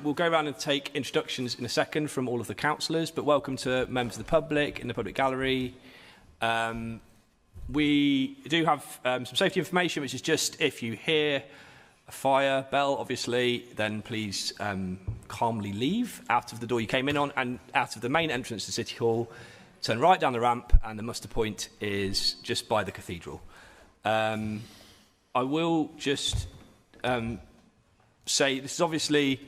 we'll go around and take introductions in a second from all of the councillors, but welcome to members of the public in the public gallery. We do have some safety information, which is just if you hear a fire bell, obviously, then please calmly leave out of the door you came in on and out of the main entrance to City Hall. Turn right down the ramp, and the muster point is just by the cathedral. I will just say this is obviously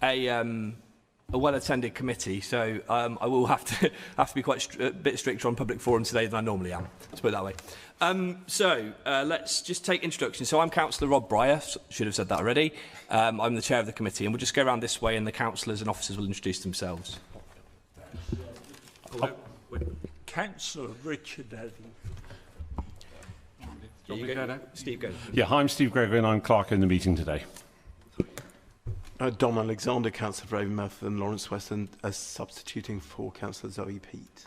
a well-attended committee, so I will have to be quite a bit stricter on public forum today than I normally am. Let's put it that way. Let's just take introductions. So I'm Councillor Rob Breyer. Should have said that already. I'm the chair of the committee, and we'll just go around this way, and the councillors and officers will introduce themselves. Councillor Richard Eddy. Steve, go. Yeah, hi, I'm Steve Gregory and I'm clerk in the meeting today. Dom Alexander, Councillor for Avonmouth and Lawrence Western, substituting for Councillor Zoe Peat.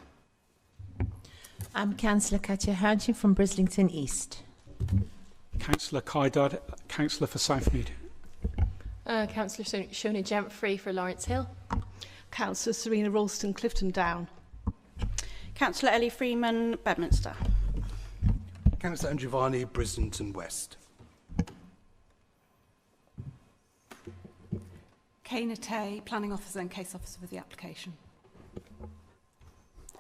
I'm Councillor Katya Hadji from Brislington East. Councillor Kai Dodd, Councillor for Southmead. Councillor Shona Gemfrey for Lawrence Hill. Councillor Serena Ralston, Clifton Down. Councillor Ellie Freeman, Bedminster. Councillor Giovanni, Brislington West. Kay Natay, Planning Officer and Case Officer with the application.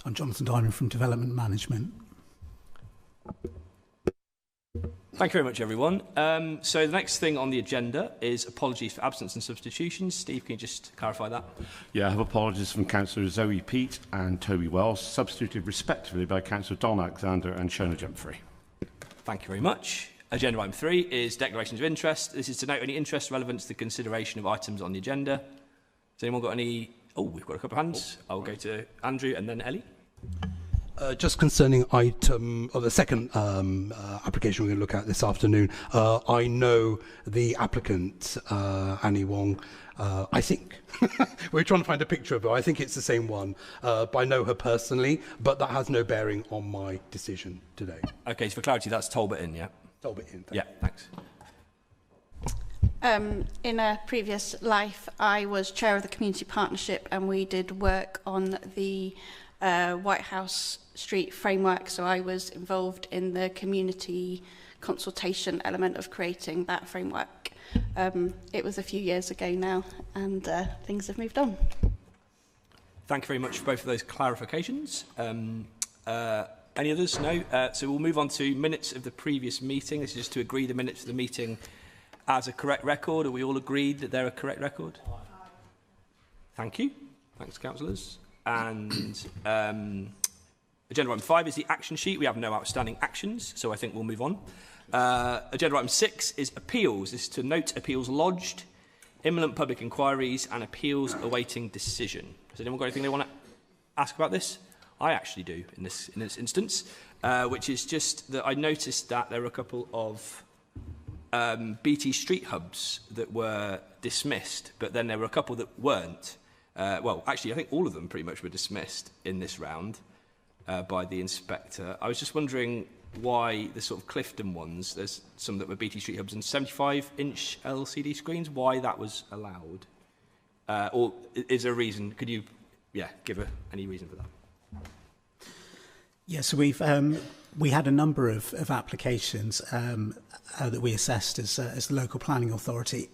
I'm Jonathan Diamond from Development Management. Thank you very much, everyone. So the next thing on the agenda is apologies for absence and substitutions. Steve, can you just clarify that? Yeah, I have apologies from Councillor Zoe Peat and Toby Wells, substituted respectively by Councillor Don Alexander and Shona Gemfrey. Thank you very much. Agenda item 3 is declarations of interest. This is to note any interest relevant to the consideration of items on the agenda. Has anyone got any? Oh, we've got a couple of hands. I'll go to Andrew and then Ellie. Just concerning the second application we're going to look at this afternoon, I know the applicant, Annie Wong. I think we're trying to find a picture of her. I think it's the same one. But I know her personally, but that has no bearing on my decision today. Okay, so for clarity, that's Talbot in, yeah? Talbot in. Yeah, thanks. In a previous life, I was chair of the community partnership, and we did work on the White House Street framework, so I was involved in the community consultation element of creating that framework. It was a few years ago now, and things have moved on. Thank you very much for both of those clarifications. Any others? No? So we'll move on to minutes of the previous meeting. This is just to agree the minutes of the meeting as a correct record. Are we all agreed that they're a correct record? Thank you. Thanks, councillors. And agenda item 5 is the action sheet. We have no outstanding actions, so I think we'll move on. Agenda item 6 is appeals. This is to note appeals lodged, imminent public inquiries and appeals awaiting decision. Has anyone got anything they want to ask about this? I actually do in this instance, which is just that I noticed that there were a couple of BT street hubs that were dismissed, but then there were a couple that weren't. Well, actually, I think all of them pretty much were dismissed in this round by the inspector. I was just wondering why the sort of Clifton ones, there's some that were BT Street hubs and 75-inch LCD screens, why that was allowed? Or is there a reason? Could you, give any reason for that? Yeah, so we had a number of applications that we assessed as the local planning authority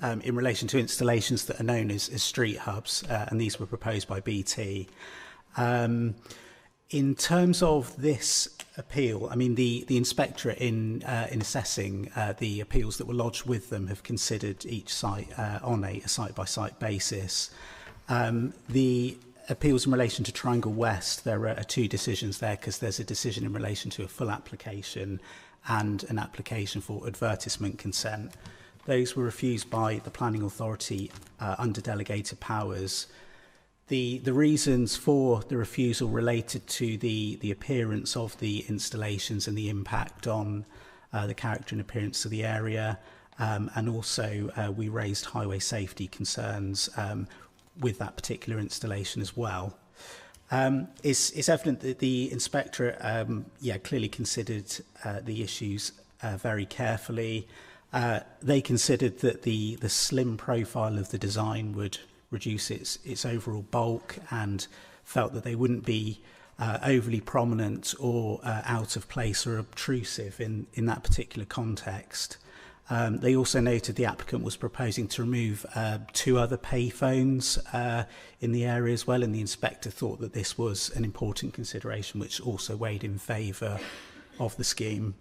in relation to installations that are known as street hubs, and these were proposed by BT. In terms of this appeal, I mean, the inspectorate in assessing the appeals that were lodged with them have considered each site on a site-by-site basis. The appeals in relation to Triangle West, there are 2 decisions there because there's a decision in relation to a full application and an application for advertisement consent. Those were refused by the planning authority under delegated powers. The reasons for the refusal related to the appearance of the installations and the impact on the character and appearance of the area, and also we raised highway safety concerns with that particular installation as well. It's evident that the inspectorate clearly considered the issues very carefully. They considered that the slim profile of the design would reduce its overall bulk and felt that they wouldn't be overly prominent or out of place or obtrusive in that particular context. They also noted the applicant was proposing to remove 2 other payphones in the area as well, and the inspector thought that this was an important consideration which also weighed in favour of the scheme.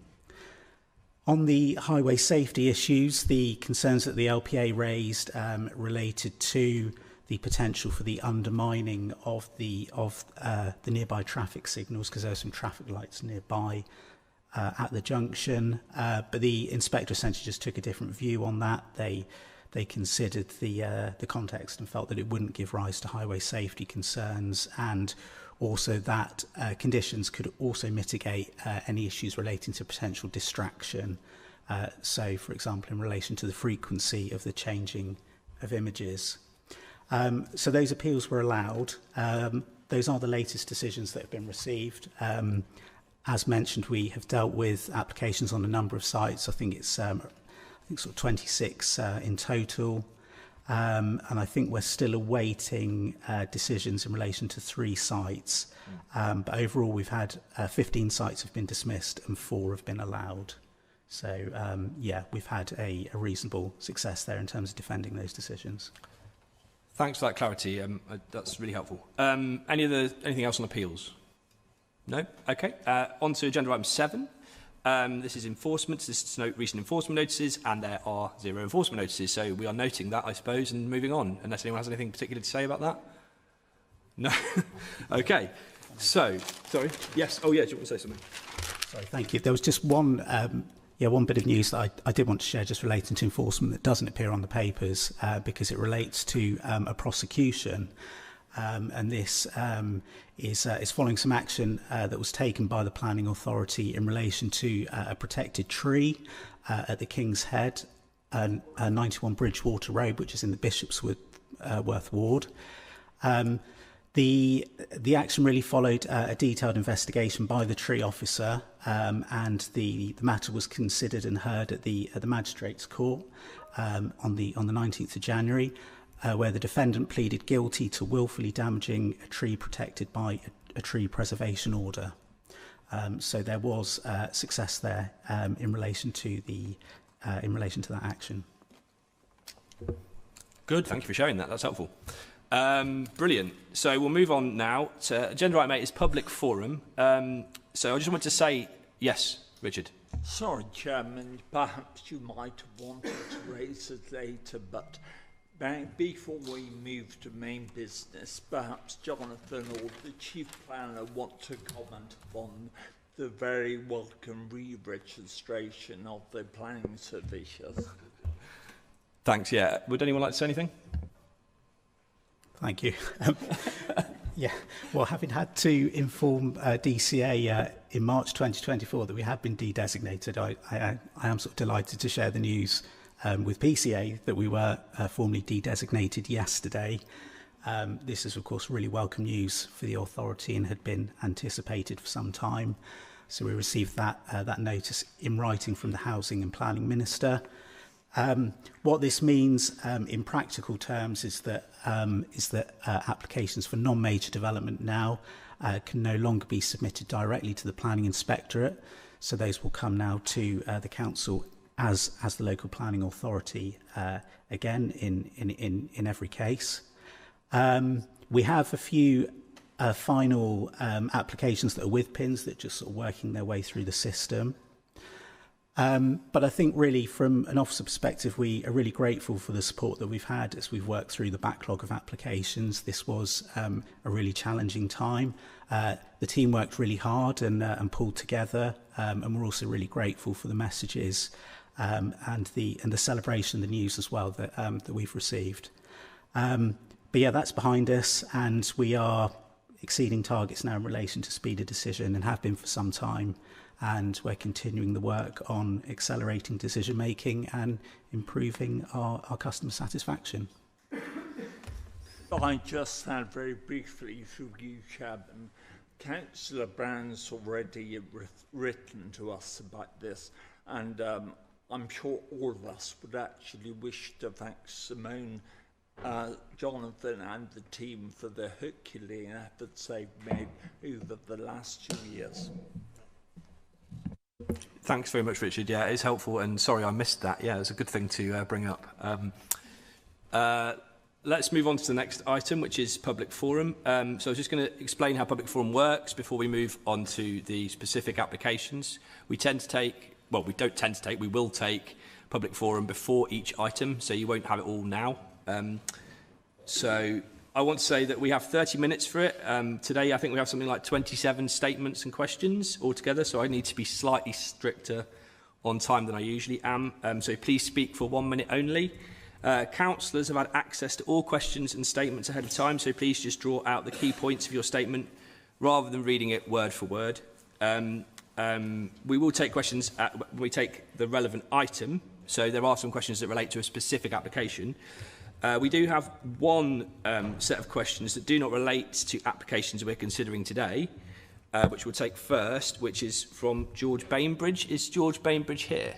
On the highway safety issues, the concerns that the LPA raised related to the potential for the undermining of the nearby traffic signals, because there are some traffic lights nearby at the junction. But the inspector essentially just took a different view on that. They considered the context and felt that it wouldn't give rise to highway safety concerns, and also that conditions could also mitigate any issues relating to potential distraction. So, for example, in relation to the frequency of the changing of images. So those appeals were allowed. Those are the latest decisions that have been received. As mentioned, we have dealt with applications on a number of sites. I think it's sort of 26 in total. And I think we're still awaiting decisions in relation to 3 sites. But overall, we've had 15 sites have been dismissed and 4 have been allowed. So, yeah, we've had a reasonable success there in terms of defending those decisions. Thanks for that clarity. That's really helpful. Anything else on appeals? No? Okay. On to agenda item 7. This is enforcement. This is to note recent enforcement notices, and there are 0 enforcement notices. So we are noting that, I suppose, and moving on, unless anyone has anything particular to say about that. No? Okay. So, sorry. Yes. Oh, yeah. Do you want to say something? Sorry, thank you. There was just one bit of news that I did want to share just relating to enforcement that doesn't appear on the papers because it relates to a prosecution. And this is following some action that was taken by the Planning Authority in relation to a protected tree at the King's Head, 91 Bridgewater Road, which is in the Bishopsworth ward. The action really followed a detailed investigation by the tree officer, and the matter was considered and heard at the Magistrates' Court on the 19th of January. Where the defendant pleaded guilty to willfully damaging a tree protected by a tree preservation order. So there was success there in relation to that action. Good. Thank you for sharing that. That's helpful. Brilliant. So we'll move on now to agenda item 8 is public forum. So I just want to say yes, Richard. Sorry, Chairman, perhaps you might have wanted to raise it later, but before we move to main business, perhaps Jonathan or the Chief Planner want to comment upon the very welcome re-registration of the planning services. Thanks, yeah. Would anyone like to say anything? Thank you. Yeah, well, having had to inform DCA in March 2024 that we had been de-designated, I am sort of delighted to share the news with PCA that we were formally de-designated yesterday. This is, of course, really welcome news for the authority and had been anticipated for some time. So we received that notice in writing from the Housing and Planning Minister. What this means in practical terms is that applications for non-major development now can no longer be submitted directly to the Planning Inspectorate. So those will come now to the Council as the local planning authority again in every case. We have a few final applications that are with pins that are just sort of working their way through the system. But I think really from an officer perspective, we are really grateful for the support that we've had as we've worked through the backlog of applications. This was a really challenging time. The team worked really hard and pulled together, and we're also really grateful for the messages and the celebration, the news as well that we've received. But yeah, that's behind us, and we are exceeding targets now in relation to speed of decision and have been for some time. And we're continuing the work on accelerating decision making and improving our customer satisfaction. I just said very briefly through you, Chairman, Councillor Brown's already written to us about this, and I'm sure all of us would actually wish to thank Simone, Jonathan and the team for the Herculean efforts they've made over the last 2 years. Thanks very much, Richard. Yeah, it's helpful, and sorry I missed that. Yeah, it's a good thing to bring up. Let's move on to the next item, which is public forum. So I was just going to explain how public forum works before we move on to the specific applications. We tend to take, well, we don't tend to take, we will take public forum before each item, so you won't have it all now. So I want to say that we have 30 minutes for it. Today, I think we have something like 27 statements and questions altogether, so I need to be slightly stricter on time than I usually am. So please speak for 1 minute only. Councillors have had access to all questions and statements ahead of time, so please just draw out the key points of your statement rather than reading it word for word. We will take questions when we take the relevant item, so there are some questions that relate to a specific application. We do have one set of questions that do not relate to applications we're considering today, which we'll take first, which is from George Bainbridge. Is George Bainbridge here?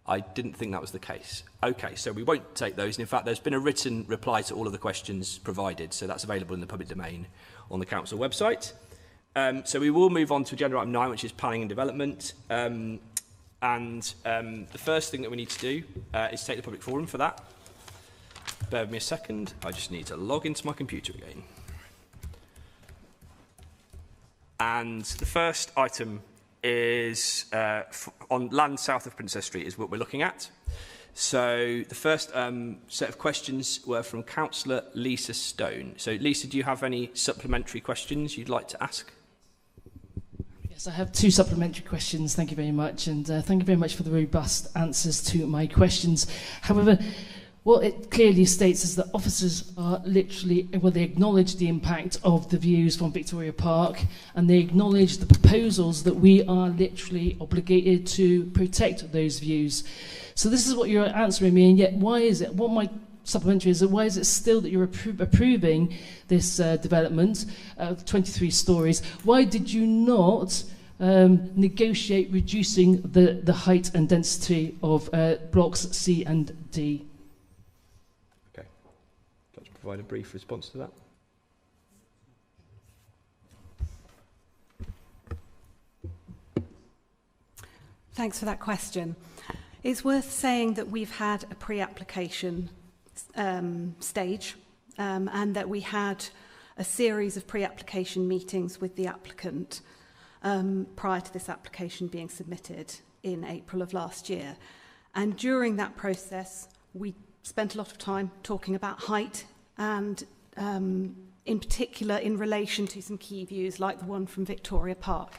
I didn't think that was the case. Okay, so we won't take those. And in fact, there's been a written reply to all of the questions provided, so that's available in the public domain on the council website. So we will move on to agenda item 9, which is planning and development. The first thing that we need to do is take the public forum for that. Bear with me a second. I just need to log into my computer again. And the first item is on land south of Princess Street is what we're looking at. So the first set of questions were from Councillor Lisa Stone. So Lisa, do you have any supplementary questions you'd like to ask? Yes, I have 2 supplementary questions. Thank you very much. And thank you very much for the robust answers to my questions. However, what it clearly states is that officers are literally, well, they acknowledge the impact of the views from Victoria Park, and they acknowledge the proposals that we are literally obligated to protect those views. So this is what you're answering me, and yet why is it, what my supplementary is, why is it still that you're approving this development of 23 stories? Why did you not negotiate reducing the height and density of blocks C and D? Provide a brief response to that. Thanks for that question. It's worth saying that we've had a pre-application stage and that we had a series of pre-application meetings with the applicant prior to this application being submitted in April of last year. And during that process, we spent a lot of time talking about height and in particular in relation to some key views like the one from Victoria Park.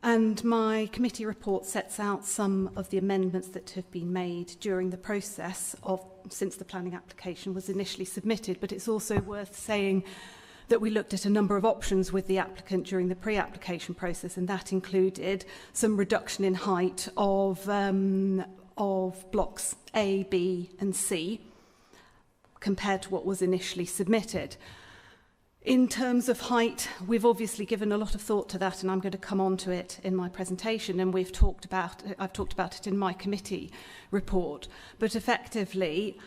And my committee report sets out some of the amendments that have been made during the process of since the planning application was initially submitted, but it's also worth saying that we looked at a number of options with the applicant during the pre-application process, and that included some reduction in height of blocks A, B and C, compared to what was initially submitted. In terms of height, we've obviously given a lot of thought to that, and I'm going to come on to it in my presentation, and I've talked about it in my committee report. But effectively,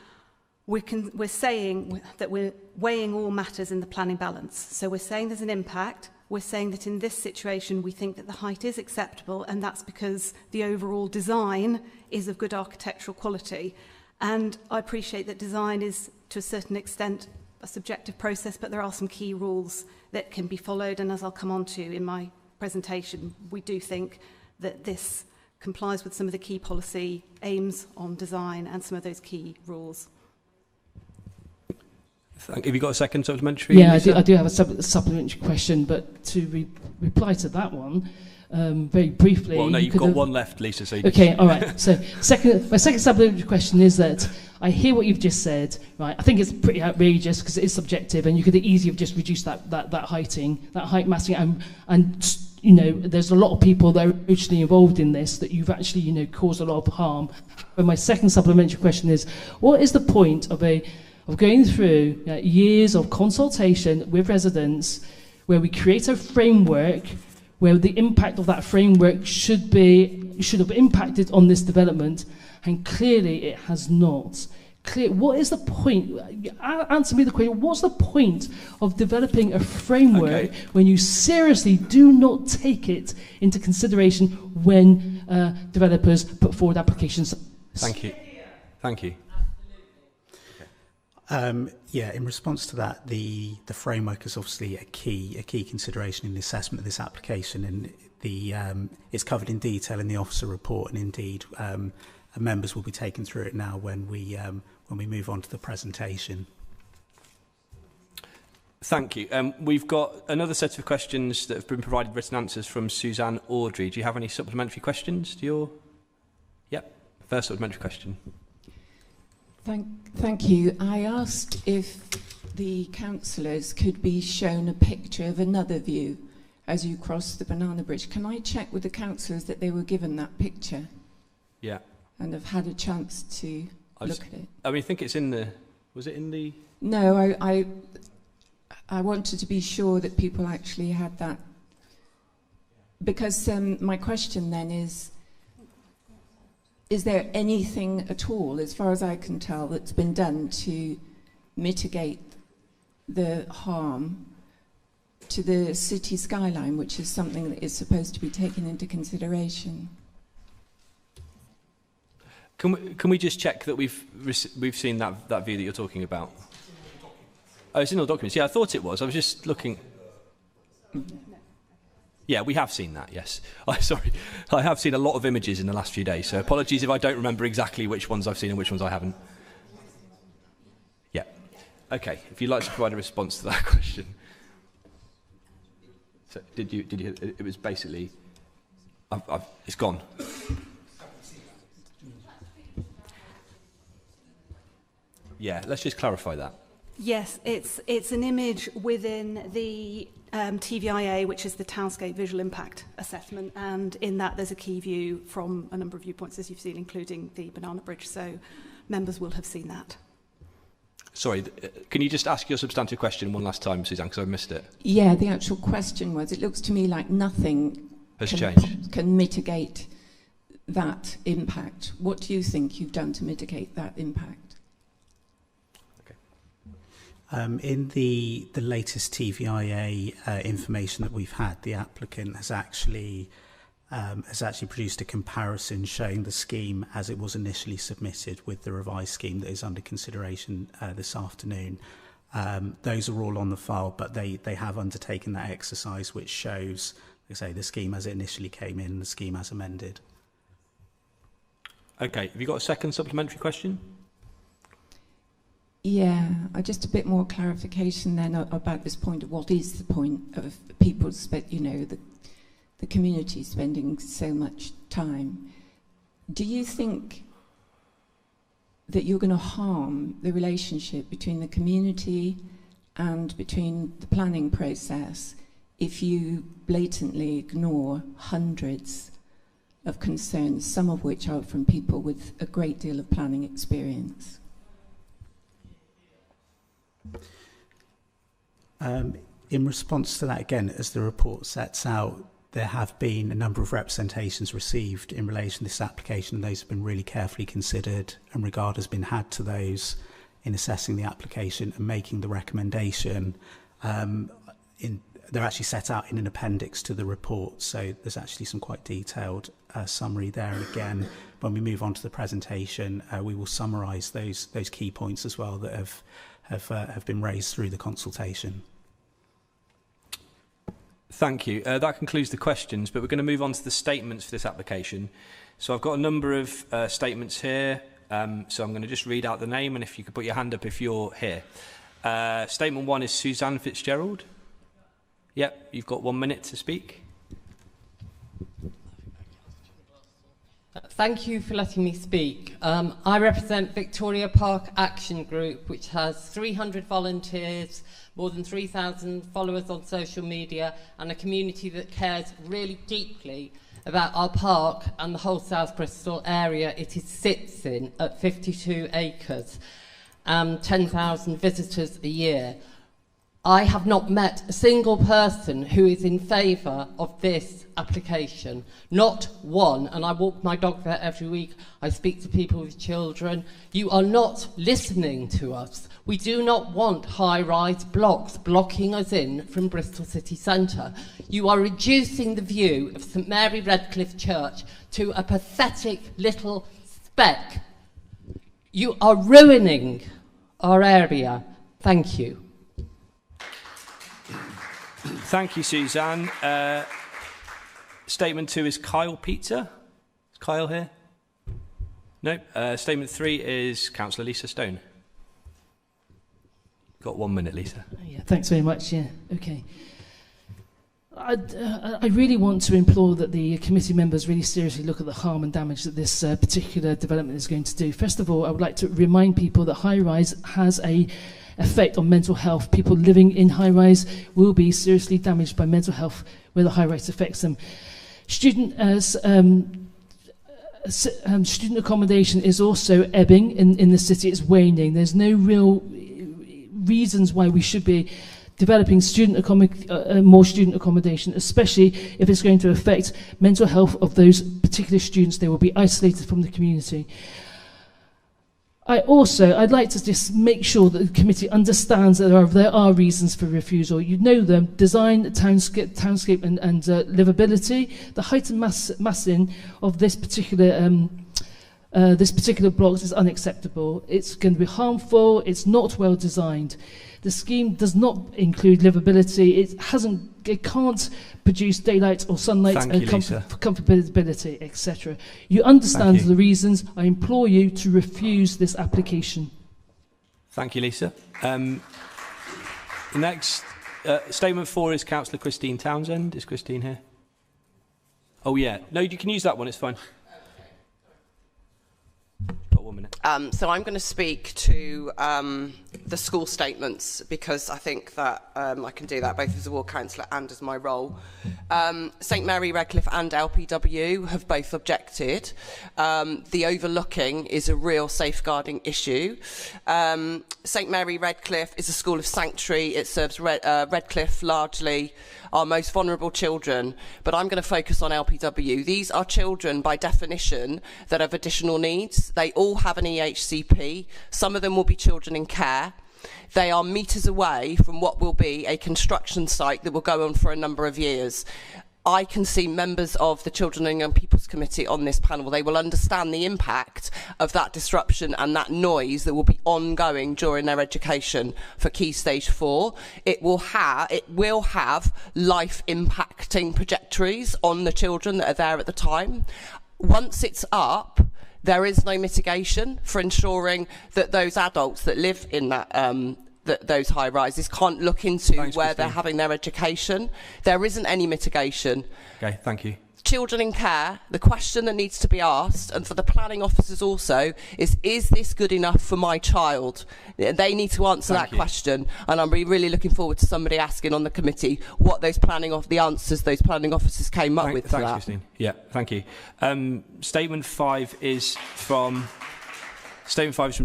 we're saying that we're weighing all matters in the planning balance. So we're saying there's an impact. We're saying that in this situation, we think that the height is acceptable, and that's because the overall design is of good architectural quality. And I appreciate that design is, to a certain extent, a subjective process, but there are some key rules that can be followed. And as I'll come on to in my presentation, we do think that this complies with some of the key policy aims on design and some of those key rules. Have you got a second supplementary? Yeah, I do have a supplementary question, but to reply to that one, very briefly. Well, no, you've got one left, Lisa. So okay, all right. So my second supplementary question is that I hear what you've just said, right? I think it's pretty outrageous because it is subjective, and you could easily have just reduced that height massing, and you know, there's a lot of people that are actually involved in this that you've actually, you know, caused a lot of harm. But my second supplementary question is, what is the point of going through years of consultation with residents, where we create a framework where the impact of that framework should be should have impacted on this development, and clearly it has not. What is the point? Answer me the question. What's the point of developing a framework when you seriously do not take it into consideration when developers put forward applications? Thank you. Thank you. Yeah, in response to that, the framework is obviously a key consideration in the assessment of this application, and it's covered in detail in the officer report, and indeed members will be taken through it now when we move on to the presentation. Thank you. We've got another set of questions that have been provided written answers from Suzanne Audrey. Do you have any supplementary questions to your... Yep, first supplementary question. Thank you. I asked if the councillors could be shown a picture of another view as you cross the Banana Bridge. Can I check with the councillors that they were given that picture? Yeah. And have had a chance to look at it? I mean, I think it's in the... Was it in the... No, I wanted to be sure that people actually had that. Because my question then is there anything at all, as far as I can tell, that's been done to mitigate the harm to the city skyline, which is something that is supposed to be taken into consideration? Can we just check that we've seen that view that you're talking about? Oh, it's in all documents. Yeah, I thought it was. I was just looking. Yeah, we have seen that, yes. Sorry, I have seen a lot of images in the last few days, so apologies if I don't remember exactly which ones I've seen and which ones I haven't. Yeah. Okay, if you'd like to provide a response to that question. So, did you, it was basically, it's gone. Yeah, let's just clarify that. Yes, it's an image within the TVIA, which is the Townscape Visual Impact Assessment, and in that there's a key view from a number of viewpoints, as you've seen, including the Banana Bridge, so members will have seen that. Sorry, can you just ask your substantive question one last time, Suzanne, because I missed it? Yeah, the actual question was, it looks to me like nothing has changed. Can mitigate that impact. What do you think you've done to mitigate that impact? In the latest TVIA information that we've had, the applicant has actually produced a comparison showing the scheme as it was initially submitted with the revised scheme that is under consideration this afternoon. Those are all on the file, but they have undertaken that exercise, which shows, like I say, the scheme as it initially came in, the scheme as amended. Okay, have you got a second supplementary question? Yeah, just a bit more clarification then about this point of what is the point of people, the community spending so much time. Do you think that you're going to harm the relationship between the community and between the planning process if you blatantly ignore hundreds of concerns, some of which are from people with a great deal of planning experience? In response to that, again, as the report sets out, there have been a number of representations received in relation to this application, and those have been really carefully considered, and regard has been had to those in assessing the application and making the recommendation. They're actually set out in an appendix to the report, so there's actually some quite detailed summary there. And again, when we move on to the presentation, we will summarise those key points as well that have been raised through the consultation. Thank you. That concludes the questions, but we're going to move on to the statements for this application. So I've got a number of statements here, so I'm going to just read out the name, and if you could put your hand up if you're here. Statement 1 is Suzanne Fitzgerald. Yep, you've got 1 minute to speak. Thank you for letting me speak. I represent Victoria Park Action Group, which has 300 volunteers, more than 3,000 followers on social media, and a community that cares really deeply about our park and the whole South Bristol area it sits in at 52 acres, 10,000 visitors a year. I have not met a single person who is in favour of this application. Not one. And I walk my dog there every week. I speak to people with children. You are not listening to us. We do not want high-rise blocks blocking us in from Bristol city centre. You are reducing the view of St Mary Redcliffe Church to a pathetic little speck. You are ruining our area. Thank you. Thank you, Suzanne. Statement 2 is Kyle Pizza. Is Kyle here? No. Statement 3 is Councillor Lisa Stone. Got 1 minute, Lisa. Yeah, thanks very much. Yeah, okay. I really want to implore that the committee members really seriously look at the harm and damage that this particular development is going to do. First of all, I would like to remind people that high-rise has a effect on mental health. People living in high-rise will be seriously damaged by mental health where the high-rise affects them. Student accommodation is also ebbing in the city. It's waning. There's no real reasons why we should be developing more student accommodation, especially if it's going to affect mental health of those particular students. They will be isolated from the community. I'd like to just make sure that the committee understands that there are reasons for refusal. You know them: design, townscape and livability. The height and massing of this particular block is unacceptable. It's going to be harmful. It's not well designed. The scheme does not include livability. It can't produce daylight or sunlight and comfortability, etc. You understand the reasons. I implore you to refuse this application. Thank you, Lisa. The next statement 4 is Councillor Christine Townsend. Is Christine here? Oh, yeah. No, you can use that one. It's fine. Got 1 minute. So I'm going to speak to the school statements because I think that I can do that both as a ward councillor and as my role. St Mary Redcliffe and LPW have both objected. The overlooking is a real safeguarding issue. St Mary Redcliffe is a school of sanctuary. It serves Redcliffe largely, our most vulnerable children, but I'm going to focus on LPW. These are children by definition that have additional needs. They all have an EHCP. Some of them will be children in care. They are metres away from what will be a construction site that will go on for a number of years. I can see members of the Children and Young People's Committee on this panel. They will understand the impact of that disruption and that noise that will be ongoing during their education for Key Stage 4. It will have life-impacting trajectories on the children that are there at the time. Once it's up, there is no mitigation for ensuring that those adults that live in those high rises can't look into where they're having their education. There isn't any mitigation. Okay, thank you. Children in care, the question that needs to be asked, and for the planning officers also, is this good enough for my child? They need to answer that question, and I'm really looking forward to somebody asking on the committee what the answers those planning officers came up with. Thanks, Christine. Yeah, thank you. Statement 5 is from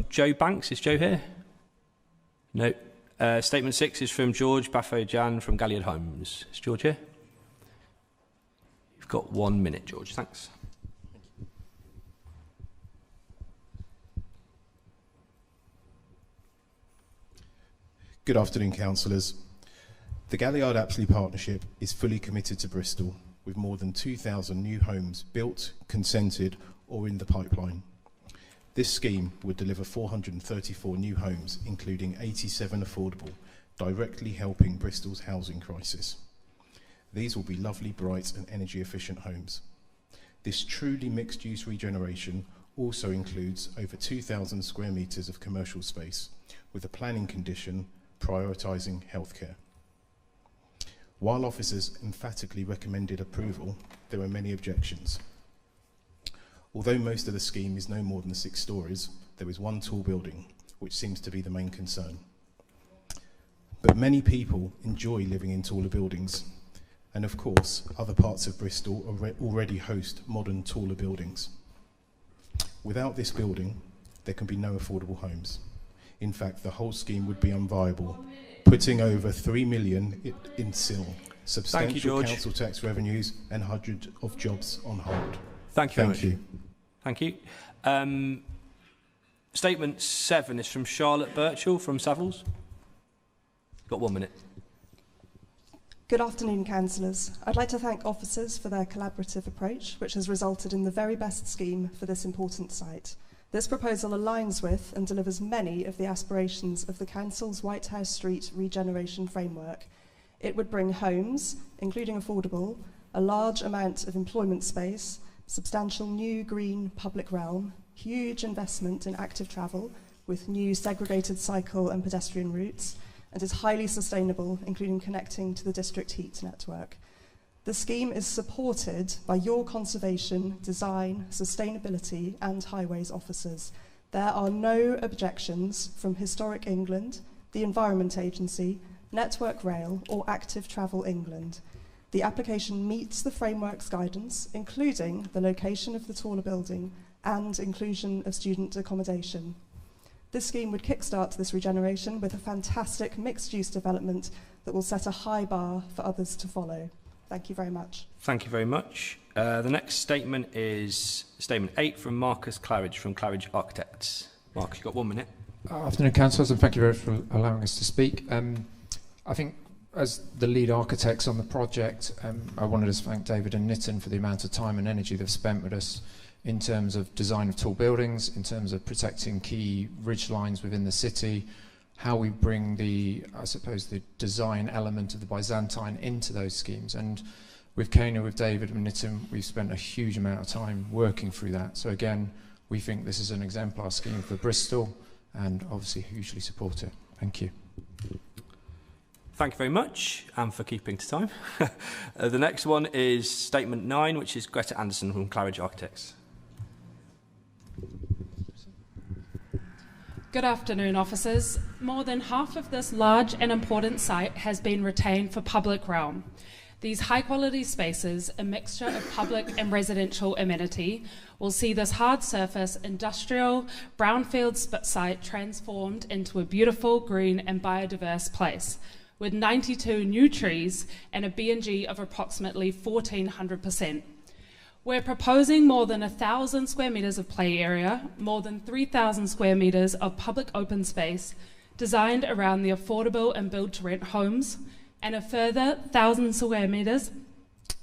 Joe Banks. Is Joe here? No. Statement 6 is from George Bafo-Jan from Galliard Homes. Is George here? You've got 1 minute, George. Thanks. Good afternoon, councillors. The Galliard-Apsley Partnership is fully committed to Bristol, with more than 2,000 new homes built, consented or in the pipeline. This scheme would deliver 434 new homes, including 87 affordable, directly helping Bristol's housing crisis. These will be lovely, bright and energy efficient homes. This truly mixed-use regeneration also includes over 2,000 square metres of commercial space, with a planning condition prioritising healthcare. While officers emphatically recommended approval, there were many objections. Although most of the scheme is no more than 6 stories, there is one tall building, which seems to be the main concern. But many people enjoy living in taller buildings, and of course, other parts of Bristol already host modern, taller buildings. Without this building, there can be no affordable homes. In fact, the whole scheme would be unviable. putting over 3 million in SIL, substantial George. council tax revenues and hundreds of jobs on hold. Thank you very Thank much. Thank you. Statement 7 is from Charlotte Birchall from Savills. Got 1 minute. Good afternoon, councillors. I'd like to thank officers for their collaborative approach, which has resulted in the very best scheme for this important site. This proposal aligns with and delivers many of the aspirations of the Council's White House Street regeneration framework. It would bring homes, including affordable, a large amount of employment space, substantial new green public realm, huge investment in active travel with new segregated cycle and pedestrian routes, and is highly sustainable, including connecting to the district heat network. The scheme is supported by your conservation, design, sustainability and highways officers. There are no objections from Historic England, the Environment Agency, Network Rail or Active Travel England. The application meets the framework's guidance, including the location of the taller building and inclusion of student accommodation. This scheme would kickstart this regeneration with a fantastic mixed-use development that will set a high bar for others to follow. Thank you very much. Thank you very much. The next statement is statement 8 from Marcus Claridge from Claridge Architects. Marcus, you've got 1 minute. Afternoon, councillors, and thank you very much for allowing us to speak. I think as the lead architects on the project, I wanted to thank David and Nitin for the amount of time and energy they've spent with us in terms of design of tall buildings, in terms of protecting key ridge lines within the city, how we bring the, I suppose, the design element of the Byzantine into those schemes. And with Kana, with David and Nitin, we've spent a huge amount of time working through that. So again, we think this is an exemplar scheme for Bristol and obviously hugely support it. Thank you. Thank you very much, and for keeping to time. The next one is statement 9, which is Greta Anderson from Claridge Architects. Good afternoon, officers. More than half of this large and important site has been retained for public realm. These high-quality spaces, a mixture of public and residential amenity, will see this hard-surface industrial brownfield site transformed into a beautiful, green and biodiverse place, with 92 new trees and a B&G of approximately 1,400%. We're proposing more than 1,000 square metres of play area, more than 3,000 square metres of public open space, designed around the affordable and build-to-rent homes, and a further 1,000 square metres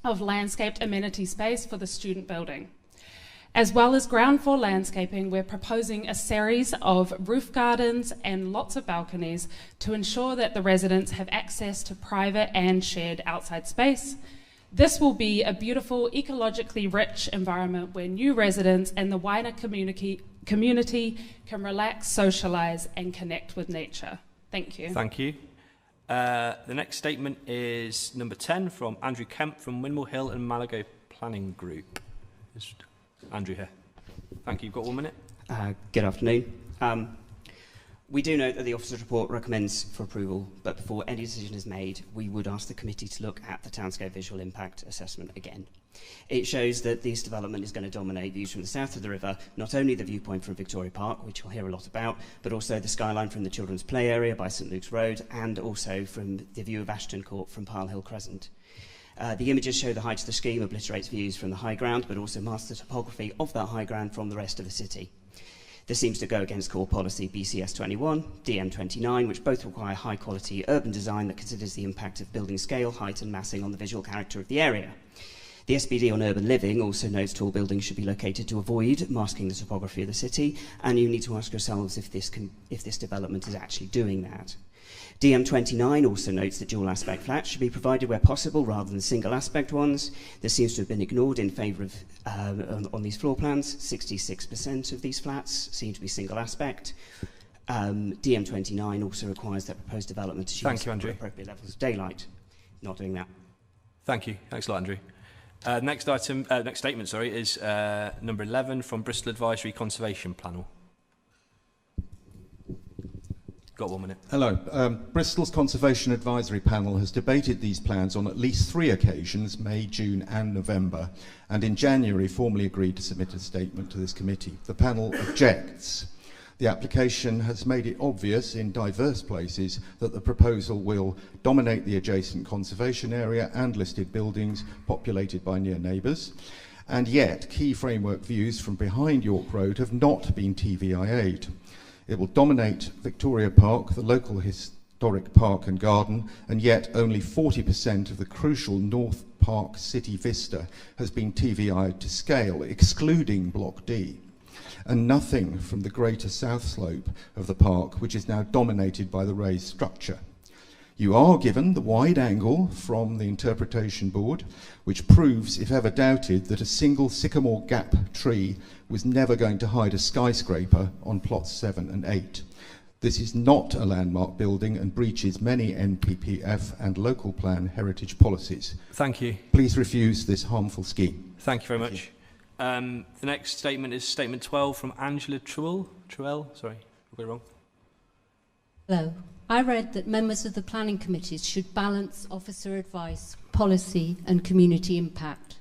of landscaped amenity space for the student building. As well as ground floor landscaping, we're proposing a series of roof gardens and lots of balconies to ensure that the residents have access to private and shared outside space. This will be a beautiful, ecologically rich environment where new residents and the wider community can relax, socialise and connect with nature. Thank you. Thank you. The next statement is number 10 from Andrew Kemp from Windmill Hill and Malago Planning Group. Is Andrew here? Thank you. You've got 1 minute. Good afternoon. We do note that the officer's report recommends for approval, but before any decision is made, we would ask the committee to look at the Townscape Visual Impact Assessment again. It shows that this development is going to dominate views from the south of the river, not only the viewpoint from Victoria Park, which you'll hear a lot about, but also the skyline from the children's play area by St Luke's Road, and also from the view of Ashton Court from Pile Hill Crescent. The images show the height of the scheme obliterates views from the high ground, but also masks the topography of that high ground from the rest of the city. This seems to go against core policy BCS 21, DM 29, which both require high-quality urban design that considers the impact of building scale, height and massing on the visual character of the area. The SPD on urban living also notes tall buildings should be located to avoid masking the topography of the city, and you need to ask yourselves if this development is actually doing that. DM29 also notes that dual aspect flats should be provided where possible rather than single aspect ones. This seems to have been ignored in favour of, on these floor plans, 66% of these flats seem to be single aspect. DM29 also requires that proposed development achieves appropriate levels of daylight. Not doing that. Thank you. Thanks a lot, Andrew. Next statement, is number 11 from Bristol Advisory Conservation Panel. Got 1 minute. Hello. Bristol's Conservation Advisory Panel has debated these plans on at least 3 occasions, May, June and November, and in January formally agreed to submit a statement to this committee. The panel objects. The application has made it obvious in diverse places that the proposal will dominate the adjacent conservation area and listed buildings populated by near neighbours, and yet key framework views from behind York Road have not been TVIA'd. It will dominate Victoria Park, the local historic park and garden, and yet only 40% of the crucial North Park City Vista has been TVI'd to scale, excluding Block D, and nothing from the greater south slope of the park, which is now dominated by the raised structure. You are given the wide angle from the interpretation board, which proves, if ever doubted, that a single sycamore gap tree was never going to hide a skyscraper on plots 7 and 8. This is not a landmark building and breaches many NPPF and local plan heritage policies. Thank you. Please refuse this harmful scheme. Thank you very much. The next statement is statement 12 from Angela Truell. Sorry, I got it wrong. Hello. I read that members of the planning committees should balance officer advice, policy and community impact.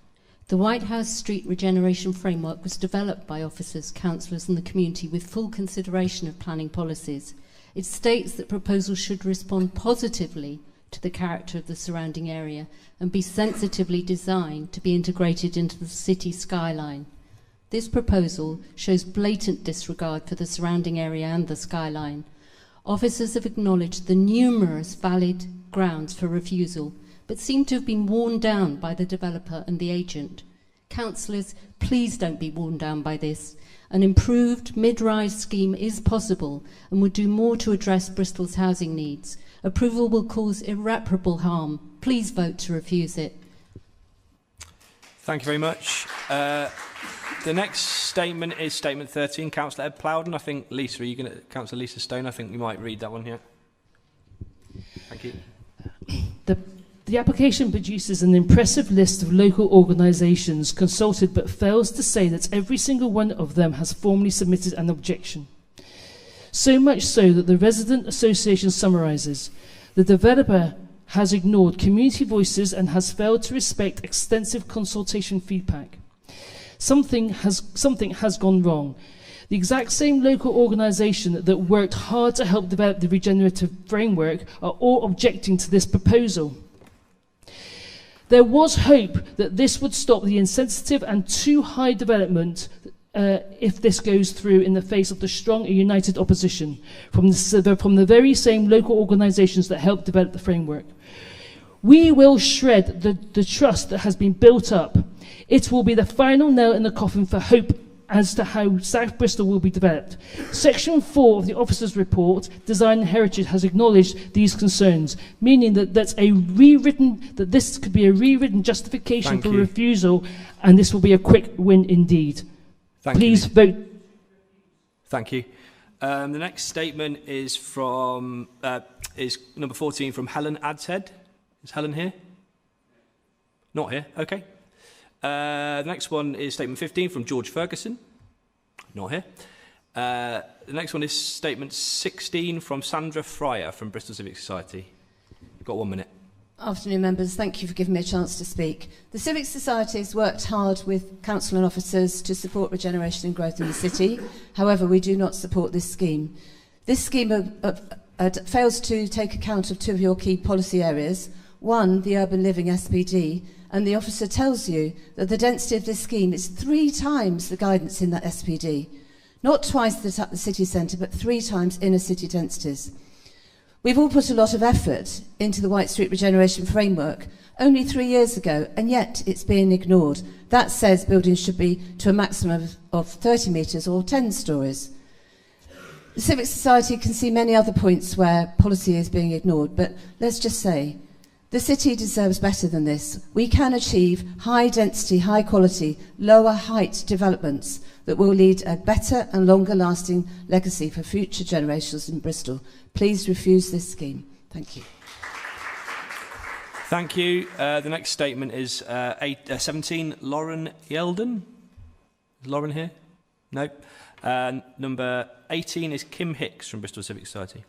The White House Street Regeneration Framework was developed by officers, councillors and the community with full consideration of planning policies. It states that proposals should respond positively to the character of the surrounding area and be sensitively designed to be integrated into the city skyline. This proposal shows blatant disregard for the surrounding area and the skyline. Officers have acknowledged the numerous valid grounds for refusal, but seem to have been worn down by the developer and the agent. Councillors, please don't be worn down by this. An improved mid-rise scheme is possible and would do more to address Bristol's housing needs. Approval will cause irreparable harm. Please vote to refuse it. Thank you very much. The next statement is statement 13, Councillor Ed Plowden. I think, Lisa, are you going to, Councillor Lisa Stone, I think you might read that one here. Thank you. The application produces an impressive list of local organisations consulted but fails to say that every single one of them has formally submitted an objection. So much so that the resident association summarises, the developer has ignored community voices and has failed to respect extensive consultation feedback. Something has gone wrong. The exact same local organisation that worked hard to help develop the regenerative framework are all objecting to this proposal. There was hope that this would stop the insensitive and too high development if this goes through in the face of the strong and united opposition from the very same local organisations that helped develop the framework. We will shred the trust that has been built up. It will be the final nail in the coffin for hope as to how South Bristol will be developed. Section 4 of the officer's report, Design and Heritage, has acknowledged these concerns, meaning that this could be a rewritten justification for refusal, and this will be a quick win indeed. Please vote. Thank you. The next statement is from is number 14 from Helen Adshead. Is Helen here? Not here. Okay. The next one is statement 15 from George Ferguson. Not here. The next one is statement 16 from Sandra Fryer from Bristol Civic Society. You've got 1 minute. Afternoon, members. Thank you for giving me a chance to speak. The Civic Society has worked hard with council and officers to support regeneration and growth in the city. However, we do not support this scheme. This scheme fails to take account of two of your key policy areas. One, the urban living SPD, and the officer tells you that the density of this scheme is 3 times the guidance in that SPD. Not twice the city centre, but 3 times inner city densities. We've all put a lot of effort into the White Street Regeneration Framework only 3 years ago, and yet it's being ignored. That says buildings should be to a maximum of 30 metres or 10 stories. The Civic Society can see many other points where policy is being ignored, but let's just say, the city deserves better than this. We can achieve high density, high quality, lower height developments that will lead a better and longer lasting legacy for future generations in Bristol. Please refuse this scheme. Thank you. Thank you. The next statement is 17, Lauren Yeldon. Is Lauren here? No. Number 18 is Kim Hicks from Bristol Civic Society.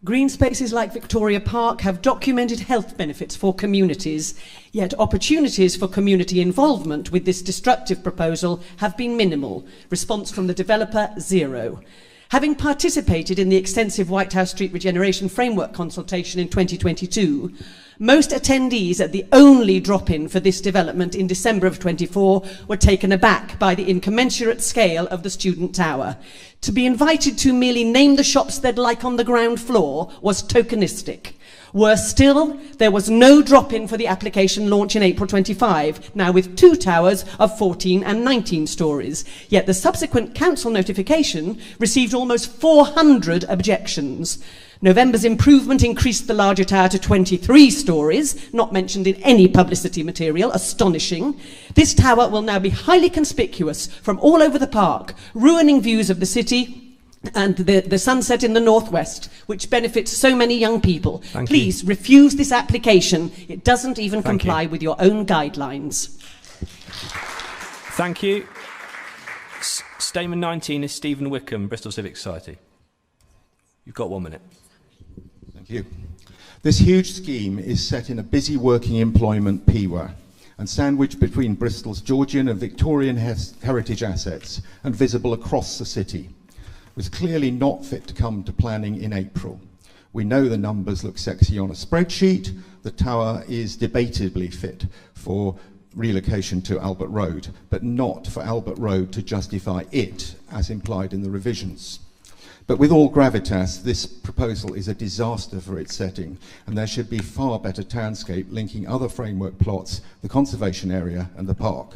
Green spaces like Victoria Park have documented health benefits for communities, yet opportunities for community involvement with this destructive proposal have been minimal. Response from the developer, zero. Having participated in the extensive White House Street Regeneration Framework consultation in 2022, most attendees at the only drop-in for this development in December of 24 were taken aback by the incommensurate scale of the student tower. To be invited to merely name the shops they'd like on the ground floor was tokenistic. Worse still, there was no drop-in for the application launch in April 25, now with 2 towers of 14 and 19 stories. Yet the subsequent council notification received almost 400 objections. November's improvement increased the larger tower to 23 stories, not mentioned in any publicity material, astonishing. This tower will now be highly conspicuous from all over the park, ruining views of the city and the sunset in the northwest, which benefits so many young people. Please refuse this application. It doesn't even comply with your own guidelines. Thank you. Statement 19 is Stephen Wickham, Bristol Civic Society. You've got 1 minute. Thank you. This huge scheme is set in a busy working employment PWA and sandwiched between Bristol's Georgian and Victorian heritage assets and visible across the city. It was clearly not fit to come to planning in April. We know the numbers look sexy on a spreadsheet. The tower is debatably fit for relocation to Albert Road, but not for Albert Road to justify it, as implied in the revisions. But with all gravitas, this proposal is a disaster for its setting, and there should be far better townscape linking other framework plots, the conservation area and the park.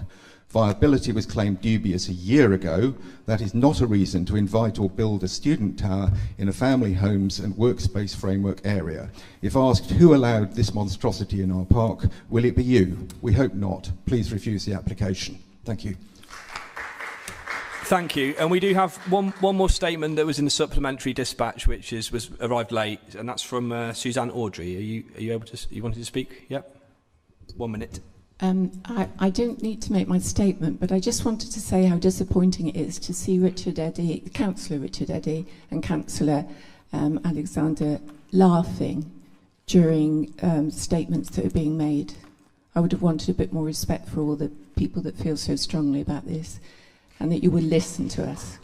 Viability was claimed dubious a year ago. That is not a reason to invite or build a student tower in a family homes and workspace framework area. If asked who allowed this monstrosity in our park, will it be you? We hope not. Please refuse the application. Thank you. Thank you. And we do have one more statement that was in the supplementary dispatch, which was arrived late, and that's from Suzanne Audrey. Are you able to? You wanted to speak? Yep. 1 minute. I don't need to make my statement, but I just wanted to say how disappointing it is to see Richard Eddy, Councillor Richard Eddy and Councillor Alexander laughing during statements that are being made. I would have wanted a bit more respect for all the people that feel so strongly about this, and that you will listen to us.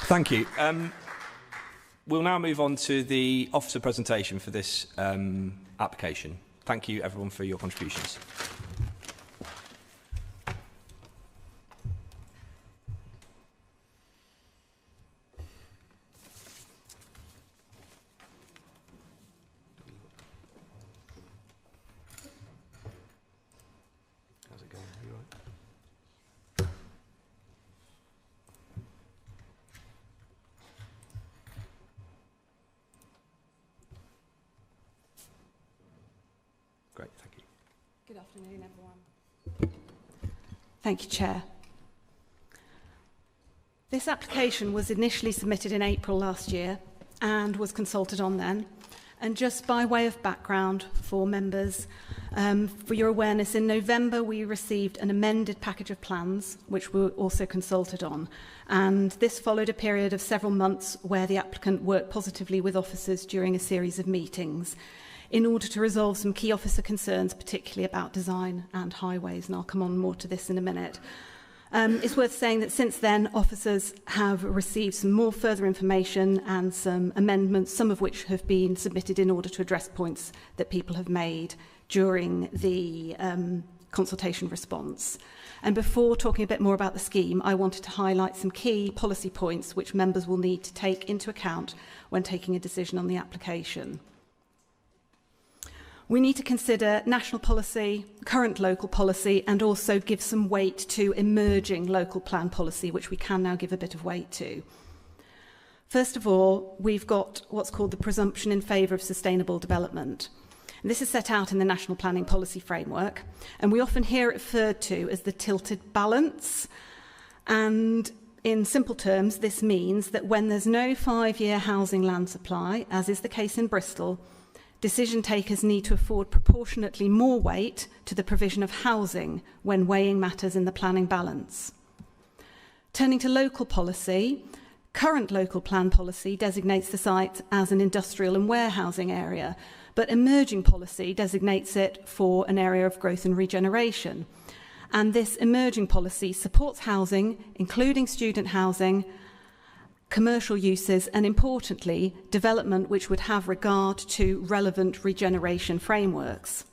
Thank you. We'll now move on to the officer presentation for this application. Thank you, everyone, for your contributions. How's it going? Are you all right? Great, thank you. Good afternoon, everyone. Thank you, Chair. This application was initially submitted in April last year and was consulted on then. And just by way of background for members, for your awareness, in November we received an amended package of plans, which we were also consulted on. And this followed a period of several months where the applicant worked positively with officers during a series of meetings in order to resolve some key officer concerns, particularly about design and highways, and I'll come on more to this in a minute. It's worth saying that since then, officers have received some more further information and some amendments, some of which have been submitted in order to address points that people have made during the consultation response. And before talking a bit more about the scheme, I wanted to highlight some key policy points which members will need to take into account when taking a decision on the application. We need to consider national policy, current local policy, and also give some weight to emerging local plan policy, which we can now give a bit of weight to. First of all, we've got what's called the presumption in favour of sustainable development. And this is set out in the National Planning Policy Framework, and we often hear it referred to as the tilted balance. And in simple terms, this means that when there's no 5-year housing land supply, as is the case in Bristol, decision takers need to afford proportionately more weight to the provision of housing when weighing matters in the planning balance. Turning to local policy, Current local plan policy designates the site as an industrial and warehousing area, but emerging policy designates it for an area of growth and regeneration. And this emerging policy supports housing, including student housing, commercial uses, and importantly, development which would have regard to relevant regeneration frameworks.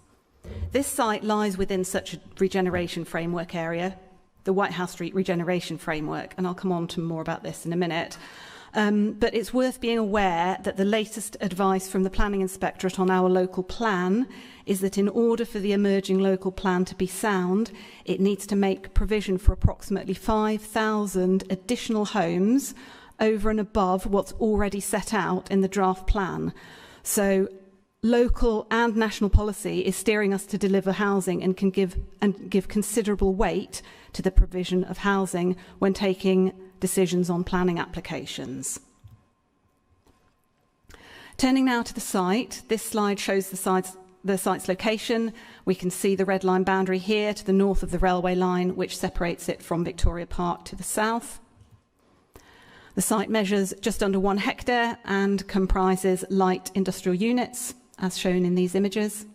This site lies within such a regeneration framework area, the White House Street Regeneration Framework, and I'll come on to more about this in a minute. But it's worth being aware that the latest advice from the Planning Inspectorate on our local plan is that in order for the emerging local plan to be sound, it needs to make provision for approximately 5,000 additional homes over and above what's already set out in the draft plan. So local and national policy is steering us to deliver housing and can give considerable weight to the provision of housing when taking decisions on planning applications. Turning now to the site, this slide shows the site's location. We can see the red line boundary here to the north of the railway line, which separates it from Victoria Park to the south. The site measures just under 1 hectare and comprises light industrial units, as shown in these images.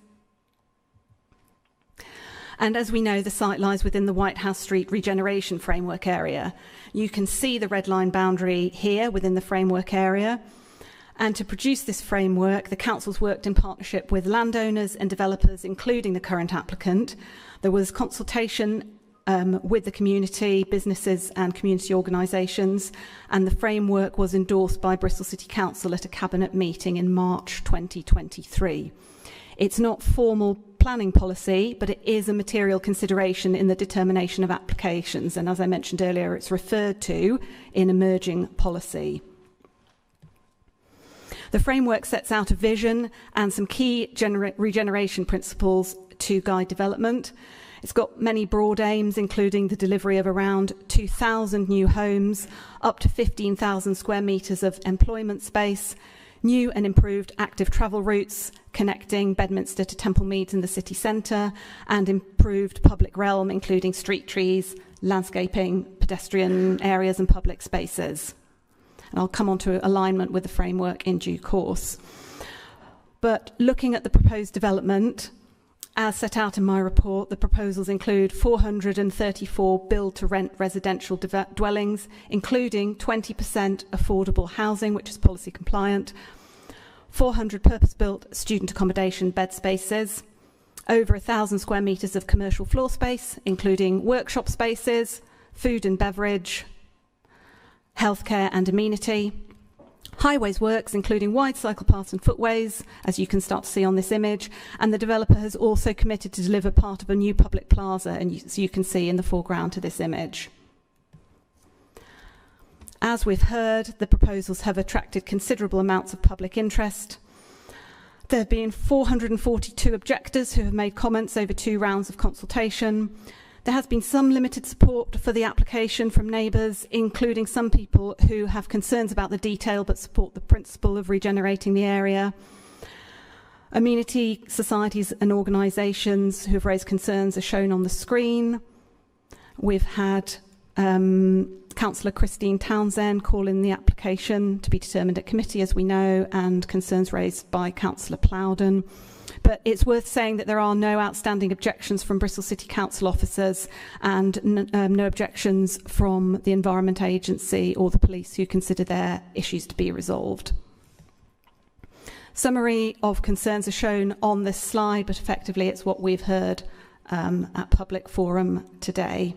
And as we know, the site lies within the White House Street Regeneration Framework area. You can see the red line boundary here within the framework area. And to produce this framework, the council's worked in partnership with landowners and developers, including the current applicant. There was consultation with the community, businesses and community organisations, and the framework was endorsed by Bristol City Council at a cabinet meeting in March 2023. It's not formal planning policy, but it is a material consideration in the determination of applications, and as I mentioned earlier, it's referred to in emerging policy. The framework sets out a vision and some key regeneration principles to guide development. It's got many broad aims, including the delivery of around 2,000 new homes, up to 15,000 square metres of employment space, new and improved active travel routes connecting Bedminster to Temple Meads in the city centre, and improved public realm, including street trees, landscaping, pedestrian areas and public spaces. And I'll come on to alignment with the framework in due course. But looking at the proposed development, as set out in my report, the proposals include 434 build-to-rent residential dwellings, including 20% affordable housing, which is policy compliant, 400 purpose-built student accommodation bed spaces, over 1,000 square metres of commercial floor space, including workshop spaces, food and beverage, healthcare and amenity, highways works, including wide cycle paths and footways, as you can start to see on this image, and the developer has also committed to deliver part of a new public plaza, and so you can see in the foreground to this image. As we've heard, the proposals have attracted considerable amounts of public interest. There have been 442 objectors who have made comments over 2 rounds of consultation. There has been some limited support for the application from neighbours, including some people who have concerns about the detail but support the principle of regenerating the area. Amenity societies and organisations who have raised concerns are shown on the screen. We've had Councillor Christine Townsend call in the application to be determined at committee, as we know, and concerns raised by Councillor Plowden. But it's worth saying that there are no outstanding objections from Bristol City Council officers and no objections from the Environment Agency or the police, who consider their issues to be resolved. Summary of concerns are shown on this slide, but effectively it's what we've heard at public forum today.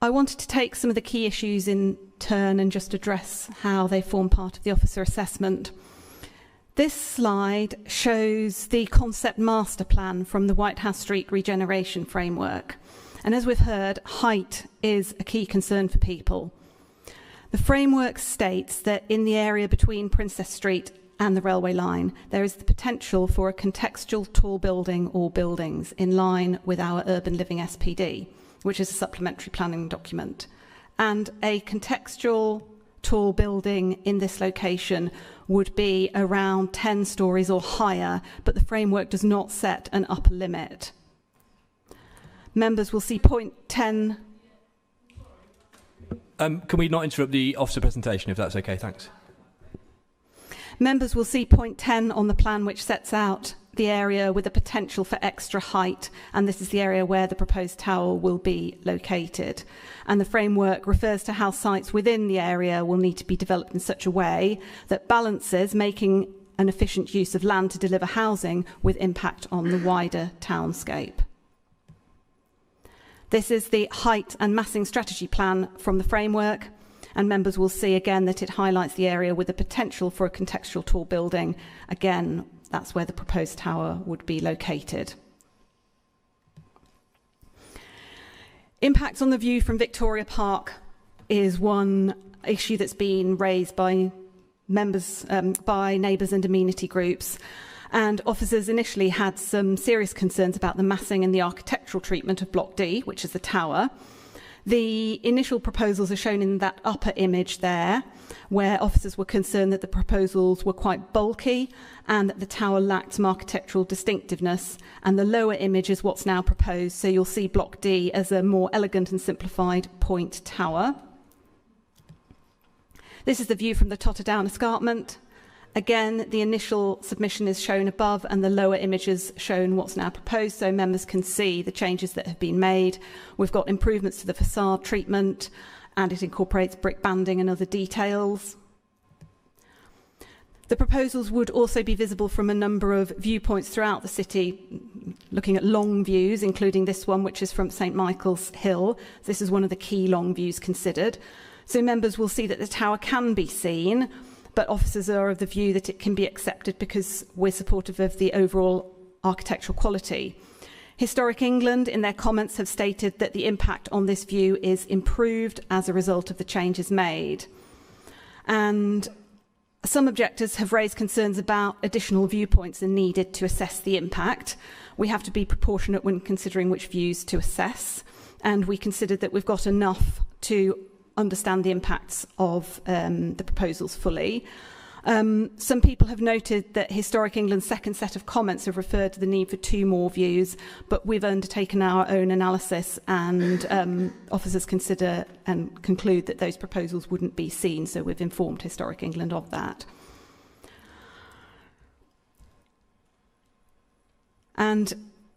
I wanted to take some of the key issues in turn and just address how they form part of the officer assessment. This slide shows the concept master plan from the White House Street Regeneration Framework. And as we've heard, height is a key concern for people. The framework states that in the area between Princess Street and the railway line, there is the potential for a contextual tall building or buildings in line with our urban living SPD, which is a supplementary planning document. And a contextual tall building in this location would be around 10 stories or higher, but the framework does not set an upper limit. Members will see point 10. Can we not interrupt the officer presentation, if that's okay? Thanks. Members will see point 10 on the plan, which sets out the area with the potential for extra height, and this is the area where the proposed tower will be located. And the framework refers to how sites within the area will need to be developed in such a way that balances making an efficient use of land to deliver housing with impact on the wider townscape. This is the height and massing strategy plan from the framework, and members will see again that it highlights the area with the potential for a contextual tall building. Again, that's where the proposed tower would be located. Impacts on the view from Victoria Park is one issue that's been raised by members, by neighbours and amenity groups. And officers initially had some serious concerns about the massing and the architectural treatment of Block D, which is the tower. The initial proposals are shown in that upper image there, where officers were concerned that the proposals were quite bulky and that the tower lacked some architectural distinctiveness. And the lower image is what's now proposed, so you'll see Block D as a more elegant and simplified point tower. This is the view from the Totterdown escarpment. Again, the initial submission is shown above and the lower images shown what's now proposed, so members can see the changes that have been made. We've got improvements to the facade treatment, and it incorporates brick banding and other details. The proposals would also be visible from a number of viewpoints throughout the city, looking at long views, including this one, which is from St Michael's Hill. This is one of the key long views considered. So members will see that the tower can be seen, but officers are of the view that it can be accepted because we're supportive of the overall architectural quality. Historic England, in their comments, have stated that the impact on this view is improved as a result of the changes made. And some objectors have raised concerns about additional viewpoints are needed to assess the impact. We have to be proportionate when considering which views to assess, and we considered that we've got enough to understand the impacts of the proposals fully. Some people have noted that Historic England's second set of comments have referred to the need for 2 more views, but we've undertaken our own analysis, and officers consider and conclude that those proposals wouldn't be seen, so we've informed Historic England of that. And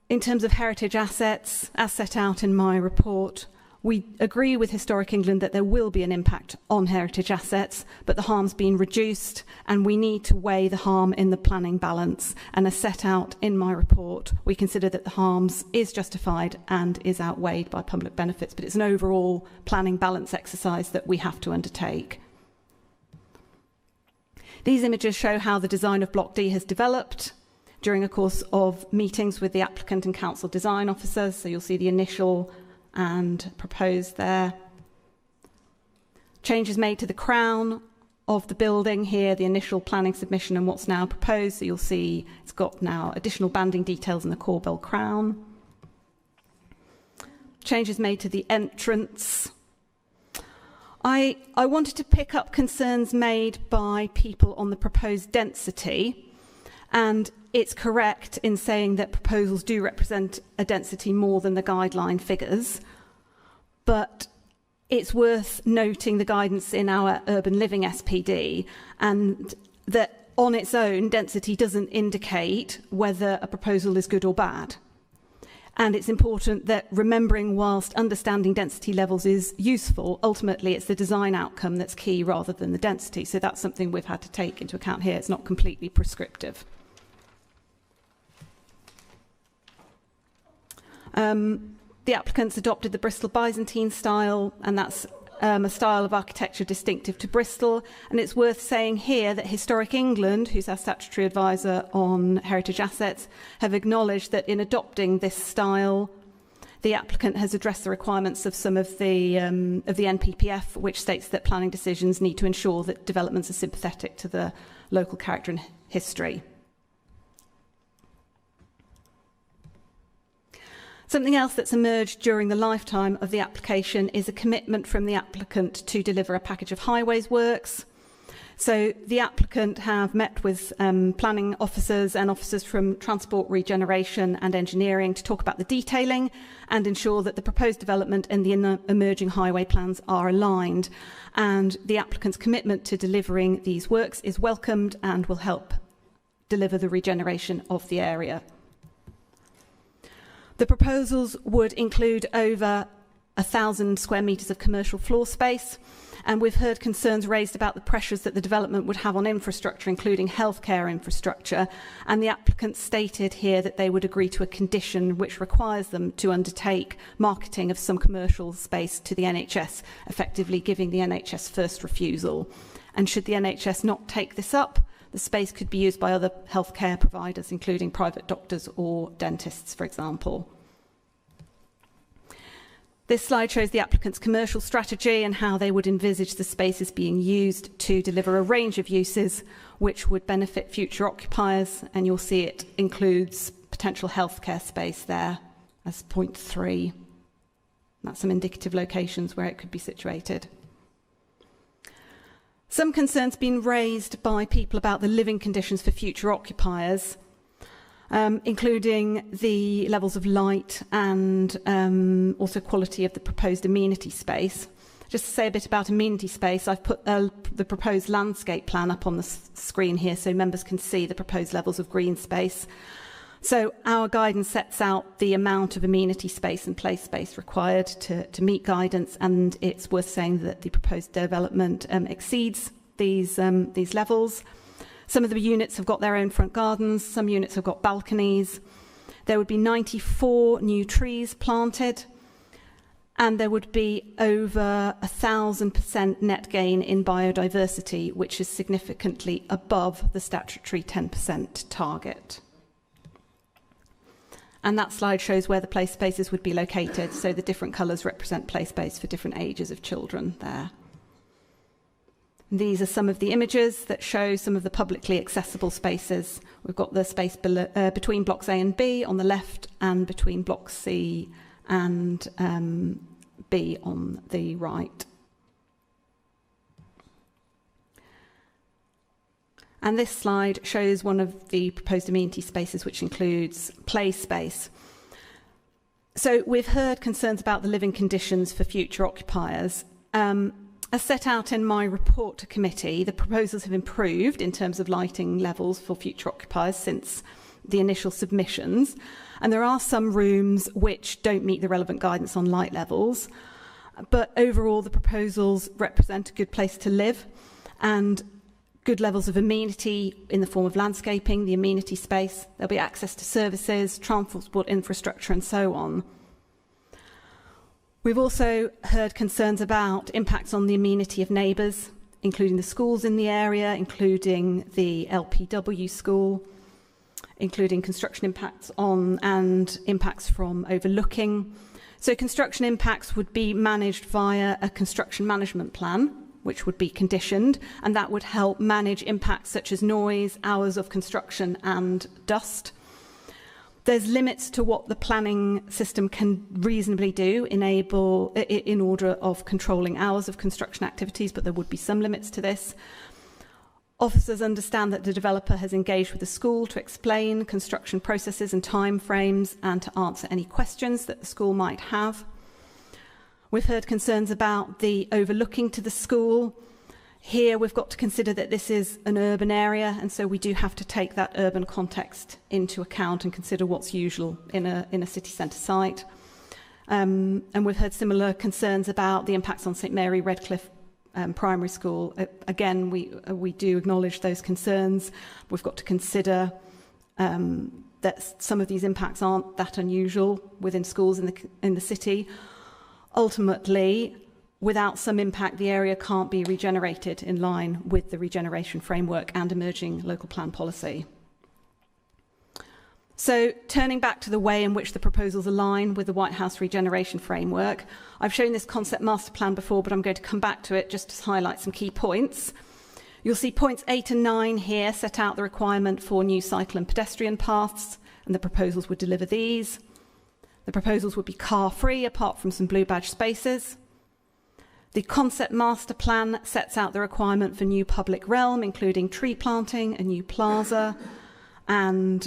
in terms of heritage assets, as set out in my report, we agree with Historic England that there will be an impact on heritage assets, but the harm's been reduced, and we need to weigh the harm in the planning balance. And as set out in my report, we consider that the harms is justified and is outweighed by public benefits, but it's an overall planning balance exercise that we have to undertake. These images show how the design of Block D has developed during a course of meetings with the applicant and council design officers. So you'll see the initial and proposed there. Changes made to the crown of the building here, the initial planning submission and what's now proposed. So you'll see it's got now additional banding details in the corbel crown. Changes made to the entrance. I wanted to pick up concerns made by people on the proposed density, and it's correct in saying that proposals do represent a density more than the guideline figures, but it's worth noting the guidance in our urban living SPD, and that on its own, density doesn't indicate whether a proposal is good or bad. And it's important that remembering, whilst understanding density levels is useful, ultimately it's the design outcome that's key rather than the density. So that's something we've had to take into account here. It's not completely prescriptive. The applicants adopted the Bristol Byzantine style, and that's a style of architecture distinctive to Bristol. And it's worth saying here that Historic England, who's our statutory advisor on heritage assets, have acknowledged that in adopting this style, the applicant has addressed the requirements of some of the NPPF, which states that planning decisions need to ensure that developments are sympathetic to the local character and history. Something else that's emerged during the lifetime of the application is a commitment from the applicant to deliver a package of highways works. So the applicant have met with planning officers and officers from Transport, Regeneration and Engineering to talk about the detailing and ensure that the proposed development and the emerging highway plans are aligned. And the applicant's commitment to delivering these works is welcomed and will help deliver the regeneration of the area. The proposals would include over 1,000 square metres of commercial floor space, and we've heard concerns raised about the pressures that the development would have on infrastructure, including healthcare infrastructure, and the applicant stated here that they would agree to a condition which requires them to undertake marketing of some commercial space to the NHS, effectively giving the NHS first refusal. And should the NHS not take this up, the space could be used by other healthcare providers, including private doctors or dentists, for example. This slide shows the applicant's commercial strategy and how they would envisage the spaces being used to deliver a range of uses which would benefit future occupiers, and you'll see it includes potential healthcare space there as point 3. That's some indicative locations where it could be situated. Some concerns been raised by people about the living conditions for future occupiers, including the levels of light and also quality of the proposed amenity space. Just to say a bit about amenity space, I've put the proposed landscape plan up on the screen here so members can see the proposed levels of green space. So our guidance sets out the amount of amenity space and play space required to meet guidance, and it's worth saying that the proposed development exceeds these levels. Some of the units have got their own front gardens, some units have got balconies. There would be 94 new trees planted, and there would be over 1,000% net gain in biodiversity, which is significantly above the statutory 10% target. And that slide shows where the play spaces would be located, so the different colours represent play space for different ages of children there. These are some of the images that show some of the publicly accessible spaces. We've got the space below, between blocks A and B on the left, and between blocks C and B on the right. And this slide shows one of the proposed amenity spaces, which includes play space. So we've heard concerns about the living conditions for future occupiers. As set out in my report to committee, the proposals have improved in terms of lighting levels for future occupiers since the initial submissions. And there are some rooms which don't meet the relevant guidance on light levels. But overall, the proposals represent a good place to live and good levels of amenity in the form of landscaping, the amenity space. There'll be access to services, transport infrastructure, and so on. We've also heard concerns about impacts on the amenity of neighbours, including the schools in the area, including the LPW school, including construction impacts on and impacts from overlooking. So construction impacts would be managed via a construction management plan, which would be conditioned, and that would help manage impacts such as noise, hours of construction and dust. There's limits to what the planning system can reasonably do in order of controlling hours of construction activities, but there would be some limits to this. Officers understand that the developer has engaged with the school to explain construction processes and timeframes and to answer any questions that the school might have. We've heard concerns about the overlooking to the school. Here we've got to consider that this is an urban area, and so we do have to take that urban context into account and consider what's usual in a city centre site. And we've heard similar concerns about the impacts on St Mary Redcliffe Primary School. Again, we do acknowledge those concerns. We've got to consider that some of these impacts aren't that unusual within schools in the city. Ultimately, without some impact, the area can't be regenerated in line with the regeneration framework and emerging local plan policy. So, turning back to the way in which the proposals align with the White House regeneration framework, I've shown this concept master plan before, but I'm going to come back to it just to highlight some key points. You'll see points 8 and 9 here set out the requirement for new cycle and pedestrian paths, and the proposals would deliver these. The proposals would be car-free, apart from some blue badge spaces. The concept master plan sets out the requirement for new public realm, including tree planting, a new plaza, and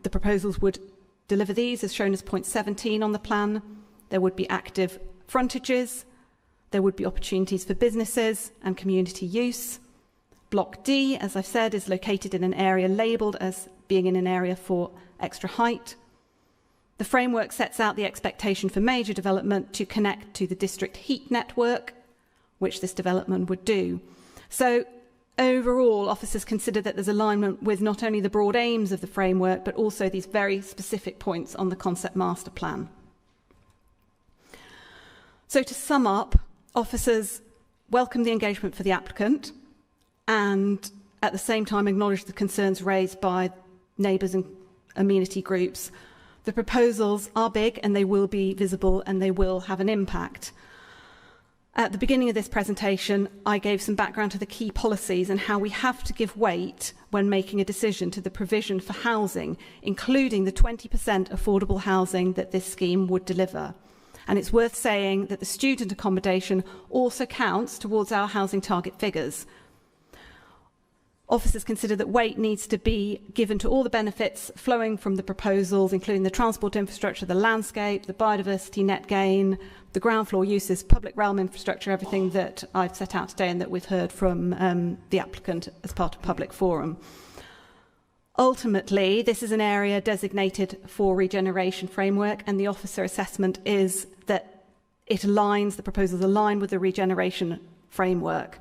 the proposals would deliver these as shown as point 17 on the plan. There would be active frontages, there would be opportunities for businesses and community use. Block D, as I've said, is located in an area labelled as being in an area for extra height. The framework sets out the expectation for major development to connect to the district heat network, which this development would do. So overall, officers consider that there's alignment with not only the broad aims of the framework, but also these very specific points on the concept master plan. So to sum up, officers welcome the engagement for the applicant and at the same time acknowledge the concerns raised by neighbours and amenity groups. The proposals are big and they will be visible and they will have an impact. At the beginning of this presentation, I gave some background to the key policies and how we have to give weight when making a decision to the provision for housing, including the 20% affordable housing that this scheme would deliver. And it's worth saying that the student accommodation also counts towards our housing target figures. Officers consider that weight needs to be given to all the benefits flowing from the proposals, including the transport infrastructure, the landscape, the biodiversity net gain, the ground floor uses, public realm infrastructure, everything that I've set out today and that we've heard from the applicant as part of public forum. Ultimately, this is an area designated for regeneration framework, and the officer assessment is that it aligns, the proposals align with the regeneration framework.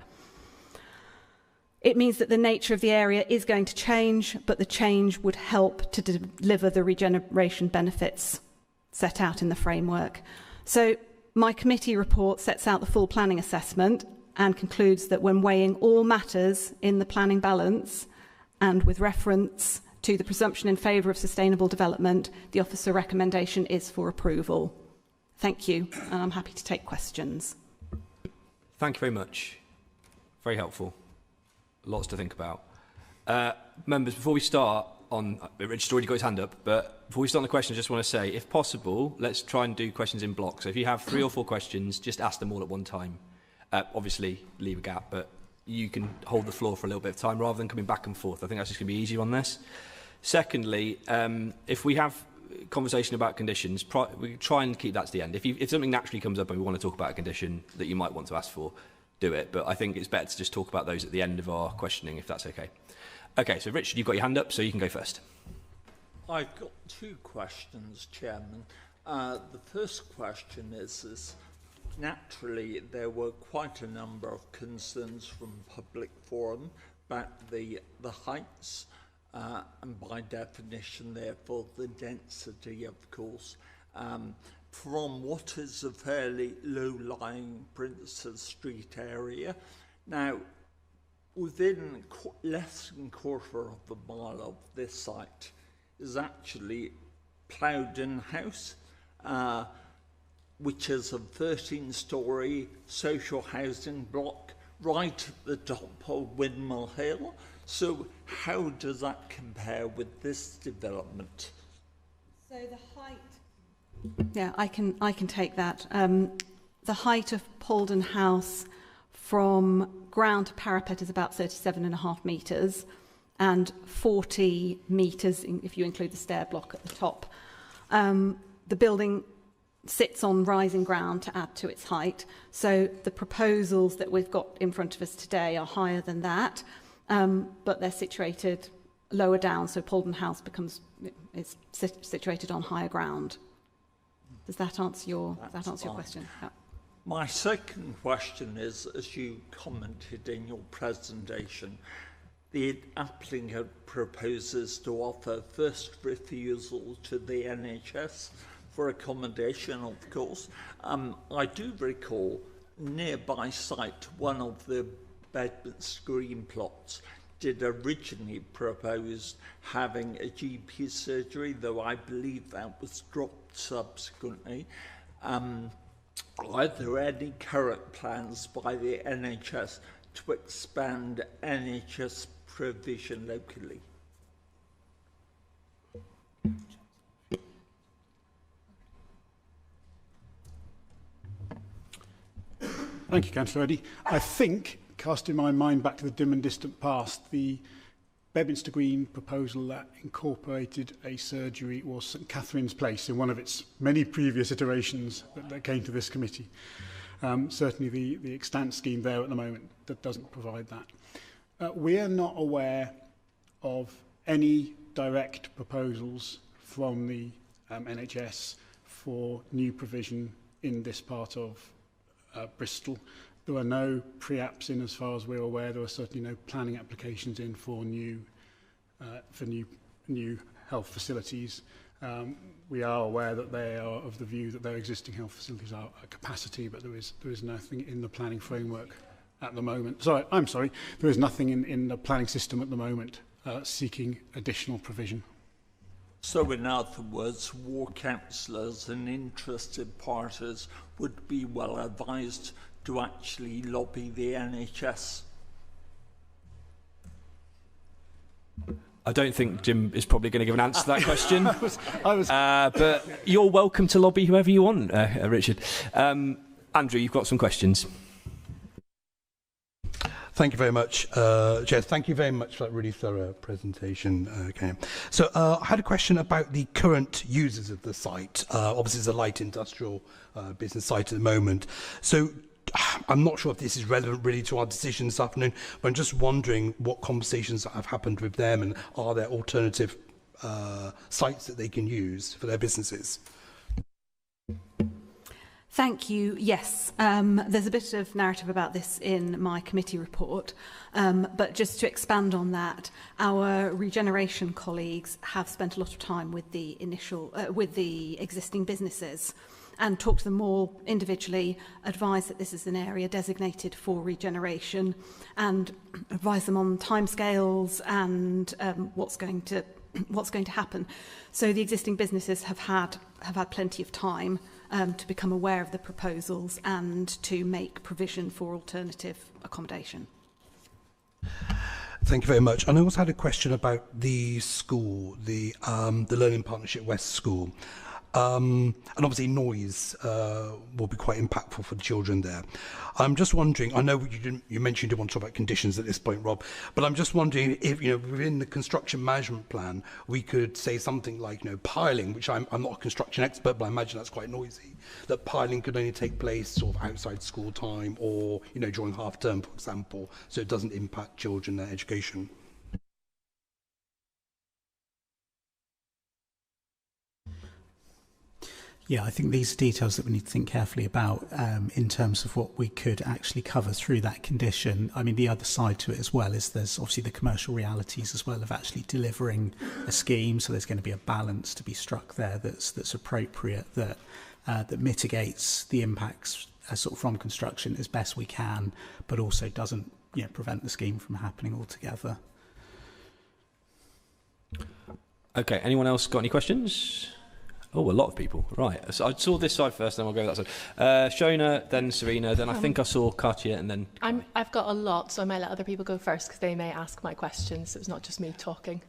It means that the nature of the area is going to change, but the change would help to deliver the regeneration benefits set out in the framework. So my committee report sets out the full planning assessment and concludes that when weighing all matters in the planning balance and with reference to the presumption in favour of sustainable development, the officer recommendation is for approval. Thank you, and I'm happy to take questions. Thank you very much. Very helpful. Lots to think about. Members, before we start on, Richard's already got his hand up, but before we start on the questions, I just want to say, if possible, let's try and do questions in blocks. So if you have 3 or 4 questions, just ask them all at one time. Obviously, leave a gap, but you can hold the floor for a little bit of time rather than coming back and forth. I think that's just going to be easier on this. Secondly, if we have conversation about conditions, we try and keep that to the end. If something naturally comes up and we want to talk about a condition that you might want to ask for, do it. But I think it's better to just talk about those at the end of our questioning, if that's okay. Okay, so Richard, you've got your hand up, so you can go first. I've got 2 questions, Chairman. The first question is naturally there were quite a number of concerns from public forum about the heights and by definition therefore the density, of course, from what is a fairly low-lying Bristol Street area. Now, within less than a quarter of a mile of this site is actually Plowden House, which is a 13-storey social housing block right at the top of Windmill Hill. So how does that compare with this development? So the height... Yeah, I can take that. The height of Plowden House from ground to parapet is about 37.5 metres and 40 metres if you include the stair block at the top. The building sits on rising ground to add to its height. So the proposals that we've got in front of us today are higher than that, but they're situated lower down, so Plowden House is situated on higher ground. Does that answer your question? Yeah. My second question is, as you commented in your presentation, the applicant proposes to offer first refusal to the NHS for accommodation, of course. I do recall nearby site, one of the Bedminster green plots did originally propose having a GP surgery, though I believe that was dropped subsequently. Are there any current plans by the NHS to expand NHS provision locally? Thank you, Councillor Eddy. I think, casting my mind back to the dim and distant past, the Bedminster Green proposal that incorporated a surgery was St Catherine's Place in one of its many previous iterations that came to this committee. Certainly the extant scheme there at the moment that doesn't provide that. We are not aware of any direct proposals from the NHS for new provision in this part of Bristol. There are no pre-apps in as far as we're aware. There are certainly no planning applications in for new health facilities. We are aware that they are of the view that their existing health facilities are at capacity, but there is nothing in the planning framework at the moment. I'm sorry, there is nothing in the planning system at the moment seeking additional provision. So in other words, ward councillors and interested parties would be well advised to actually lobby the NHS? I don't think Jim is probably going to give an answer to that question. But you're welcome to lobby whoever you want, Richard. Andrew, you've got some questions. Thank you very much, Chair. Thank you very much for that really thorough presentation, Ken. So I had a question about the current users of the site. Obviously, it's a light industrial business site at the moment. So I'm not sure if this is relevant really to our decision this afternoon, but I'm just wondering what conversations have happened with them, and are there alternative sites that they can use for their businesses? Thank you. Yes, there's a bit of narrative about this in my committee report, but just to expand on that, our regeneration colleagues have spent a lot of time with the existing businesses and talked to them all individually, advised that this is an area designated for regeneration, and advise them on timescales and what's going to happen. So the existing businesses have had plenty of time to become aware of the proposals and to make provision for alternative accommodation. Thank you very much. And I also had a question about the school, the Learning Partnership West School. And obviously noise will be quite impactful for the children there. I'm just wondering, I know you mentioned you didn't want to talk about conditions at this point, Rob, but I'm just wondering if, within the construction management plan, we could say something like, piling, which I'm not a construction expert, but I imagine that's quite noisy, that piling could only take place sort of outside school time or, during half term, for example, so it doesn't impact children, their education. Yeah, I think these are details that we need to think carefully about in terms of what we could actually cover through that condition. I mean, the other side to it as well is there's obviously the commercial realities as well of actually delivering a scheme. So there's going to be a balance to be struck there that's appropriate, that mitigates the impacts sort of from construction as best we can, but also doesn't prevent the scheme from happening altogether. Okay, anyone else got any questions? Oh, a lot of people. Right. So I saw this side first, then I'll go that side. Shona, then Serena, then I think I saw Katya, and then... I've got a lot, so I might let other people go first because they may ask my questions. So it's not just me talking.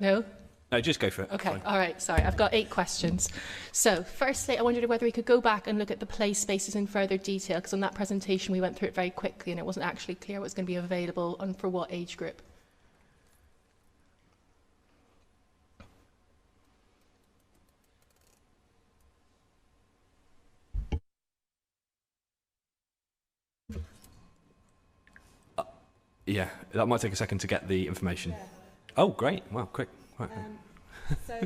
No? No, just go for it. Okay, Fine. all right, sorry. I've got 8 questions. So, firstly, I wondered whether we could go back and look at the play spaces in further detail, because on that presentation we went through it very quickly and it wasn't actually clear what's going to be available and for what age group. Yeah, that might take a second to get the information. Yeah. Oh, great. Wow, quick. Right. So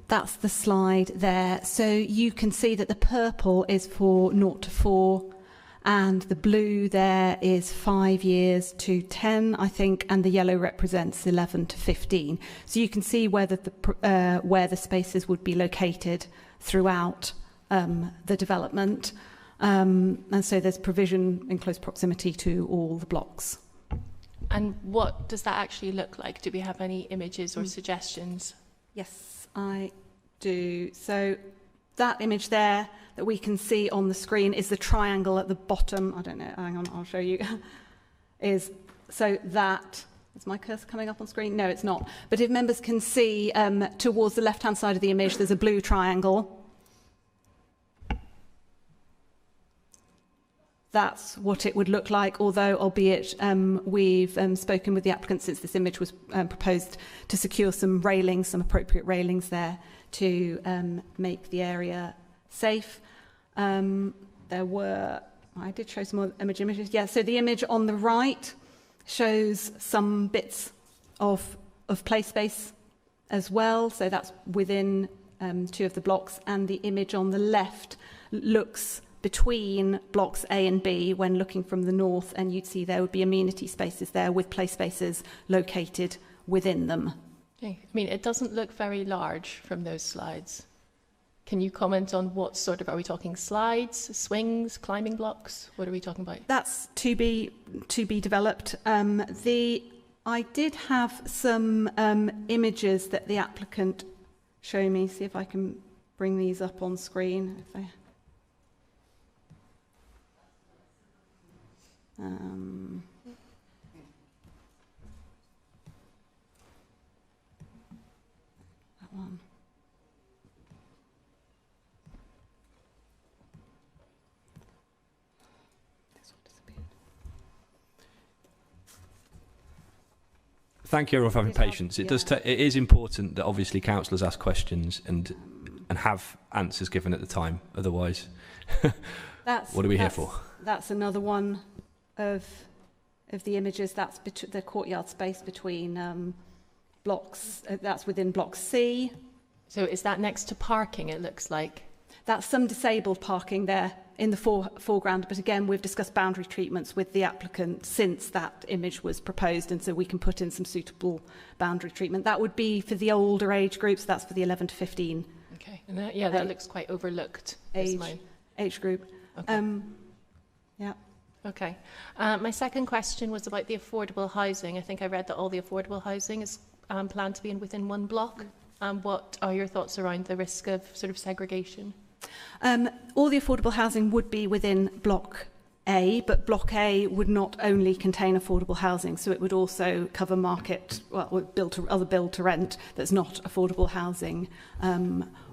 that's the slide there. So you can see that the purple is for 0 to 4 and the blue there is 5 years to 10, I think, and the yellow represents 11 to 15. So you can see where the spaces would be located throughout the development. And so there's provision in close proximity to all the blocks. And what does that actually look like? Do we have any images or suggestions? Yes, I do. So that image there that we can see on the screen is the triangle at the bottom. I don't know, hang on, I'll show you. So that, is my cursor coming up on screen? No, it's not. But if members can see towards the left-hand side of the image, there's a blue triangle. that's what it would look like, although, albeit we've spoken with the applicant since this image was proposed to secure some railings, some appropriate railings there to make the area safe. I did show some more images. Yeah, so the image on the right shows some bits of play space as well. So that's within 2 of the blocks. And the image on the left looks between blocks A and B when looking from the north. And you'd see there would be amenity spaces there with play spaces located within them. Okay. I mean, it doesn't look very large from those slides. Can you comment on what sort of, are we talking slides, swings, climbing blocks? What are we talking about? That's to be developed. I did have some images that the applicant showed me. See if I can bring these up on screen. If that one. Thank you everyone for having patience. It is important that obviously councillors ask questions and have answers given at the time. Otherwise, what are we here for? That's another one of the images. That's the courtyard space between blocks. That's within block C. So is that next to parking? It looks like. That's some disabled parking there in the foreground, but again, we've discussed boundary treatments with the applicant since that image was proposed, and so we can put in some suitable boundary treatment. That would be for the older age groups. That's for the 11 to 15. Okay, and that looks quite overlooked. Age group. Okay. Yeah. Okay. My second question was about the affordable housing. I think I read that all the affordable housing is planned to be within one block. What are your thoughts around the risk of sort of segregation? All the affordable housing would be within Block A, but Block A would not only contain affordable housing, so it would also cover other build to rent that's not affordable housing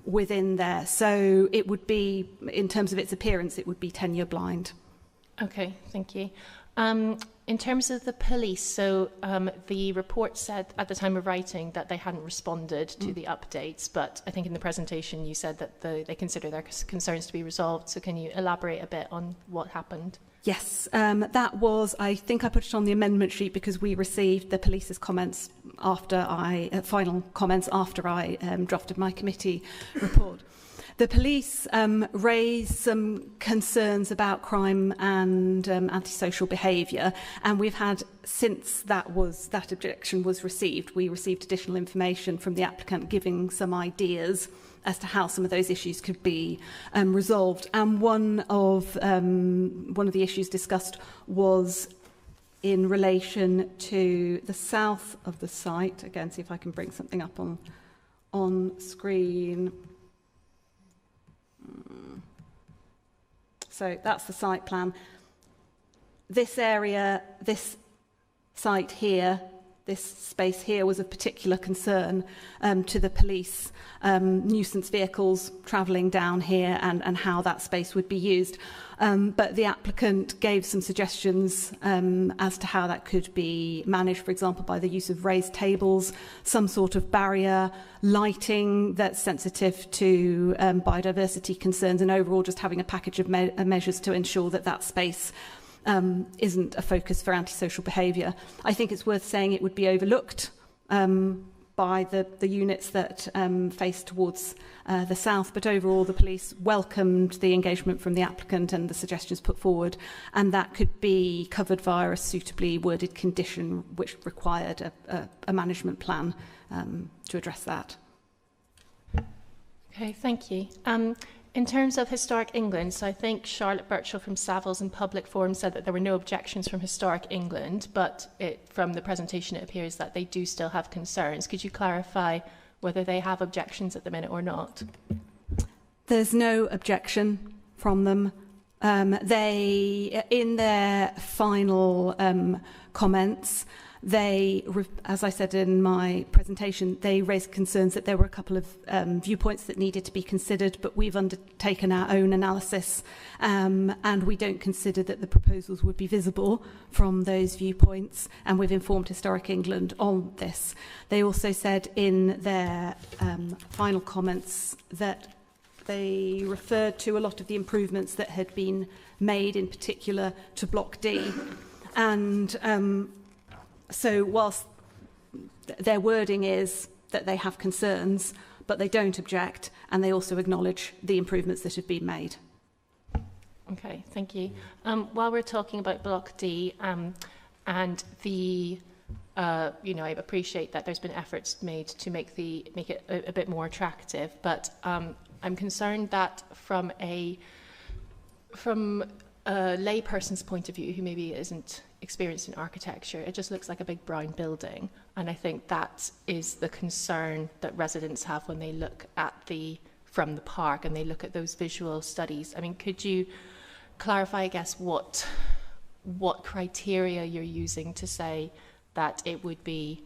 within there. So it would be, in terms of its appearance, it would be tenure blind. Okay, thank you. In terms of the police, so the report said at the time of writing that they hadn't responded to the updates, but I think in the presentation you said that they consider their concerns to be resolved. So can you elaborate a bit on what happened? Yes, that was, I think I put it on the amendment sheet because we received the police's comments final comments after I drafted my committee report. The police raised some concerns about crime and antisocial behaviour, and we've had, since that objection was received, we received additional information from the applicant giving some ideas as to how some of those issues could be resolved. And one of the issues discussed was in relation to the south of the site. Again, see if I can bring something up on screen. So that's the site plan. This area, this site here, this space here was of particular concern to the police, nuisance vehicles travelling down here and how that space would be used. But the applicant gave some suggestions as to how that could be managed, for example, by the use of raised tables, some sort of barrier, lighting that's sensitive to biodiversity concerns, and overall just having a package of measures to ensure that that space isn't a focus for antisocial behaviour. I think it's worth saying it would be overlooked by the units that face towards the south, but overall the police welcomed the engagement from the applicant and the suggestions put forward, and that could be covered via a suitably worded condition which required a management plan to address that. Okay, thank you. In terms of Historic England, so I think Charlotte Birchall from Savills in Public Forum said that there were no objections from Historic England, but from the presentation it appears that they do still have concerns. Could you clarify whether they have objections at the minute or not? There's no objection from them. They, in their final comments, They, as I said in my presentation, they raised concerns that there were a couple of viewpoints that needed to be considered, but we've undertaken our own analysis, and we don't consider that the proposals would be visible from those viewpoints, and we've informed Historic England on this. They also said in their final comments that they referred to a lot of the improvements that had been made, in particular to Block D, and so whilst their wording is that they have concerns, but they don't object, and they also acknowledge the improvements that have been made. Okay, thank you. While we're talking about Block D, and the, I appreciate that there's been efforts made to make it a bit more attractive, but I'm concerned that from a layperson's point of view, who maybe isn't experienced in architecture, it just looks like a big brown building, and I think that is the concern that residents have when they look at from the park and they look at those visual studies. I mean, could you clarify, I guess, what criteria you're using to say that it would be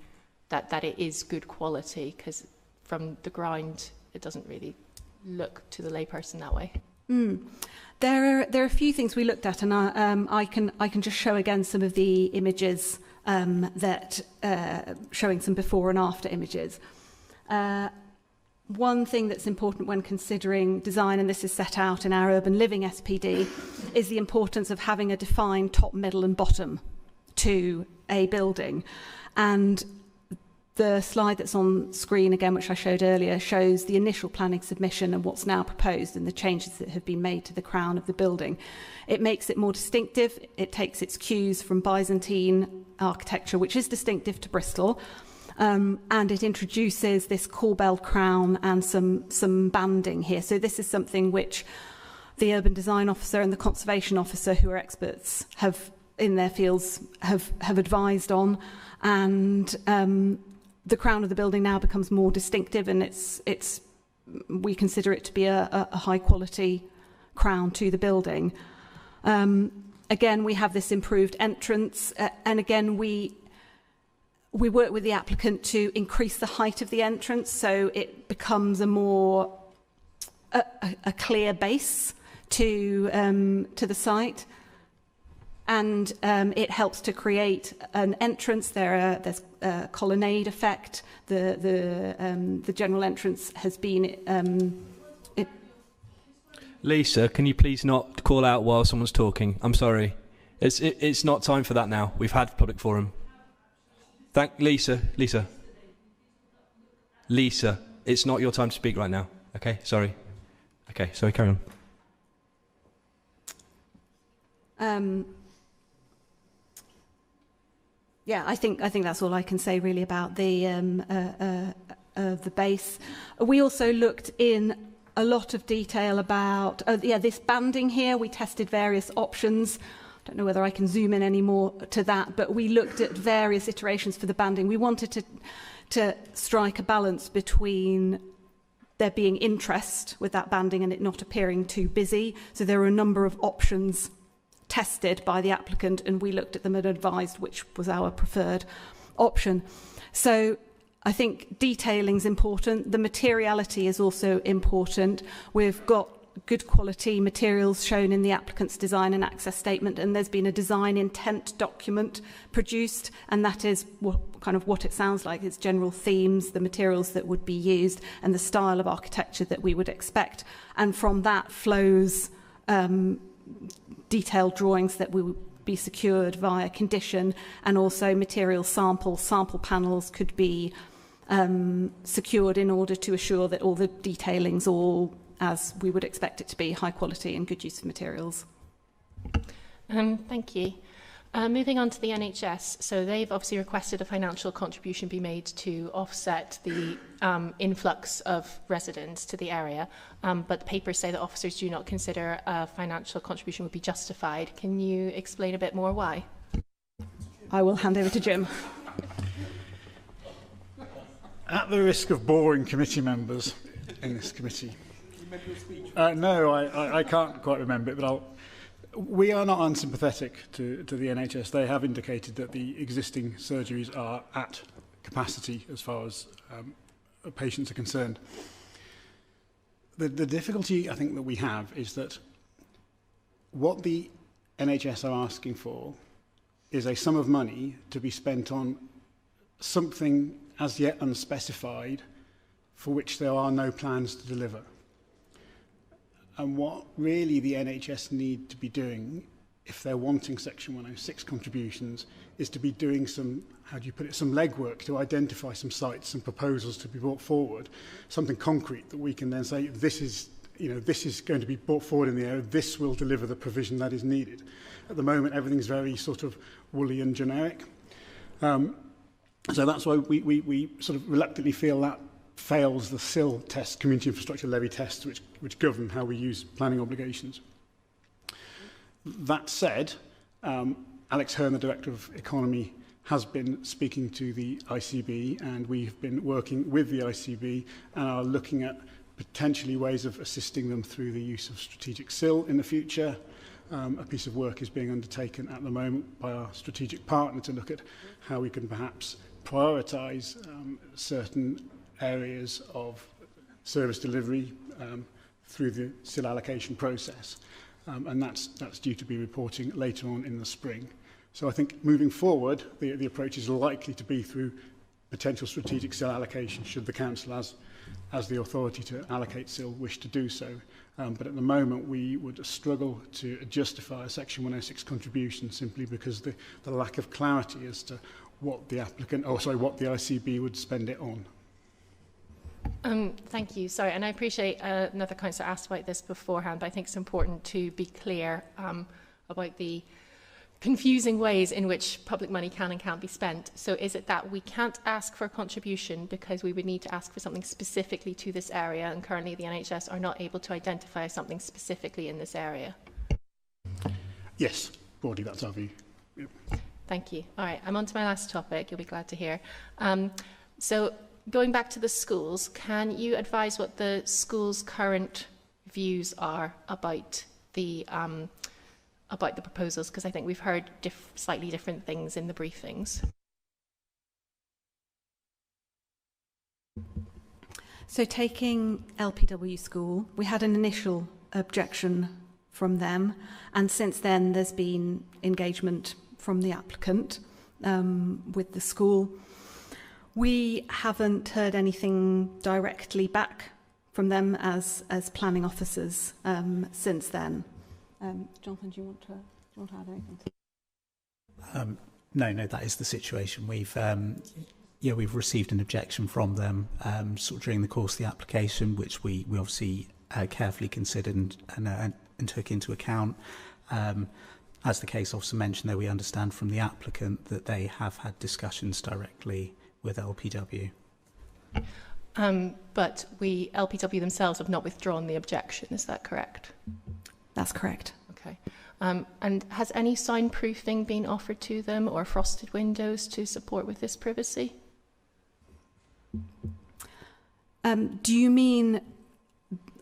that it is good quality? Because from the ground, it doesn't really look to the layperson that way. There are a few things we looked at, and I can just show again some of the images that showing some before and after images. One thing that's important when considering design, and this is set out in our urban living SPD, is the importance of having a defined top, middle and bottom to a building. And the slide that's on screen again, which I showed earlier, shows the initial planning submission and what's now proposed and the changes that have been made to the crown of the building. It makes it more distinctive. It takes its cues from Byzantine architecture, which is distinctive to Bristol, and it introduces this corbelled crown and some banding here. So this is something which the urban design officer and the conservation officer, who are experts, have in their fields have advised on, and the crown of the building now becomes more distinctive, and we consider it to be a high quality crown to the building. Again, we have this improved entrance, and again we work with the applicant to increase the height of the entrance so it becomes a clear base to the site. And it helps to create an entrance. There's a colonnade effect. The general entrance has been. Lisa, can you please not call out while someone's talking? I'm sorry. It's not time for that now. We've had public forum. Lisa, it's not your time to speak right now. Okay, sorry. Okay, sorry, carry on. Yeah, I think that's all I can say really about the base. We also looked in a lot of detail about this banding here. We tested various options. I don't know whether I can zoom in any more to that, but we looked at various iterations for the banding. We wanted to strike a balance between there being interest with that banding and it not appearing too busy. So there were a number of options tested by the applicant, and we looked at them and advised which was our preferred option. So I think detailing is important. The materiality is also important. We've got good quality materials shown in the applicant's design and access statement, and there's been a design intent document produced, and that is what it sounds like. It's general themes, the materials that would be used, and the style of architecture that we would expect. And from that flows detailed drawings that will be secured via condition, and also material sample panels could be secured in order to assure that all the detailing's all as we would expect it to be, high quality and good use of materials. Thank you. Moving on to the NHS, so they've obviously requested a financial contribution be made to offset the influx of residents to the area, but the papers say that officers do not consider a financial contribution would be justified. Can you explain a bit more why? I will hand over to Jim. At the risk of boring committee members in this committee. No, I can't quite remember it, but We are not unsympathetic to the NHS. They have indicated that the existing surgeries are at capacity as far as patients are concerned. The difficulty, I think, that we have is that what the NHS are asking for is a sum of money to be spent on something as yet unspecified for which there are no plans to deliver. And what really the NHS need to be doing, if they're wanting Section 106 contributions, is to be doing some, how do you put it, some legwork to identify some sites, some proposals to be brought forward, something concrete that we can then say, this is going to be brought forward in the area, this will deliver the provision that is needed. At the moment, everything's very sort of woolly and generic. So that's why we sort of reluctantly feel that fails the SIL test, Community Infrastructure Levy tests, which govern how we use planning obligations. That said, Alex Hearn, the Director of Economy, has been speaking to the ICB, and we've been working with the ICB and are looking at potentially ways of assisting them through the use of strategic SIL in the future. A piece of work is being undertaken at the moment by our strategic partner to look at how we can perhaps prioritise certain areas of service delivery through the SIL allocation process. And that's due to be reporting later on in the spring. So I think moving forward, the approach is likely to be through potential strategic SIL allocation, should the Council, as the authority to allocate SIL, wish to do so. But at the moment, we would struggle to justify a Section 106 contribution simply because the lack of clarity as to what the what the ICB would spend it on. Thank you. Sorry, and I appreciate another councillor asked about this beforehand, but I think it's important to be clear about the confusing ways in which public money can and can't be spent. So is it that we can't ask for a contribution because we would need to ask for something specifically to this area, and currently the NHS are not able to identify something specifically in this area? Yes, broadly that's our view. Yep. Thank you. All right, I'm on to my last topic, you'll be glad to hear. So going back to the schools, can you advise what the schools' current views are about the proposals? Because I think we've heard slightly different things in the briefings. So taking LPW school, we had an initial objection from them, and since then there's been engagement from the applicant with the school. We haven't heard anything directly back from them as planning officers since then. Jonathan, do you want to add anything? No, that is the situation. We've received an objection from them sort of during the course of the application, which we obviously carefully considered and took into account. As the case officer mentioned, though, we understand from the applicant that they have had discussions directly with LPW. But LPW themselves have not withdrawn the objection, is that correct? That's correct. Okay. And has any soundproofing been offered to them or frosted windows to support with this privacy? Do you mean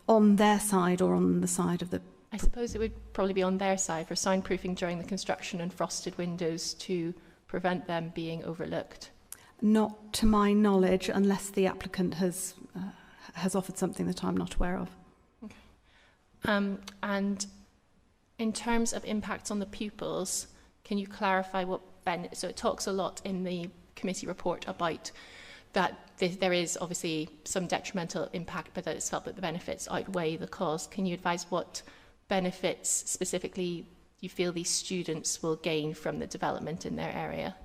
on their side or on the side of the... I suppose it would probably be on their side for soundproofing during the construction and frosted windows to prevent them being overlooked. Not to my knowledge, unless the applicant has offered something that I'm not aware of. Okay. And in terms of impacts on the pupils, can you clarify what so it talks a lot in the committee report about that there is obviously some detrimental impact, but that it's felt that the benefits outweigh the cost. Can you advise what benefits specifically you feel these students will gain from the development in their area?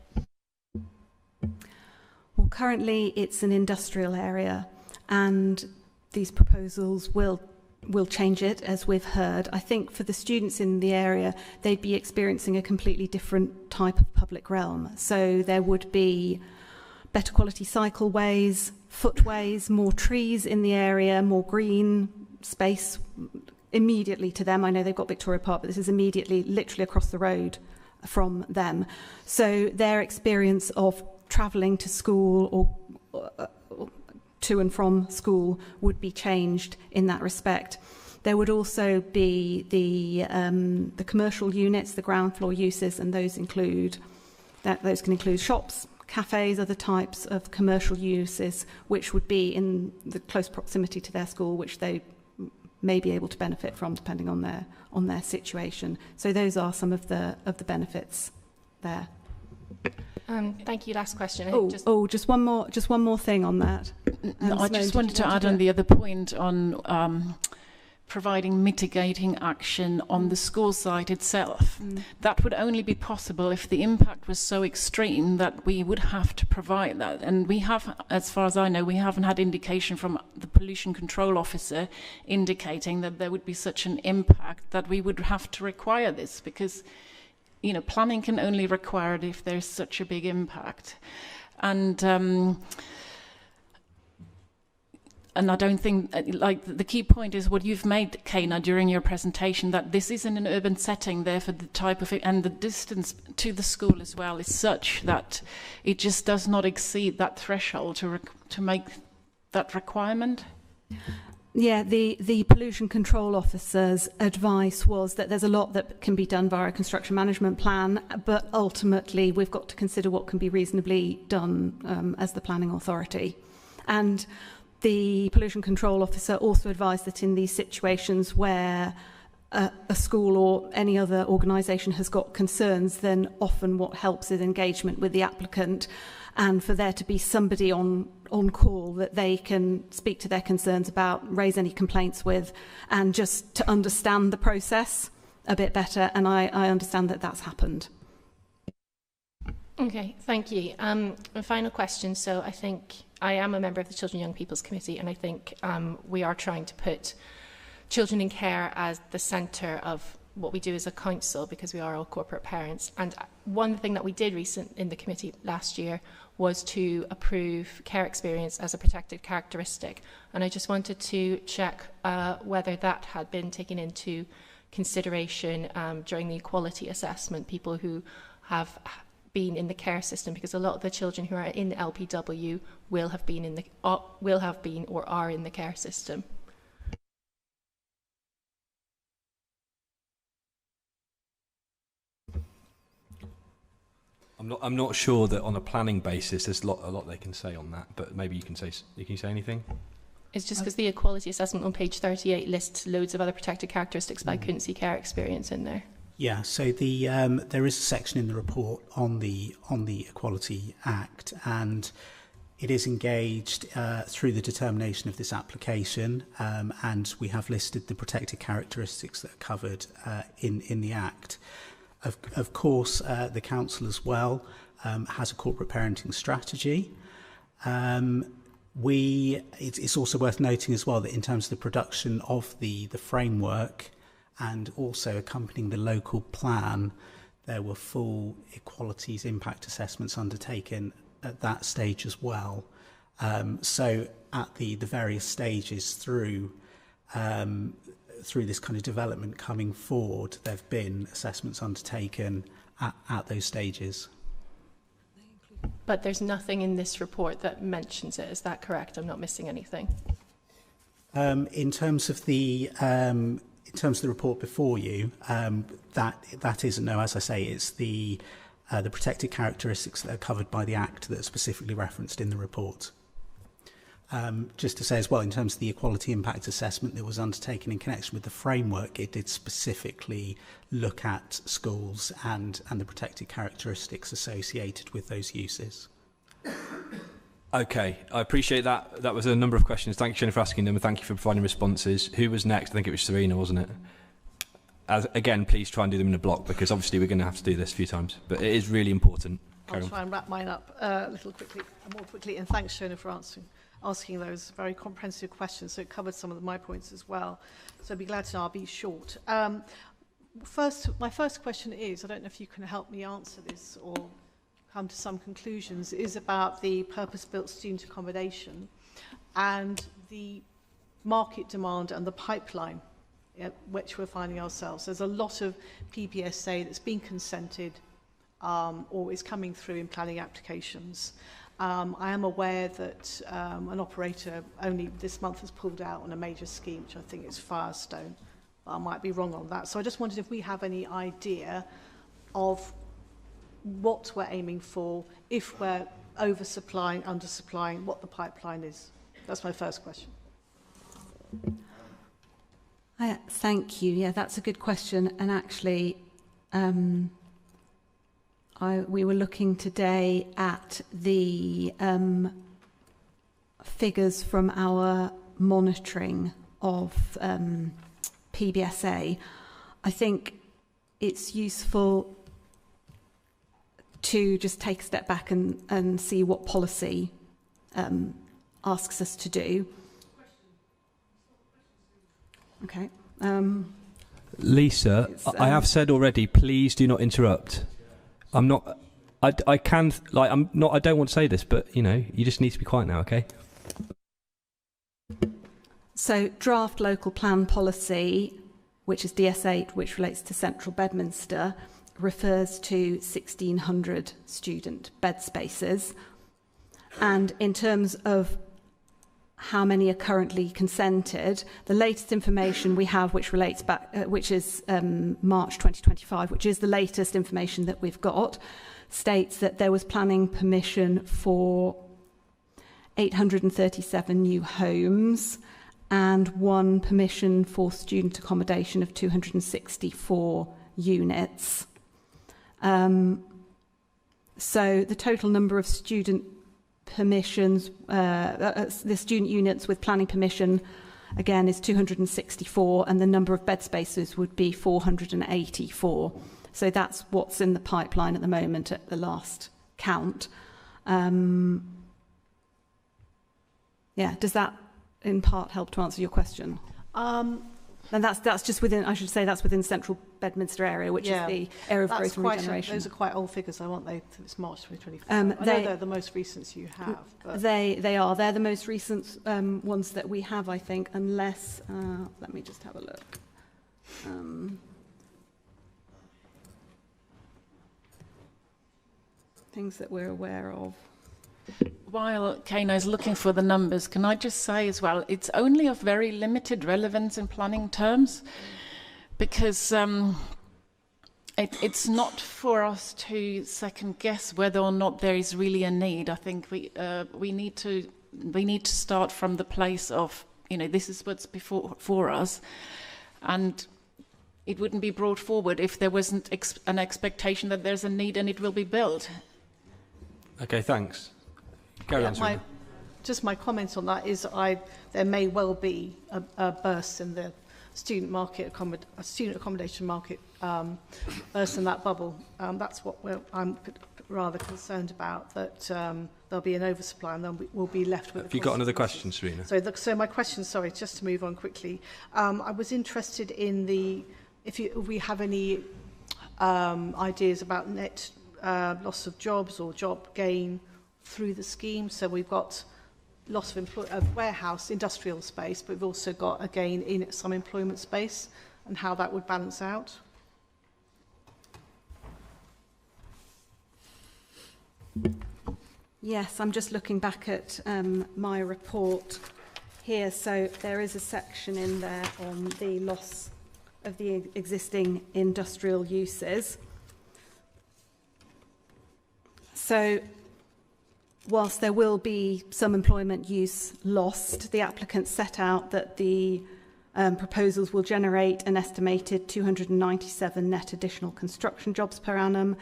Well, currently it's an industrial area, and these proposals will change it, as we've heard. I think for the students in the area, they'd be experiencing a completely different type of public realm. So there would be better quality cycleways, footways, more trees in the area, more green space immediately to them. I know they've got Victoria Park, but this is immediately, literally across the road from them. So their experience of travelling to school or to and from school would be changed in that respect. There would also be the commercial units, the ground floor uses, and those can include shops, cafes, other types of commercial uses, which would be in the close proximity to their school, which they may be able to benefit from, depending on their situation. So those are some of the benefits there. Thank you. Last question. Just one more thing on that. I just wanted to add on the other point on providing mitigating action on the school site itself. That would only be possible if the impact was so extreme that we would have to provide that. And we have, as far as I know, we haven't had indication from the pollution control officer indicating that there would be such an impact that we would have to require this, because planning can only require it if there's such a big impact. And I don't think, the key point is what you've made, Kana, during your presentation, that this is in an urban setting, therefore the type of, and the distance to the school as well is such that it just does not exceed that threshold to make that requirement. Yeah, the pollution control officer's advice was that there's a lot that can be done via a construction management plan, but ultimately we've got to consider what can be reasonably done as the planning authority. And the pollution control officer also advised that in these situations where a school or any other organisation has got concerns, then often what helps is engagement with the applicant, and for there to be somebody on call that they can speak to their concerns about, raise any complaints with, and just to understand the process a bit better. And I understand that that's happened. Okay, thank you. A final question. So I think I am a member of the Children and Young People's Committee, and I think we are trying to put children in care as the centre of what we do as a council, because we are all corporate parents. And one thing that we did in the committee last year was to approve care experience as a protected characteristic. And I just wanted to check whether that had been taken into consideration during the equality assessment, people who have been in the care system, because a lot of the children who are in the LPW will have been or are in the care system. I'm not sure that on a planning basis there's a lot they can say on that, but maybe you can say anything. It's just because the equality assessment on page 38 lists loads of other protected characteristics, but I couldn't see care experience in there. Yeah, so there is a section in the report on the Equality Act, and it is engaged through the determination of this application, and we have listed the protected characteristics that are covered in the Act. Of course, the council as well has a corporate parenting strategy. It's also worth noting as well that in terms of the production of the framework and also accompanying the local plan, there were full equalities impact assessments undertaken at that stage as well. So at the various stages through this kind of development coming forward, there have been assessments undertaken at those stages. But there's nothing in this report that mentions it. Is that correct? I'm not missing anything. In terms of the report before you, that isn't. No, as I say, it's the protected characteristics that are covered by the Act that are specifically referenced in the report. Just to say as well, in terms of the equality impact assessment that was undertaken in connection with the framework, it did specifically look at schools and the protected characteristics associated with those uses. Okay, I appreciate that. That was a number of questions. Thank you, Jennifer, for asking them, and thank you for providing responses. Who was next? I think it was Serena, wasn't it? Again, please try and do them in a block, because obviously we're going to have to do this a few times, but it is really important. I'll try and wrap mine up more quickly, and thanks, Shona, for asking those very comprehensive questions. So it covered some of my points as well. So I'd be glad to know. I'll be short. My first question is, I don't know if you can help me answer this or come to some conclusions, is about the purpose-built student accommodation and the market demand and the pipeline which we're finding ourselves. There's a lot of PBSA that's been consented or is coming through in planning applications. I am aware that an operator only this month has pulled out on a major scheme, which I think is Firestone. But I might be wrong on that. So I just wondered if we have any idea of what we're aiming for, if we're oversupplying, undersupplying, what the pipeline is. That's my first question. Thank you. Yeah, that's a good question. And actually, we were looking today at the figures from our monitoring of PBSA. I think it's useful to just take a step back and see what policy asks us to do. Okay. Lisa, I have said already, please do not interrupt. I'm not. I can like. I'm not. I don't want to say this, but you know, you just need to be quiet now, okay? So, draft local plan policy, which is DS8, which relates to Central Bedminster, refers to 1,600 student bed spaces, and in terms of how many are currently consented, the latest information we have, which relates back, which is March 2025, which is the latest information that we've got, states that there was planning permission for 837 new homes and one permission for student accommodation of 264 units. So the total number of student permissions, the student units with planning permission, again, is 264, and the number of bed spaces would be 484. So that's what's in the pipeline at the moment at the last count. Yeah, does that in part help to answer your question? And that's just within, I should say, that's within Central Bedminster area, which is the area of growth and regeneration. Those are quite old figures, aren't they? It's March 2025. I know they're the most recent you have. But they are. They're the most recent ones that we have, I think, unless, let me just have a look. Things that we're aware of. While Kano is looking for the numbers, can I just say as well, it's only of very limited relevance in planning terms, because it's not for us to second guess whether or not there is really a need. I think we need to start from the place of, you know, this is what's for us, and it wouldn't be brought forward if there wasn't an expectation that there's a need and it will be built. Okay, thanks. Carry on. My comment on that is there may well be a burst in the student accommodation market, burst in that bubble. That's what I'm rather concerned about, that there'll be an oversupply and then we'll be left with... Have you got another question, Serena? So my question, sorry, just to move on quickly. I was interested in if we have any ideas about net loss of jobs or job gain through the scheme. So we've got loss of warehouse, industrial space, but we've also got a gain in some employment space, and how that would balance out. Yes, I'm just looking back at my report here. So there is a section in there on the loss of the existing industrial uses. So whilst there will be some employment use lost, the applicants set out that the proposals will generate an estimated 297 net additional construction jobs per annum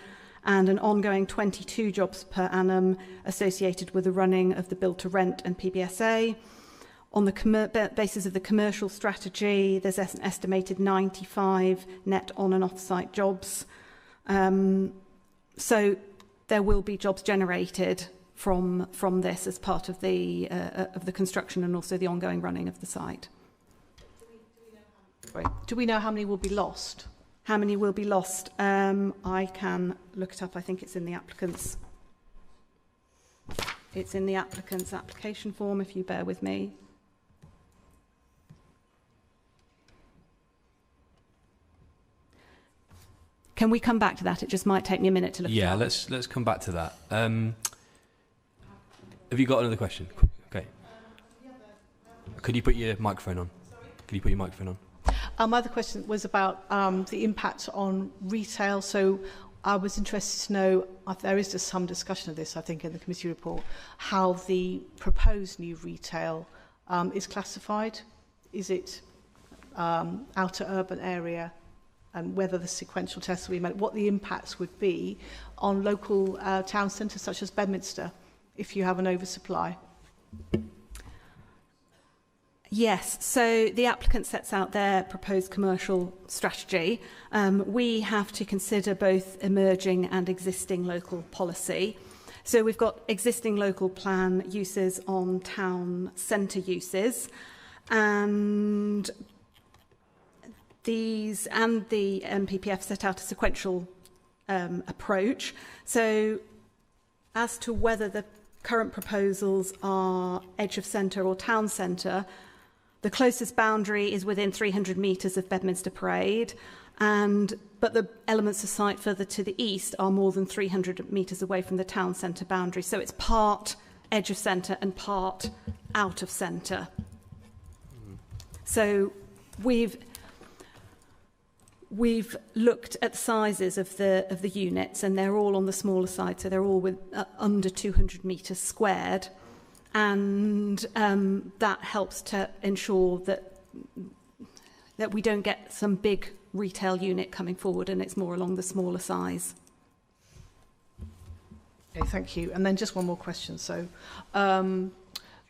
and an ongoing 22 jobs per annum associated with the running of the build to rent and PBSA. On the basis of the commercial strategy, there's an estimated 95 net on and off-site jobs. So there will be jobs generated from this as part of the construction and also the ongoing running of the site. Do we know how many will be lost? How many will be lost? I can look it up. I think it's in the applicant's. It's in the applicant's application form, if you bear with me. Can we come back to that? It just might take me a minute to look it up. Yeah, let's come back to that. Have you got another question? Okay. Could you put your microphone on? Could you put your microphone on? My other question was about the impact on retail. So I was interested to know, there is just some discussion of this, I think, in the committee report, how the proposed new retail is classified. Is it outer urban area, and whether the sequential tests will be made, what the impacts would be on local town centres such as Bedminster if you have an oversupply? Yes, so the applicant sets out their proposed commercial strategy. We have to consider both emerging and existing local policy. So we've got existing local plan uses on town centre uses, and these and the NPPF set out a sequential approach. So as to whether the current proposals are edge of centre or town centre, the closest boundary is within 300 metres of Bedminster Parade, but the elements of site further to the east are more than 300 metres away from the town centre boundary. So it's part edge of centre and part out of centre. So we've looked at the sizes of the units, and they're all on the smaller side, so they're all with under 200 metres squared. And that helps to ensure that we don't get some big retail unit coming forward, and it's more along the smaller size. Okay, thank you. And then just one more question. So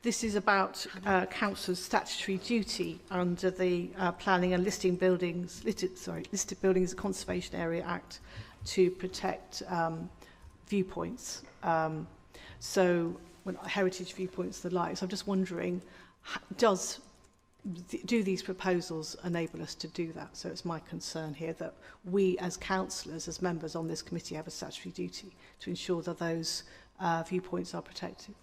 this is about council's statutory duty under the Planning and Listed Buildings and Conservation Area Act to protect viewpoints. Heritage viewpoints and the like. So I'm just wondering, do these proposals enable us to do that? So it's my concern here that we as councillors, as members on this committee, have a statutory duty to ensure that those viewpoints are protected.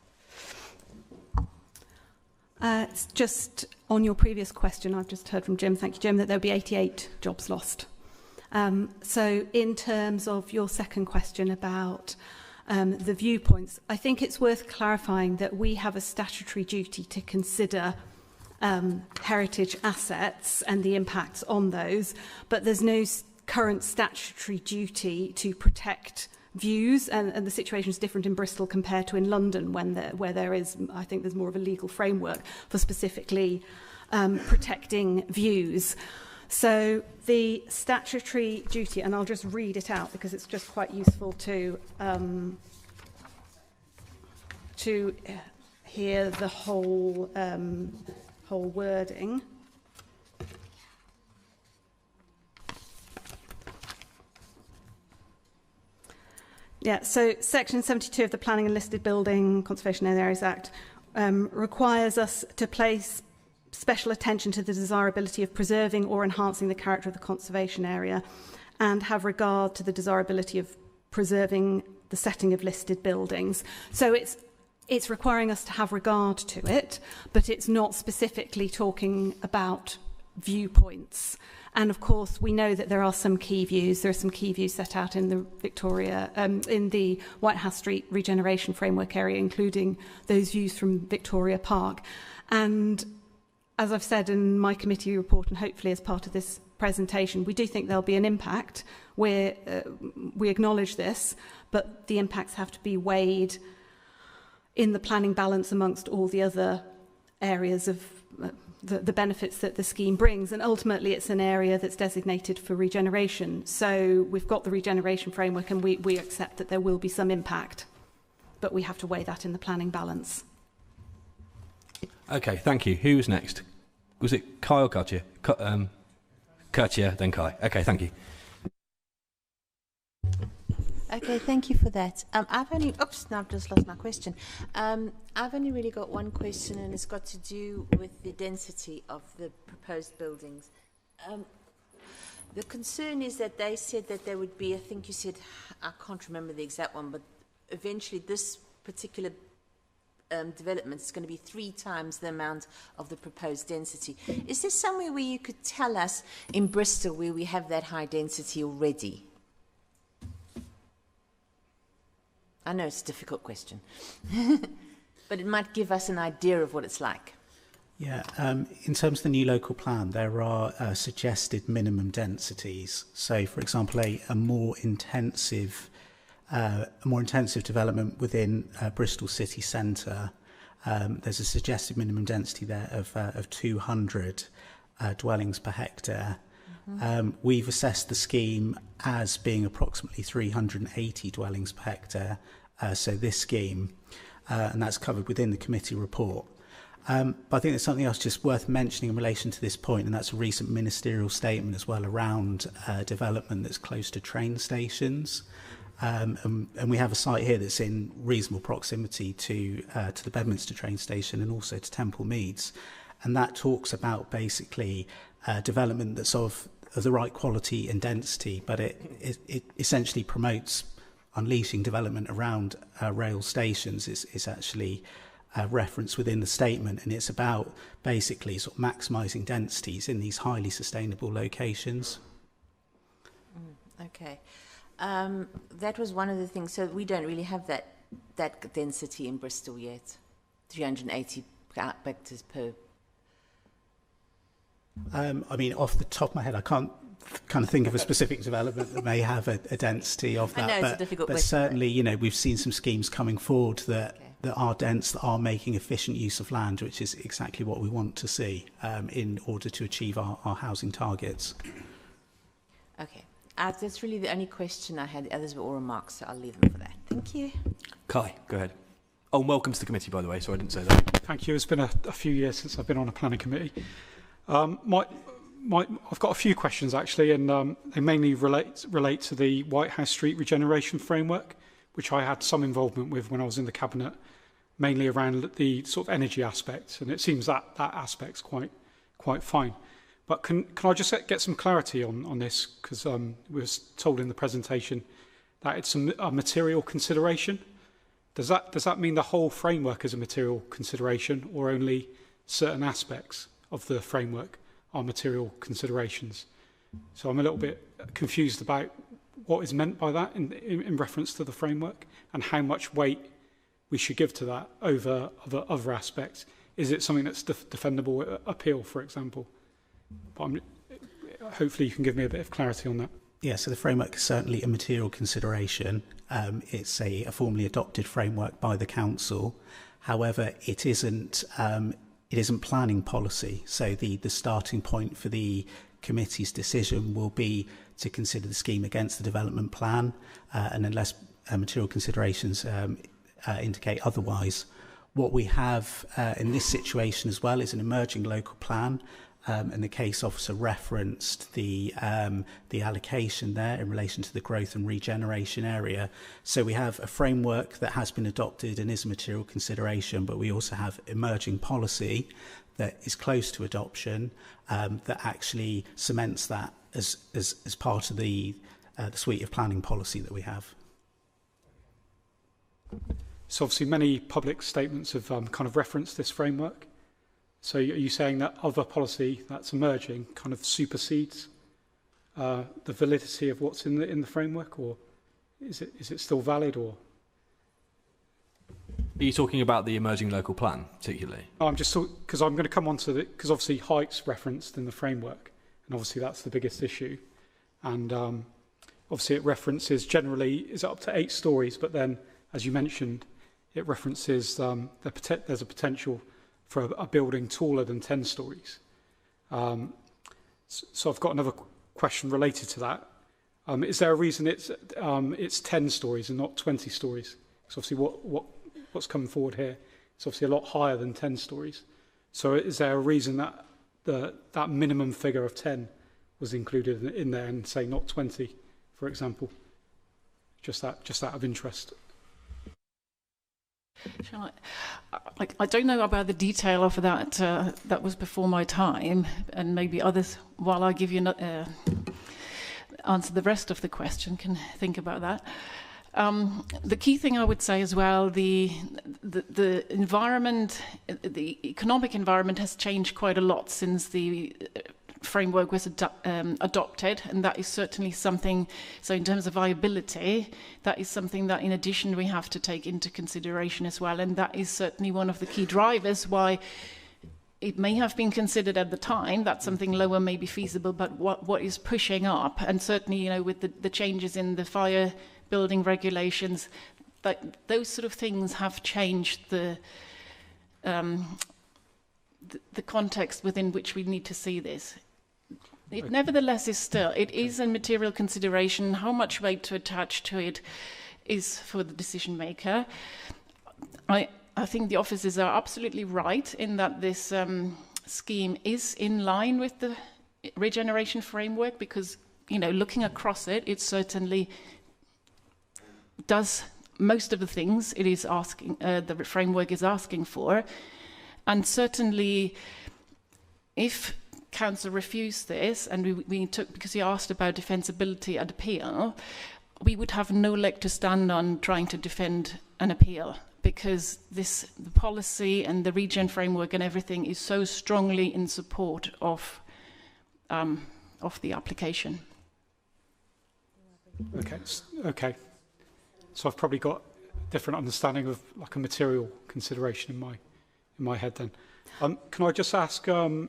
It's just on your previous question, I've just heard from Jim, thank you Jim, that there'll be 88 jobs lost. So in terms of your second question about the viewpoints, I think it's worth clarifying that we have a statutory duty to consider heritage assets and the impacts on those, but there's no current statutory duty to protect views, and the situation is different in Bristol compared to in London, where there is, I think there's more of a legal framework for specifically protecting views. So the statutory duty, and I'll just read it out because it's just quite useful to hear the whole wording. Yeah, so Section 72 of the Planning and Listed Building Conservation Areas Act requires us to place special attention to the desirability of preserving or enhancing the character of the conservation area, and have regard to the desirability of preserving the setting of listed buildings. So it's requiring us to have regard to it, but it's not specifically talking about viewpoints. And of course, we know that there are some key views. There are some key views set out in the in the White House Street regeneration framework area, including those views from Victoria Park. And as I've said in my committee report, and hopefully as part of this presentation, we do think there'll be an impact. We acknowledge this, but the impacts have to be weighed in the planning balance amongst all the other areas of the benefits that the scheme brings. And ultimately, it's an area that's designated for regeneration. So we've got the regeneration framework, and we accept that there will be some impact, but we have to weigh that in the planning balance. Okay, thank you. Who was next? Was it Kai or Katja? Katja, then Kai. Okay, thank you. Okay, thank you for that. I've only, now I've just lost my question. I've only really got one question, and it's got to do with the density of the proposed buildings. The concern is that they said that there would be, I think you said, I can't remember the exact one, but eventually this particular development is going to be 3 times the amount of the proposed density. Is there somewhere where you could tell us in Bristol where we have that high density already? I know it's a difficult question. but it might give us an idea of what it's like. Yeah, in terms of the new local plan, there are suggested minimum densities. So, for example, a more intensive development within Bristol city centre. There's a suggested minimum density there of 200 dwellings per hectare. We've assessed the scheme as being approximately 380 dwellings per hectare. So this scheme, and that's covered within the committee report. But I think there's something else just worth mentioning in relation to this point, and that's a recent ministerial statement as well around development that's close to train stations. And we have a site here that's in reasonable proximity to the Bedminster train station and also to Temple Meads. And that talks about basically development that's of the right quality and density, but it essentially promotes unleashing development around rail stations. Is actually referenced within the statement, and it's about basically sort of maximising densities in these highly sustainable locations. Okay. That was one of the things. So we don't really have that density in Bristol yet. 380 hectares per. I mean, off the top of my head, I can't kind of think of a specific development that may have a density of that. I know it's a difficult but question, certainly, you know, we've seen some schemes coming forward that are dense, that are making efficient use of land, which is exactly what we want to see in order to achieve our housing targets. Okay. That's really the only question I had. The others were all remarks, so I'll leave them for that. Thank you. Kai, go ahead. Oh, welcome to the committee, by the way, so I didn't say that. Thank you. It's been a few years since I've been on a planning committee. I've got a few questions, actually, and they mainly relate to the White House Street regeneration framework, which I had some involvement with when I was in the Cabinet, mainly around the sort of energy aspect, and it seems that aspect's quite fine. But can I just get some clarity on this? Because we were told in the presentation that it's a material consideration. Does that mean the whole framework is a material consideration, or only certain aspects of the framework are material considerations? So I'm a little bit confused about what is meant by that in reference to the framework, and how much weight we should give to that over other aspects. Is it something that's defendable at appeal, for example? But hopefully you can give me a bit of clarity on that. Yeah, so the framework is certainly a material consideration. It's a formally adopted framework by the council. However, it isn't planning policy. So the starting point for the committee's decision will be to consider the scheme against the development plan, and unless material considerations indicate otherwise. What we have in this situation as well is an emerging local plan. And the case officer referenced the allocation there in relation to the growth and regeneration area. So we have a framework that has been adopted and is a material consideration, but we also have emerging policy that is close to adoption, that actually cements that as part of the suite of planning policy that we have. So obviously many public statements have kind of referenced this framework. So are you saying that other policy that's emerging kind of supersedes the validity of what's in the framework, or is it still valid? Or are you talking about the emerging local plan particularly? I'm just because I'm going to come on to because obviously height's referenced in the framework, and obviously that's the biggest issue, and obviously it references generally is up to 8 stories, but then as you mentioned, it references there's a potential for a building taller than 10 stories. So I've got another question related to that. Is there a reason it's 10 stories and not 20 stories? Because obviously what's coming forward here is obviously a lot higher than 10 stories. So is there a reason that that minimum figure of 10 was included in there, and say not 20, for example? Just out of interest. I don't know about the detail of that. That was before my time, and maybe others, while I give you answer the rest of the question, can think about that. The key thing I would say as well, the environment, the economic environment has changed quite a lot since the framework was adopted, and that is certainly something, so in terms of viability, that is something that in addition we have to take into consideration as well, and that is certainly one of the key drivers why it may have been considered at the time that something lower may be feasible, but what is pushing up, and certainly, you know, with the changes in the fire building regulations, that those sort of things have changed the context within which we need to see this. It nevertheless is still, it is a material consideration. How much weight to attach to it is for the decision maker. I think the officers are absolutely right in that this scheme is in line with the regeneration framework, because, you know, looking across it, it certainly does most of the things it is asking, the framework is asking for. And certainly, if Council refused this, and we took, because he asked about defensibility at appeal, we would have no leg to stand on trying to defend an appeal, because the policy and the regen framework and everything is so strongly in support of the application. Okay. So I've probably got a different understanding of like a material consideration in my head then. Can I just ask? I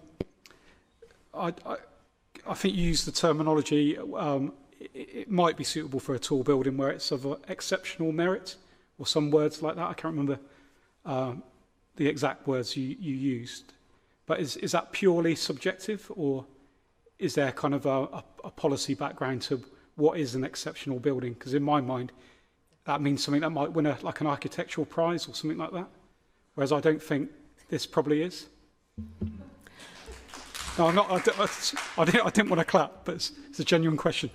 think you used the terminology. It might be suitable for a tall building where it's of exceptional merit, or some words like that. I can't remember the exact words you used. But is that purely subjective, or is there kind of a policy background to what is an exceptional building? Because in my mind, that means something that might win like an architectural prize or something like that. Whereas I don't think this probably is. No, I'm not. I didn't want to clap, but it's a genuine question.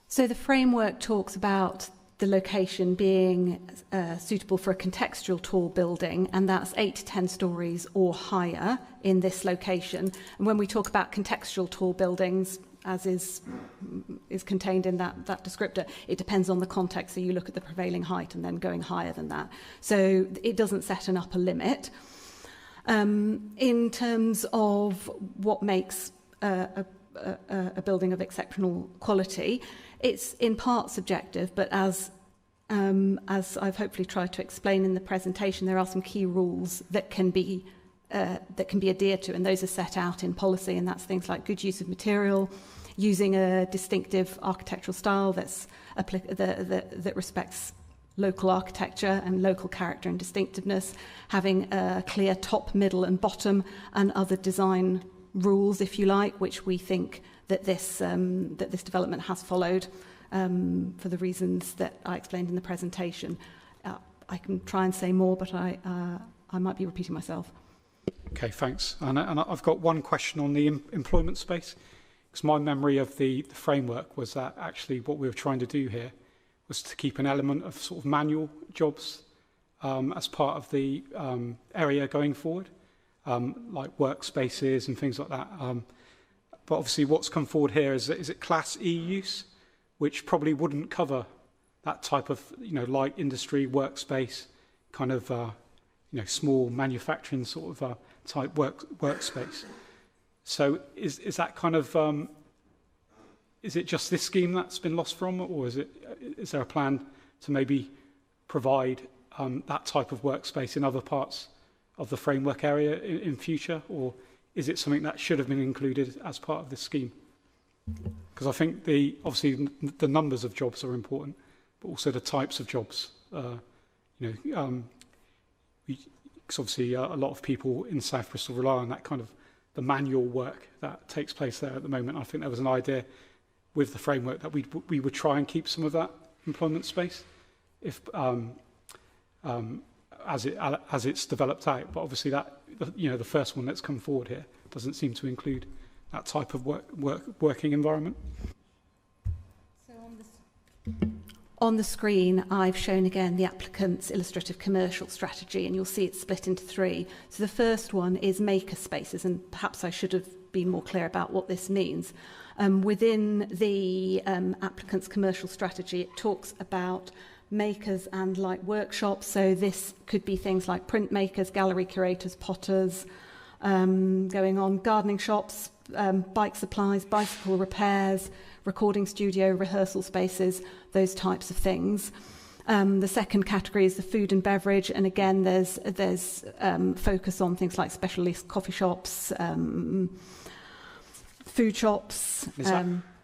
So the framework talks about the location being suitable for a contextual tall building, and that's 8 to 10 stories or higher in this location. And when we talk about contextual tall buildings, as is contained in that descriptor, it depends on the context. So you look at the prevailing height and then going higher than that. So it doesn't set an upper limit. In terms of what makes a building of exceptional quality, it's in part subjective, but as I've hopefully tried to explain in the presentation, there are some key rules that can be adhered to, and those are set out in policy, and that's things like good use of material, using a distinctive architectural style that respects local architecture and local character and distinctiveness, having a clear top, middle and bottom, and other design rules, if you like, which we think that this development has followed for the reasons that I explained in the presentation. I can try and say more, but I might be repeating myself. Okay, thanks. And I've got one question on the employment space, because my memory of the framework was that actually what we were trying to do here was to keep an element of sort of manual jobs as part of the area going forward, like workspaces and things like that. But obviously what's come forward here is it Class E use, which probably wouldn't cover that type of, light industry workspace, kind of, small manufacturing sort of type workspace. So is that kind of, is it just this scheme that's been lost from, or is there a plan to maybe provide that type of workspace in other parts of the framework area in future, or is it something that should have been included as part of this scheme? Because I think obviously the numbers of jobs are important, but also the types of jobs. Because obviously a lot of people in South Bristol rely on that kind of the manual work that takes place there at the moment. I think there was an idea with the framework that we would try and keep some of that employment space, if as it's developed out. But obviously that the first one that's come forward here doesn't seem to include that type of working environment. So on the screen, I've shown again the applicant's illustrative commercial strategy, and you'll see it's split into 3. So the first one is maker spaces, and perhaps I should have been more clear about what this means. Within the applicant's commercial strategy, it talks about makers and light workshops. So this could be things like printmakers, gallery curators, potters, going on, gardening shops, bike supplies, bicycle repairs, recording studio, rehearsal spaces, those types of things. The second category is the food and beverage, and again there's focus on things like specialist coffee shops, food shops.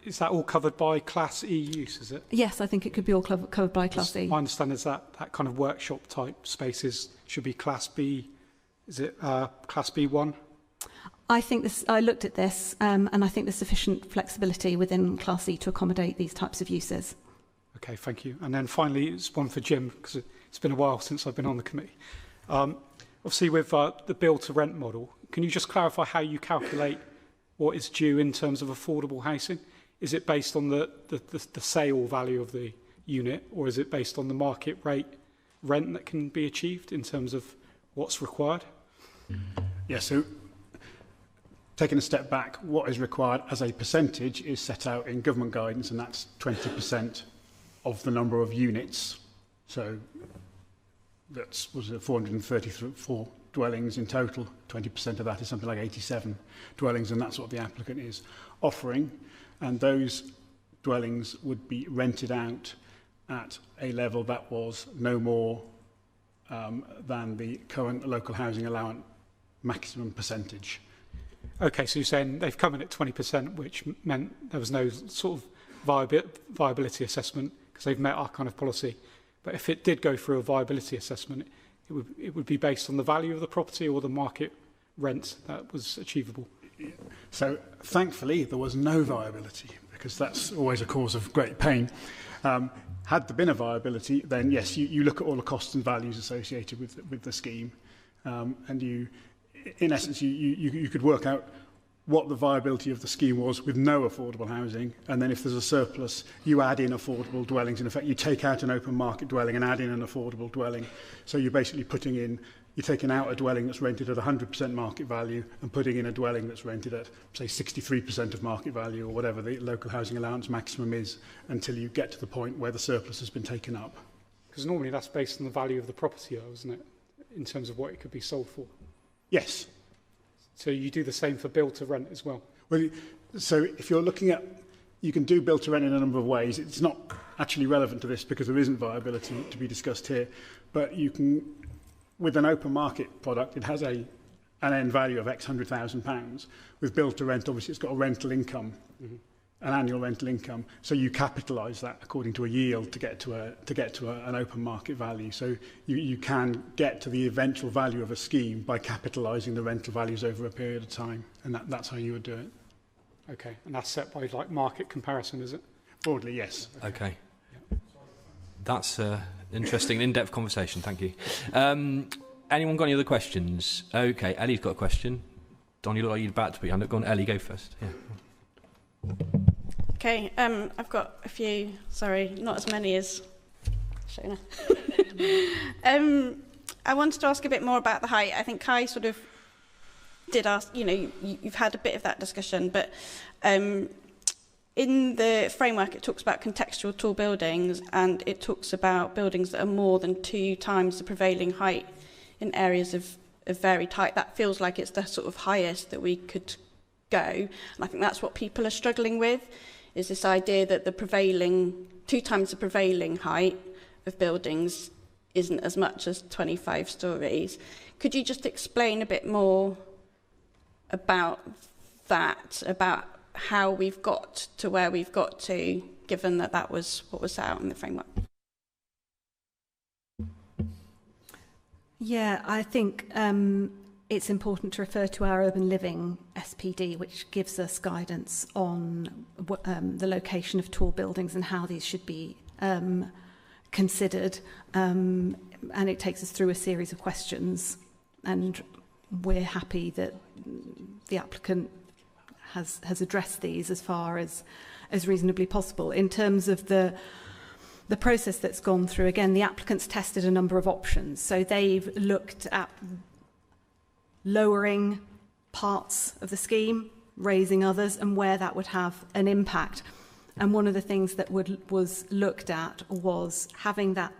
Is that all covered by Class E use, is it? Yes, I think it could be all covered by Class E. My understanding is that kind of workshop type spaces should be Class B. Is it Class B1? I looked at this, and I think there's sufficient flexibility within Class E to accommodate these types of uses. Okay, thank you. And then finally, it's one for Jim, because it's been a while since I've been on the committee. Obviously, with the build-to-rent model, can you just clarify how you calculate what is due in terms of affordable housing? Is it based on the sale value of the unit, or is it based on the market rate rent that can be achieved in terms of what's required? Yeah, so taking a step back, what is required as a percentage is set out in government guidance, and that's 20% of the number of units. So that's 434 dwellings in total. 20% of that is something like 87 dwellings, and that's what the applicant is offering. And those dwellings would be rented out at a level that was no more than the current local housing allowance maximum percentage. Okay, so you're saying they've come in at 20%, which meant there was no sort of viability assessment because they've met our kind of policy. But if it did go through a viability assessment, it would be based on the value of the property or the market rent that was achievable. So thankfully, there was no viability, because that's always a cause of great pain. Had there been a viability, then yes, you look at all the costs and values associated with the scheme, and you, in essence, you could work out what the viability of the scheme was with no affordable housing, and then if there's a surplus, you add in affordable dwellings. In effect, you take out an open market dwelling and add in an affordable dwelling. So you're basically you're taking out a dwelling that's rented at 100% market value and putting in a dwelling that's rented at, say, 63% of market value, or whatever the local housing allowance maximum is, until you get to the point where the surplus has been taken up. Because normally that's based on the value of the property, isn't it, in terms of what it could be sold for? Yes. So you do the same for build to rent as well? Well, so if you're looking at, you can do build to rent in a number of ways. It's not actually relevant to this because there isn't viability to be discussed here, but you can, with an open market product, it has an end value of X £100,000. With build to rent, obviously it's got a rental income, an annual rental income, so you capitalise that according to a yield to get to an open market value. So you can get to the eventual value of a scheme by capitalising the rental values over a period of time, and that's how you would do it. Okay, and that's set by like market comparison, is it? Broadly, yes. Okay. That's interesting, in-depth conversation. Thank you. Anyone got any other questions? Okay, Ellie's got a question. Don, you look like you're about to put your hand up. Go on, Ellie, go first. Yeah. Okay, I've got a few. Sorry, not as many as Shona. I wanted to ask a bit more about the height. I think Kai sort of did ask. You've had a bit of that discussion, but in the framework, it talks about contextual tall buildings, and it talks about buildings that are more than 2 times the prevailing height in areas of varied height. That feels like it's the sort of highest that we could go, and I think that's what people are struggling with, is this idea that the prevailing 2 times the prevailing height of buildings isn't as much as 25 stories. Could you just explain a bit more about that, about how we've got to where we've got to, given that that was what was set out in the framework? Yeah, I think it's important to refer to our urban living SPD, which gives us guidance on the location of tall buildings and how these should be considered. And it takes us through a series of questions, and we're happy that the applicant has addressed these as far as reasonably possible. In terms of the process that's gone through, again, the applicants tested a number of options. So they've looked at lowering parts of the scheme, raising others, and where that would have an impact. And one of the things that was looked at was having the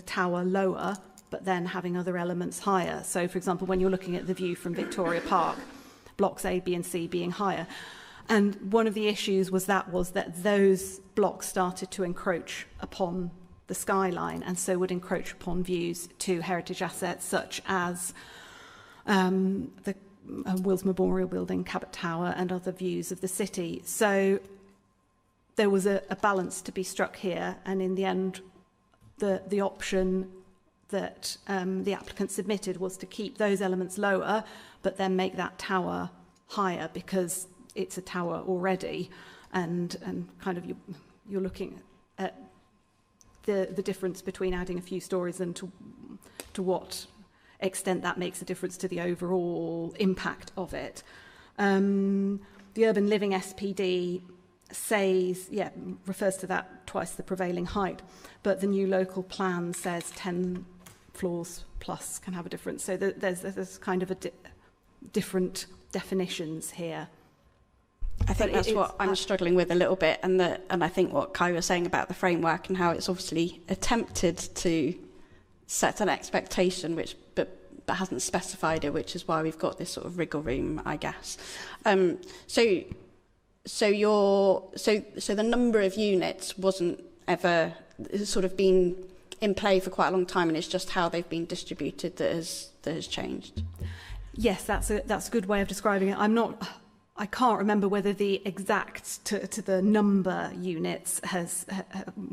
tower lower but then having other elements higher. So, for example, when you're looking at the view from Victoria Park, blocks A, B and C being higher. And one of the issues was that those blocks started to encroach upon the skyline, and so would encroach upon views to heritage assets such as the Wills Memorial Building, Cabot Tower, and other views of the city. So there was a balance to be struck here, and in the end, the option that the applicant submitted was to keep those elements lower, but then make that tower higher because it's a tower already, and kind of you're looking at the difference between adding a few stories and to what extent that makes a difference to the overall impact of it. The Urban Living SPD refers to that twice the prevailing height, but the new local plan says 10 floors plus can have a difference. So there's kind of different definitions here. I think that's what I'm struggling with a little bit, and I think what Kai was saying about the framework and how it's obviously attempted to set an expectation, but hasn't specified it, which is why we've got this sort of wriggle room, I guess. So the number of units wasn't ever sort of been in play for quite a long time, and it's just how they've been distributed that has changed. Yes, that's a good way of describing it. I can't remember whether the exact to the number units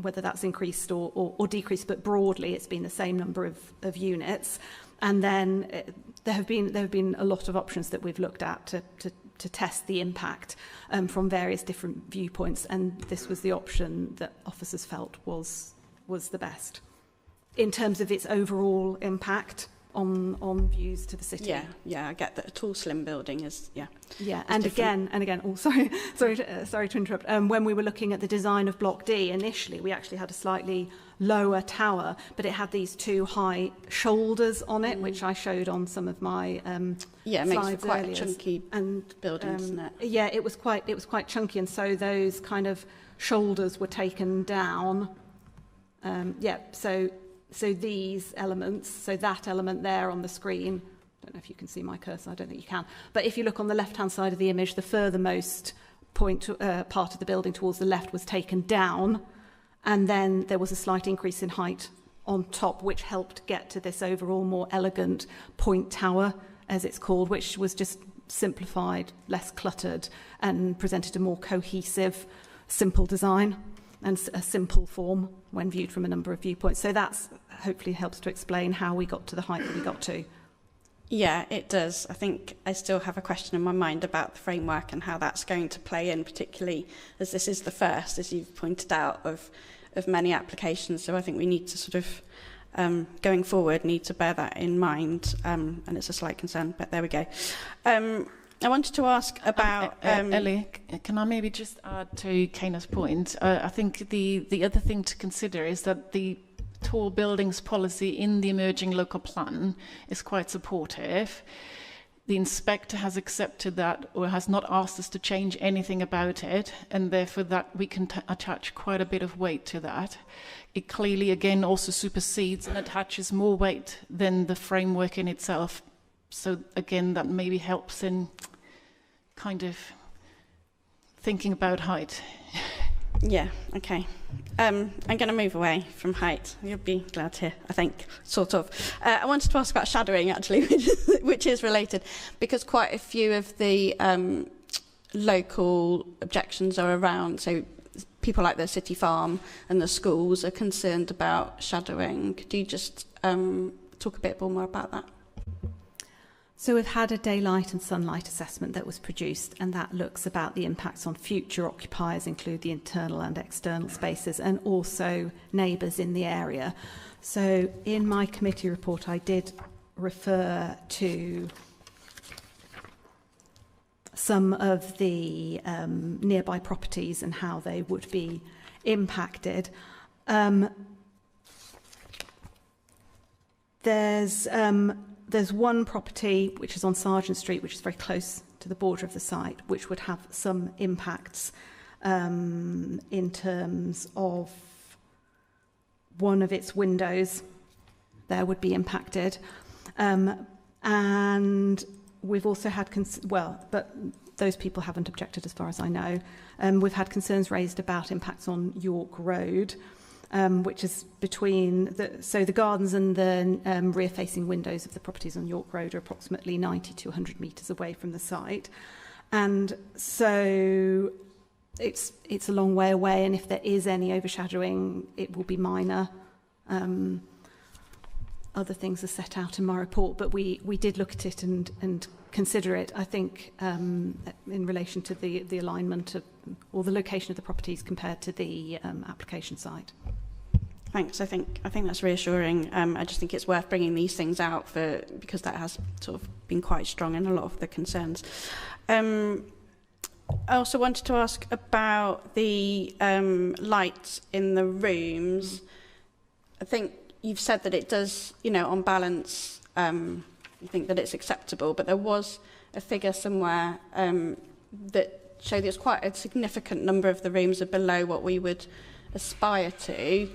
whether that's increased or decreased, but broadly it's been the same number of units. And then there have been a lot of options that we've looked at to test the impact from various different viewpoints, and this was the option that officers felt was the best in terms of its overall impact on views to the city. Yeah, I get that a tall, slim building is and different. again. Oh, sorry to interrupt. When we were looking at the design of Block D initially, we actually had a slightly lower tower, but it had these two high shoulders on it, which I showed on some of my it makes slides for quite earlier. a chunky building, doesn't it? Yeah, it was quite chunky, and so those kind of shoulders were taken down. So these elements, so that element there on the screen, I don't know if you can see my cursor, I don't think you can, but if you look on the left-hand side of the image, the furthermost part of the building towards the left was taken down, and then there was a slight increase in height on top, which helped get to this overall more elegant point tower, as it's called, which was just simplified, less cluttered, and presented a more cohesive, simple design and a simple form when viewed from a number of viewpoints. So that's hopefully helps to explain how we got to the height that we got to. Yeah, it does. I think I still have a question in my mind about the framework and how that's going to play in, particularly as this is the first, as you've pointed out, of many applications. So I think we need to sort of, going forward, need to bear that in mind. And it's a slight concern, but there we go. I wanted to ask about... Ellie, can I maybe just add to Kana's point? I think the other thing to consider is that the tall buildings policy in the emerging local plan is quite supportive. The inspector has accepted that or has not asked us to change anything about it, and therefore that we can attach quite a bit of weight to that. It clearly, again, also supersedes and attaches more weight than the framework in itself. So, again, that maybe helps in kind of thinking about height. Yeah, okay. I'm going to move away from height. You'll be glad to hear, I think, sort of. I wanted to ask about shadowing, actually, which is related, because quite a few of the local objections are around, so people like the City Farm and the schools are concerned about shadowing. Could you just talk a bit more about that? So we've had a daylight and sunlight assessment that was produced, and that looks about the impacts on future occupiers, include the internal and external spaces, and also neighbours in the area. So in my committee report, I did refer to some of the nearby properties and how they would be impacted. There's one property which is on Sargent Street, which is very close to the border of the site, which would have some impacts in terms of one of its windows there would be impacted. And we've also had, but those people haven't objected as far as I know. We've had concerns raised about impacts on York Road, which is between the gardens and the rear-facing windows of the properties on York Road are approximately 90 to 100 metres away from the site. And so it's a long way away, and if there is any overshadowing, it will be minor. Other things are set out in my report, but we did look at it and consider it, I think, in relation to the alignment of, or the location of the properties compared to the application site. Thanks. I think that's reassuring. I just think it's worth bringing these things out because that has sort of been quite strong in a lot of the concerns. I also wanted to ask about the lights in the rooms. I think you've said that it does, on balance, you think that it's acceptable, but there was a figure somewhere that showed there's quite a significant number of the rooms are below what we would aspire to.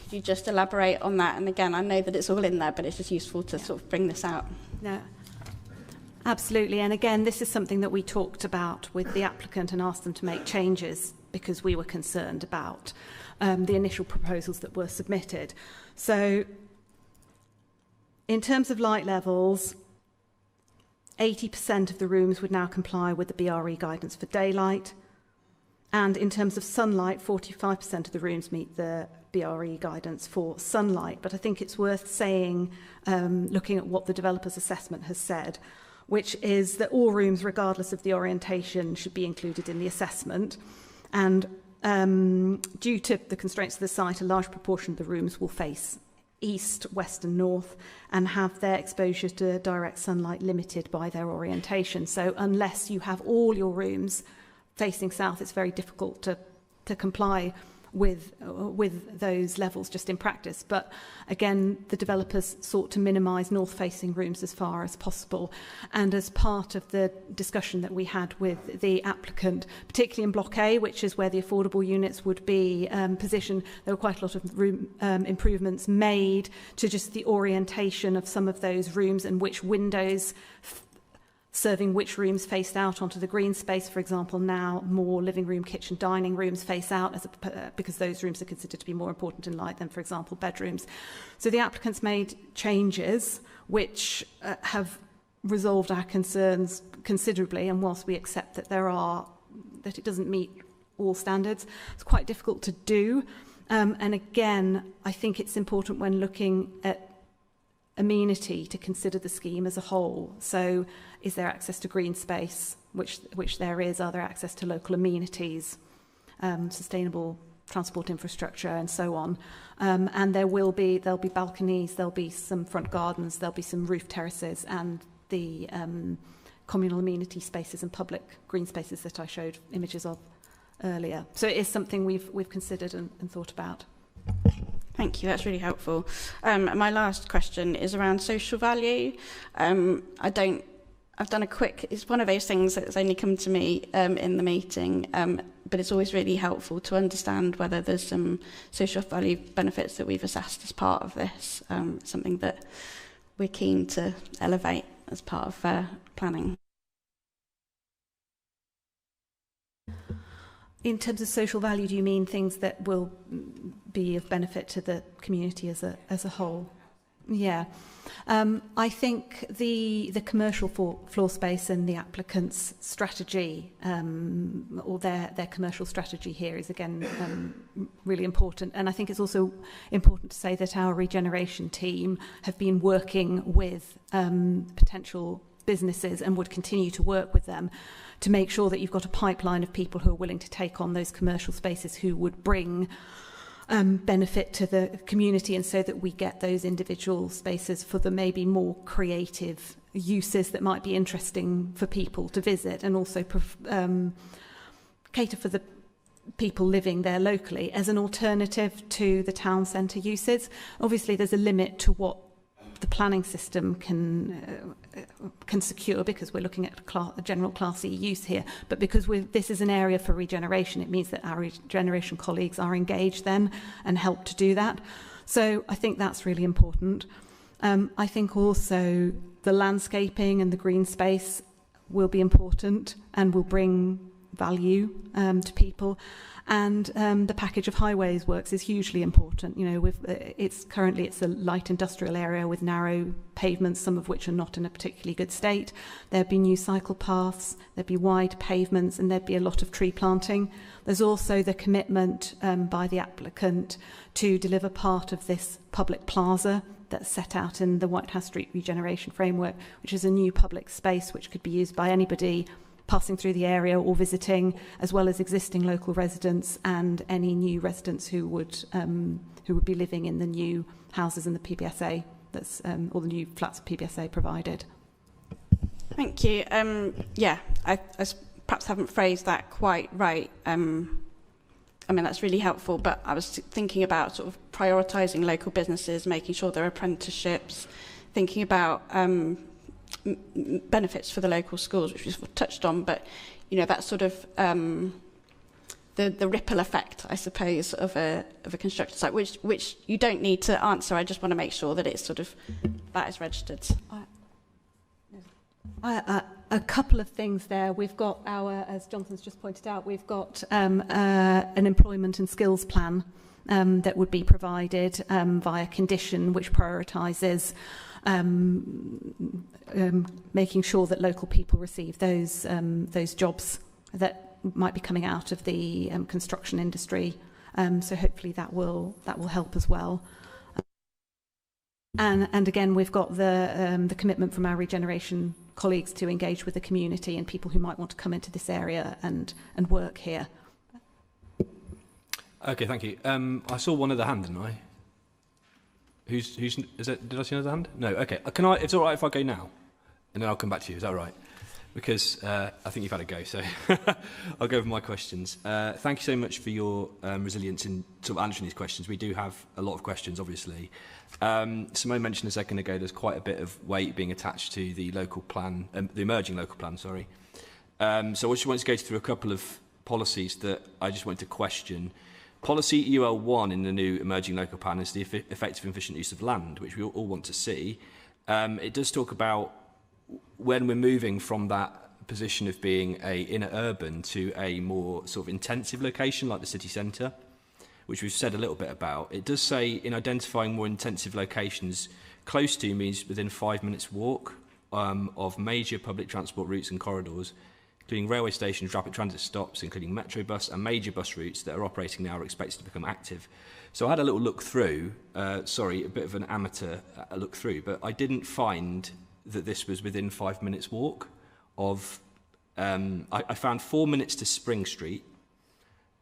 Could you just elaborate on that? And again, I know that it's all in there, but it's just useful to sort of bring this out. No, absolutely. And again, this is something that we talked about with the applicant and asked them to make changes because we were concerned about the initial proposals that were submitted. So in terms of light levels, 80% of the rooms would now comply with the BRE guidance for daylight. And in terms of sunlight, 45% of the rooms meet the BRE guidance for sunlight. But I think it's worth saying, looking at what the developer's assessment has said, which is that all rooms, regardless of the orientation, should be included in the assessment. And due to the constraints of the site, a large proportion of the rooms will face east, west and north and have their exposure to direct sunlight limited by their orientation. So unless you have all your rooms facing south, it's very difficult to comply with those levels just in practice. But again, the developers sought to minimise north-facing rooms as far as possible. And as part of the discussion that we had with the applicant, particularly in Block A, which is where the affordable units would be positioned, there were quite a lot of room improvements made to just the orientation of some of those rooms and which windows serving which rooms faced out onto the green space. For example, now more living room, kitchen, dining rooms face out because those rooms are considered to be more important in light than, for example, bedrooms. So the applicants made changes which have resolved our concerns considerably, and whilst we accept that that it doesn't meet all standards, it's quite difficult to do. And again, I think it's important when looking at amenity to consider the scheme as a whole. So is there access to green space, which there is? Are there access to local amenities, sustainable transport infrastructure and so on? And there'll be balconies, there'll be some front gardens, there'll be some roof terraces and the communal amenity spaces and public green spaces that I showed images of earlier. So it is something we've considered and thought about. Thank you, that's really helpful. My last question is around social value. I've done a quick, it's one of those things that's only come to me in the meeting, but it's always really helpful to understand whether there's some social value benefits that we've assessed as part of this, something that we're keen to elevate as part of planning. In terms of social value, do you mean things that will be of benefit to the community as a whole? Yeah. I think the commercial floor space and the applicant's strategy, or their commercial strategy here is, again, really important. And I think it's also important to say that our regeneration team have been working with potential businesses and would continue to work with them to make sure that you've got a pipeline of people who are willing to take on those commercial spaces who would bring benefit to the community, and so that we get those individual spaces for the maybe more creative uses that might be interesting for people to visit, and also cater for the people living there locally as an alternative to the town centre uses. Obviously, there's a limit to what the planning system can secure, because we're looking at a general Class E use here. But because this is an area for regeneration, it means that our regeneration colleagues are engaged then and help to do that. So I think that's really important. I think also the landscaping and the green space will be important and will bring value to people. And the package of highways works is hugely important. You know, it's a light industrial area with narrow pavements, some of which are not in a particularly good state. There'd be new cycle paths, there'd be wide pavements, and there'd be a lot of tree planting. There's also the commitment by the applicant to deliver part of this public plaza that's set out in the White House Street Regeneration Framework, which is a new public space which could be used by anybody passing through the area or visiting, as well as existing local residents and any new residents who would be living in the new houses in the PBSA or the new flats PBSA provided. Thank you. Yeah, I perhaps haven't phrased that quite right. I mean, that's really helpful, but I was thinking about sort of prioritising local businesses, making sure there are apprenticeships, thinking about benefits for the local schools, which we've touched on, but you know, that sort of the ripple effect, I suppose, of a construction site, which you don't need to answer. I just want to make sure that it's sort of that is registered. A couple of things there. We've got as Jonathan's just pointed out, we've got an employment and skills plan that would be provided via condition, which prioritises making sure that local people receive those jobs that might be coming out of the construction industry. So hopefully that will help as well. And again, we've got the commitment from our regeneration colleagues to engage with the community and people who might want to come into this area and work here. Okay, thank you. I saw one other hand, didn't I? Who's is it? Did I see another hand? No. Okay. Can I? It's all right if I go now, and then I'll come back to you. Is that all right? Because I think you've had a go, so I'll go over my questions. Thank you so much for your resilience in sort of answering these questions. We do have a lot of questions, obviously. Simone mentioned a second ago there's quite a bit of weight being attached to the local plan, the emerging local plan, sorry. So I just wanted to go through a couple of policies that I just wanted to question. Policy UL1 in the new emerging local plan is the effective and efficient use of land, which we all want to see. It does talk about when we're moving from that position of being a inner urban to a more sort of intensive location like the city centre, which we've said a little bit about. It does say in identifying more intensive locations, close to means within 5 minutes walk of major public transport routes and corridors, including railway stations, rapid transit stops, including metro bus and major bus routes that are operating now are expected to become active. So I had a little look through, sorry, a bit of an amateur look through, but I didn't find that this was within 5 minutes walk of, I found 4 minutes to Spring Street,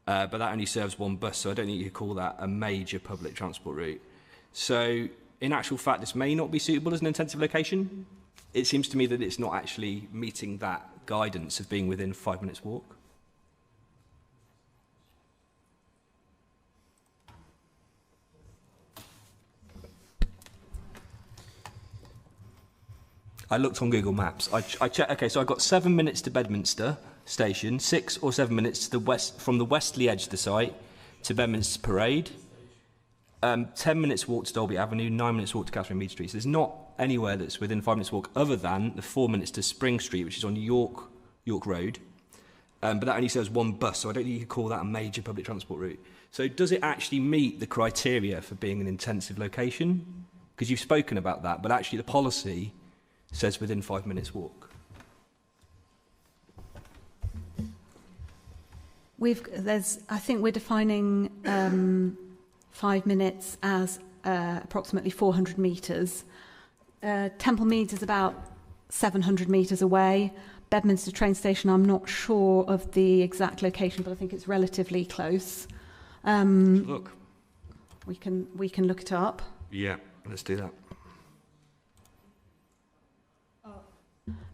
but that only serves one bus, so I don't think you could call that a major public transport route. So in actual fact, this may not be suitable as an intensive location. It seems to me that it's not actually meeting that guidance of being within 5 minutes walk. I looked on Google Maps. I checked. Okay, so I got 7 minutes to Bedminster station, 6 or 7 minutes to the west from the westerly edge of the site to Bedminster Parade. 10 minutes walk to Dolby Avenue, 9 minutes walk to Catherine Mead Street. So there's not anywhere that's within 5 minutes walk other than the 4 minutes to Spring Street, which is on York Road. But that only serves one bus, so I don't think you could call that a major public transport route. So does it actually meet the criteria for being an intensive location? Because you've spoken about that, but actually the policy says within 5 minutes walk. I think we're defining 5 minutes as approximately 400 metres. Temple Meads is about 700 metres away. Bedminster train station, I'm not sure of the exact location, but I think it's relatively close. Look. We can look it up. Yeah, let's do that.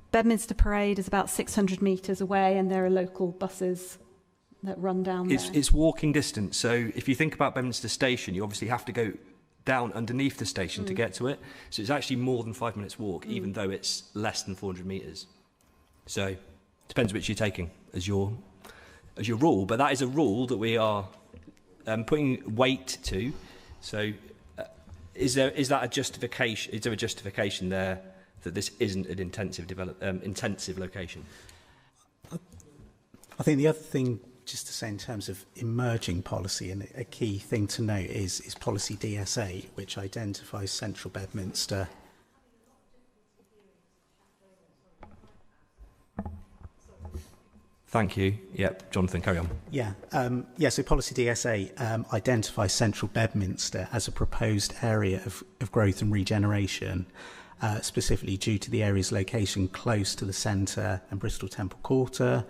Bedminster Parade is about 600 metres away, and there are local buses that run down there. It's walking distance. So if you think about Bedminster Station, you obviously have to go down underneath the station to get to it. So it's actually more than 5 minutes walk, even though it's less than 400 metres. So it depends which you're taking as your rule. But that is a rule that we are putting weight to. So is that a justification? Is there a justification there that this isn't an intensive location? I think the other thing, just to say in terms of emerging policy, and a key thing to note is policy DSA, which identifies central Bedminster. Thank you. Yep, Jonathan, carry on. Yeah, so policy DSA identifies central Bedminster as a proposed area of growth and regeneration, specifically due to the area's location close to the centre and Bristol Temple Quarter,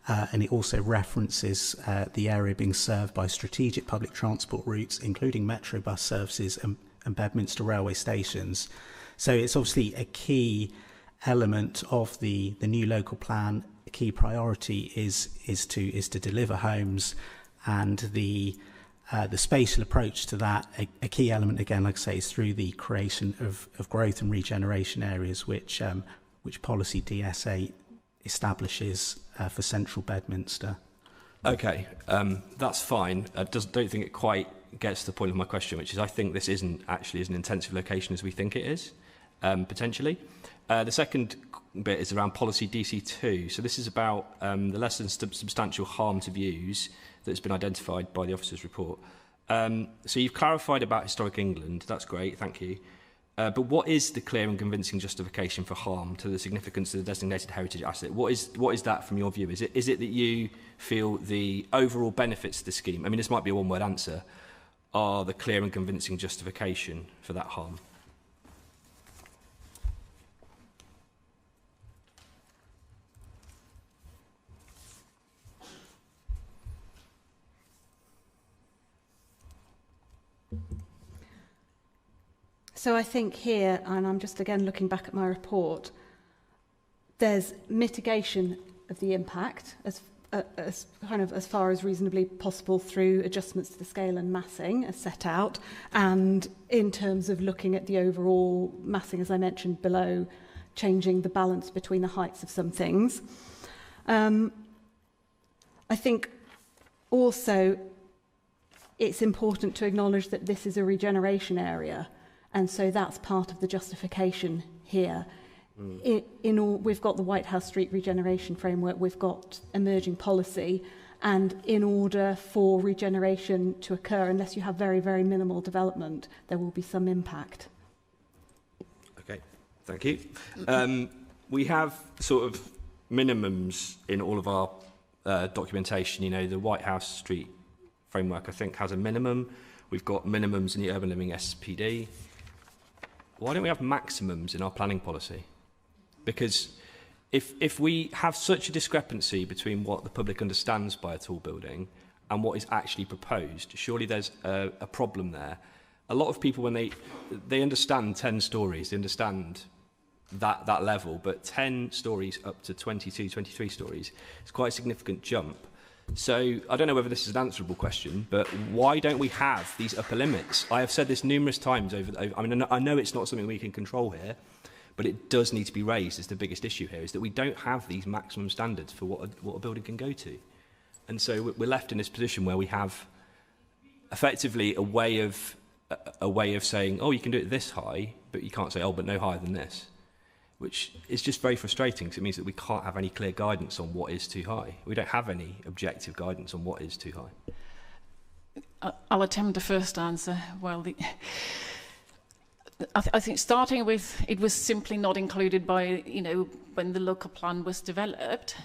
and it also references the area being served by strategic public transport routes, including metro bus services and Bedminster railway stations. So it's obviously a key element of the new local plan. A key priority is to deliver homes, and the spatial approach to that, a key element again, like I say, is through the creation of growth and regeneration areas, which policy DSA establishes for central Bedminster. Okay, that's fine. I don't think it quite gets to the point of my question, which is I think this isn't actually as an intensive location as we think it is, potentially. The second bit is around policy DC2. So this is about the less than substantial harm to views that's been identified by the officer's report. So you've clarified about historic England. That's great, thank you. But what is the clear and convincing justification for harm to the significance of the designated heritage asset? What is that from your view? Is it that you feel the overall benefits of the scheme, I mean, this might be a one-word answer, are the clear and convincing justification for that harm? So I think here, and I'm just again looking back at my report, there's mitigation of the impact as far as reasonably possible through adjustments to the scale and massing as set out, and in terms of looking at the overall massing, as I mentioned below, changing the balance between the heights of some things. I think also it's important to acknowledge that this is a regeneration area. And so that's part of the justification here. We've got the White House Street regeneration framework, we've got emerging policy, and in order for regeneration to occur, unless you have very, very minimal development, there will be some impact. Okay, thank you. We have sort of minimums in all of our documentation. You know, the White House Street framework, I think, has a minimum. We've got minimums in the Urban Living SPD. Why don't we have maximums in our planning policy? Because if we have such a discrepancy between what the public understands by a tall building and what is actually proposed, surely there's a problem there. A lot of people, when they understand 10 stories, they understand that level, but 10 stories up to 22, 23 stories is quite a significant jump. So I don't know whether this is an answerable question, but why don't we have these upper limits? I have said this numerous times I mean, I know it's not something we can control here, but it does need to be raised as the biggest issue here, is that we don't have these maximum standards for what a building can go to. And so we're left in this position where we have effectively a way of saying, oh, you can do it this high, but you can't say, oh, but no higher than this, which is just very frustrating because it means that we can't have any clear guidance on what is too high. We don't have any objective guidance on what is too high. I'll attempt the first answer. Well, I think starting with, it was simply not included by, when the local plan was developed.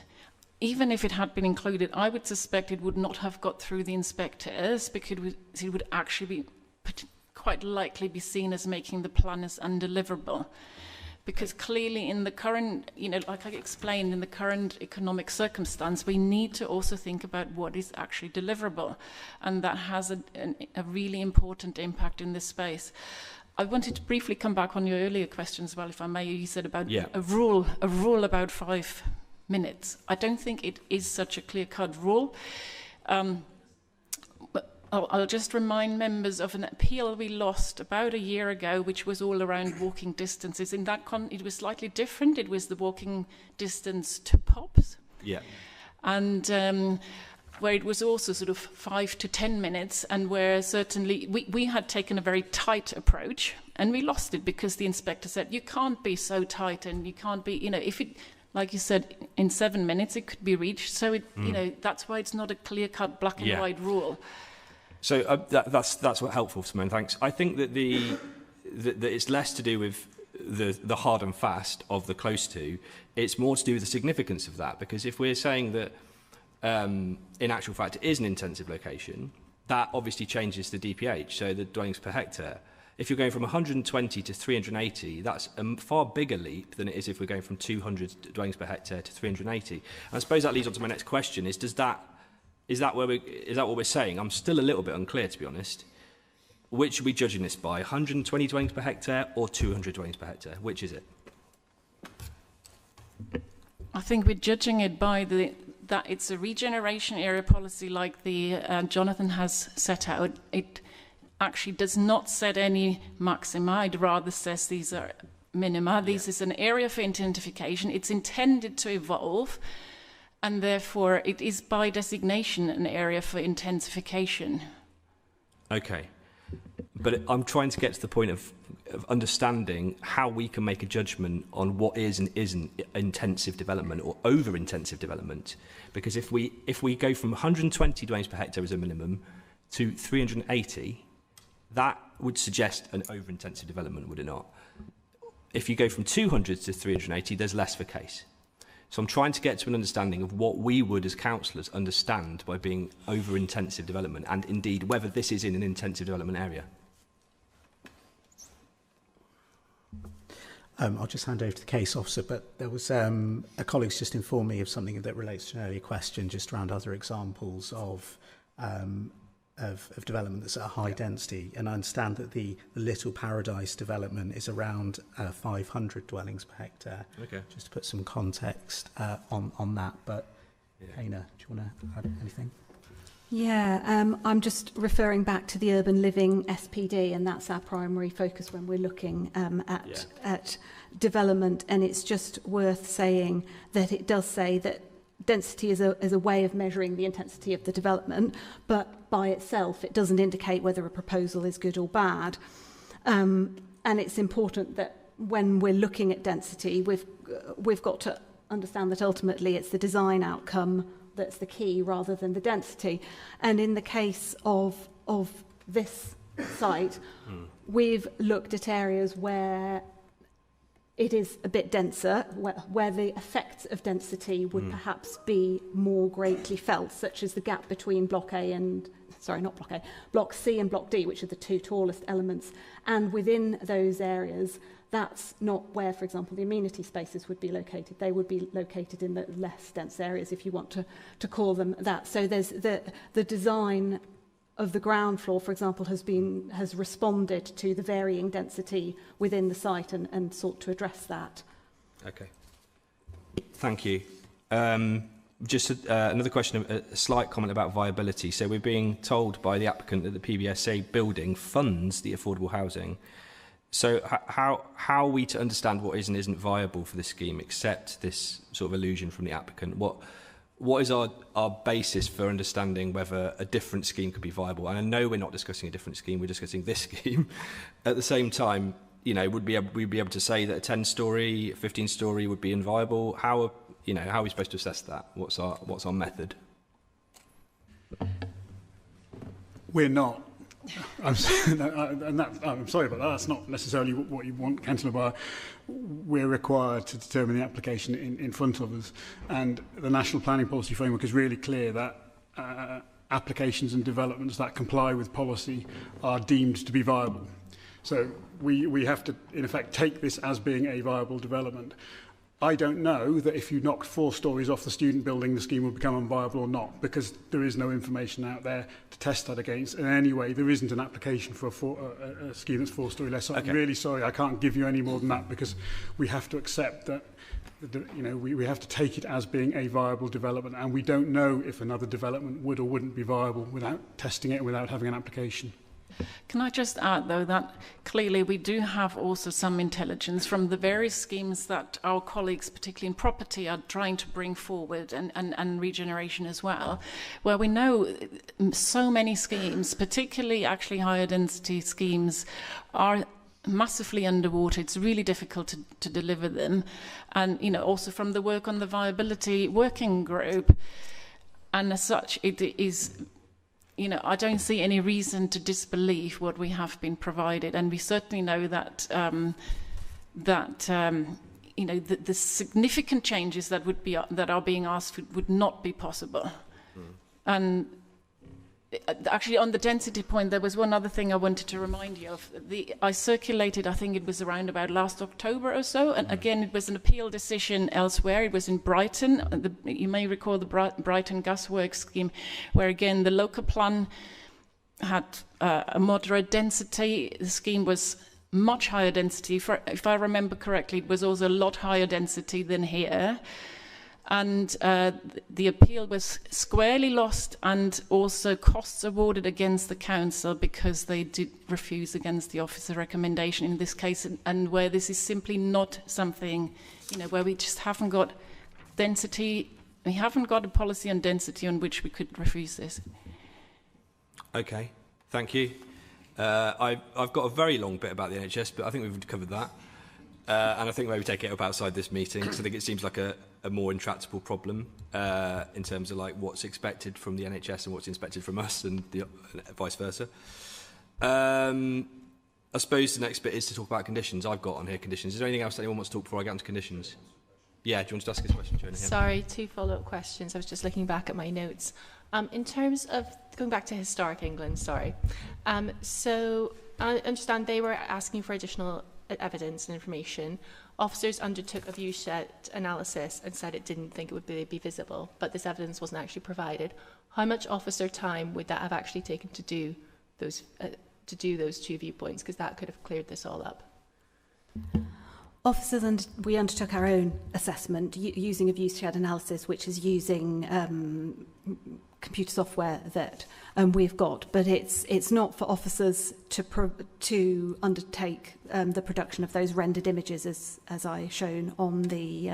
Even if it had been included, I would suspect it would not have got through the inspectors, because it would actually be quite likely be seen as making the plan as undeliverable. Because clearly in the current, like I explained, in the current economic circumstance, we need to also think about what is actually deliverable. And that has a really important impact in this space. I wanted to briefly come back on your earlier question as well, if I may. You said about a rule about 5 minutes. I don't think it is such a clear-cut rule. I'll just remind members of an appeal we lost about a year ago, which was all around walking distances. In that it was slightly different. It was the walking distance to POPs. Yeah. And where it was also sort of 5 to 10 minutes, and where certainly we had taken a very tight approach, and we lost it because the inspector said, you can't be so tight, and you can't be, if it, like you said, in 7 minutes it could be reached. So that's why it's not a clear-cut black and white rule. So that's what helpful, Simone. Thanks. I think that that it's less to do with the hard and fast of the close to. It's more to do with the significance of that, because if we're saying that in actual fact it is an intensive location, that obviously changes the DPH, so the dwellings per hectare. If you're going from 120 to 380, that's a far bigger leap than it is if we're going from 200 dwellings per hectare to 380. And I suppose that leads on to my next question: is that what we're saying? I'm still a little bit unclear, to be honest. Which are we judging this by? 120 dwellings per hectare or 200 dwellings per hectare? Which is it? I think we're judging it by that it's a regeneration area policy like the Jonathan has set out. It actually does not set any maxima. It rather says these are minima. This is an area for intensification. It's intended to evolve, and therefore it is by designation an area for intensification. Okay. But I'm trying to get to the point of understanding how we can make a judgment on what is and isn't intensive development or over-intensive development. Because if we go from 120 dwellings per hectare as a minimum to 380, that would suggest an over-intensive development, would it not? If you go from 200 to 380, there's less of a case. So I'm trying to get to an understanding of what we would, as councillors, understand by being over-intensive development, and indeed whether this is in an intensive development area. I'll just hand over to the case officer, but there was a colleague's just informed me of something that relates to an earlier question, just around other examples of development that's at a high density. And I understand that the Little Paradise development is around 500 dwellings per hectare. Okay. Just to put some context on that. But, Hannah, do you want to add anything? Yeah, I'm just referring back to the urban living SPD, and that's our primary focus when we're looking at development. And it's just worth saying that it does say that density is a way of measuring the intensity of the development, but by itself it doesn't indicate whether a proposal is good or bad. And it's important that when we're looking at density, we've got to understand that ultimately it's the design outcome that's the key rather than the density. And in the case of this site, we've looked at areas where it is a bit denser, where the effects of density would perhaps be more greatly felt, such as the gap between Block C and Block D, which are the two tallest elements. And within those areas, that's not where, for example, the amenity spaces would be located. They would be located in the less dense areas, if you want to call them that. So there's the design of the ground floor, for example, has responded to the varying density within the site and sought to address that. Okay. Thank you. Just another question, a slight comment about viability. So we're being told by the applicant that the PBSA building funds the affordable housing. So how are we to understand what is and isn't viable for this scheme, except this sort of allusion from the applicant? What is our basis for understanding whether a different scheme could be viable? And I know we're not discussing a different scheme, we're discussing this scheme. At the same time, would we be able to say that a 10-storey, 15-storey would be inviable? How are we supposed to assess that? What's our method? We're not. I'm sorry about that. That's not necessarily what you want, Councillor Barr. We're required to determine the application in front of us, and the National Planning Policy Framework is really clear that applications and developments that comply with policy are deemed to be viable. So we have to, in effect, take this as being a viable development. I don't know that if you knocked 4 stories off the student building, the scheme would become unviable or not, because there is no information out there to test that against. And anyway, there isn't an application for a scheme that's 4-storey less. So I'm really sorry, I can't give you any more than that, because we have to accept that, we have to take it as being a viable development, and we don't know if another development would or wouldn't be viable without testing it, without having an application. Can I just add, though, that clearly we do have also some intelligence from the various schemes that our colleagues, particularly in property, are trying to bring forward, and regeneration as well, where we know so many schemes, particularly actually higher density schemes, are massively underwater. It's really difficult to deliver them. And, you know, also from the work on the viability working group, and as such, it is... You know, I don't see any reason to disbelieve what we have been provided, and we certainly know that you know, the significant changes that are being asked would not be possible. And actually, on the density point, there was one other thing I wanted to remind you of. I circulated, I think it was around about last October or so, and again, it was an appeal decision elsewhere. It was in Brighton. You may recall the Brighton Gasworks scheme, where again, the local plan had a moderate density. The scheme was much higher density. If I remember correctly, it was also a lot higher density than here. And the appeal was squarely lost, and also costs awarded against the council because they did refuse against the officer recommendation in this case, and where this is simply not something, you know, where we just haven't got density, we haven't got a policy on density on which we could refuse this. Okay, thank you. I've got a very long bit about the NHS, but I think we've covered that. And I think maybe take it up outside this meeting, because I think it seems like a more intractable problem in terms of like what's expected from the NHS and what's expected from us, and vice versa. I suppose the next bit is to talk about conditions. I've got on here conditions. Is there anything else anyone wants to talk before I get onto conditions? Yeah, do you want to ask this question, Jonah? Sorry, 2 follow-up questions. I was just looking back at my notes. In terms of going back to Historic England, sorry. So I understand they were asking for additional evidence and information. Officers undertook a viewshed analysis and said it didn't think it would be visible, but this evidence wasn't actually provided. How much officer time would that have actually taken to do those 2 viewpoints? Because that could have cleared this all up. Officers, and we undertook our own assessment using a viewshed analysis, which is using computer software that we've got, but it's not for officers to undertake the production of those rendered images as I shown on the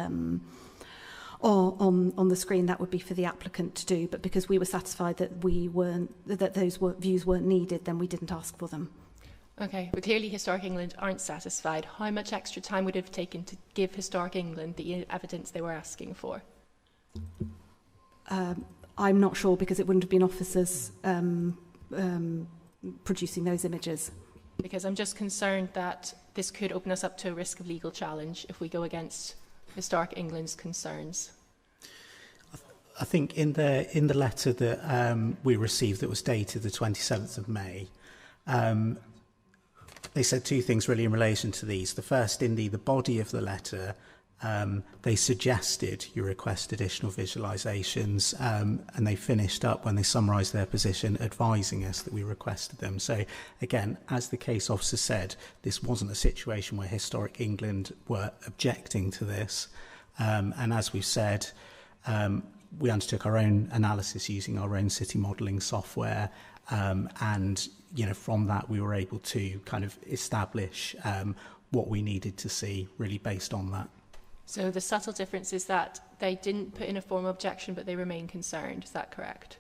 on the screen. That would be for the applicant to do, but because we were satisfied that those views weren't needed, then we didn't ask for them. Okay, but clearly Historic England aren't satisfied. How much extra time would it have taken to give Historic England the evidence they were asking for? I'm not sure, because it wouldn't have been officers producing those images. Because I'm just concerned that this could open us up to a risk of legal challenge if we go against Historic England's concerns. I think in the letter that we received that was dated the 27th of May, they said 2 things really in relation to these. The first, in the body of the letter, they suggested you request additional visualisations, and they finished up when they summarised their position advising us that we requested them. So again, as the case officer said, this wasn't a situation where Historic England were objecting to this, and as we've said, we undertook our own analysis using our own city modelling software, and you know, from that we were able to kind of establish what we needed to see really based on that. So the subtle difference is that they didn't put in a formal objection, but they remain concerned. Is that correct?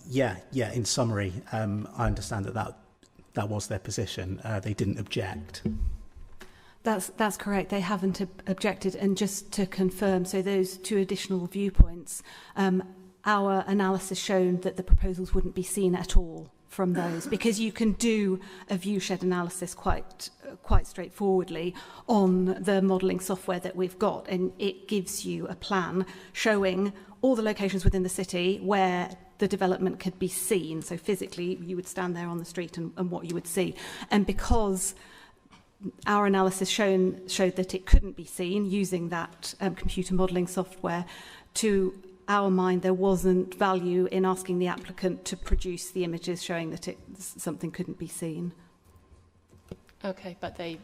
Yeah. In summary, I understand that was their position. They didn't object. That's correct. They haven't objected. And just to confirm, so those 2 additional viewpoints, our analysis shown that the proposals wouldn't be seen at all from those, because you can do a viewshed analysis quite straightforwardly on the modelling software that we've got, and it gives you a plan showing all the locations within the city where the development could be seen. So physically you would stand there on the street and what you would see. And because our analysis showed that it couldn't be seen using that computer modelling software, to our mind there wasn't value in asking the applicant to produce the images showing that something couldn't be seen. Okay, but they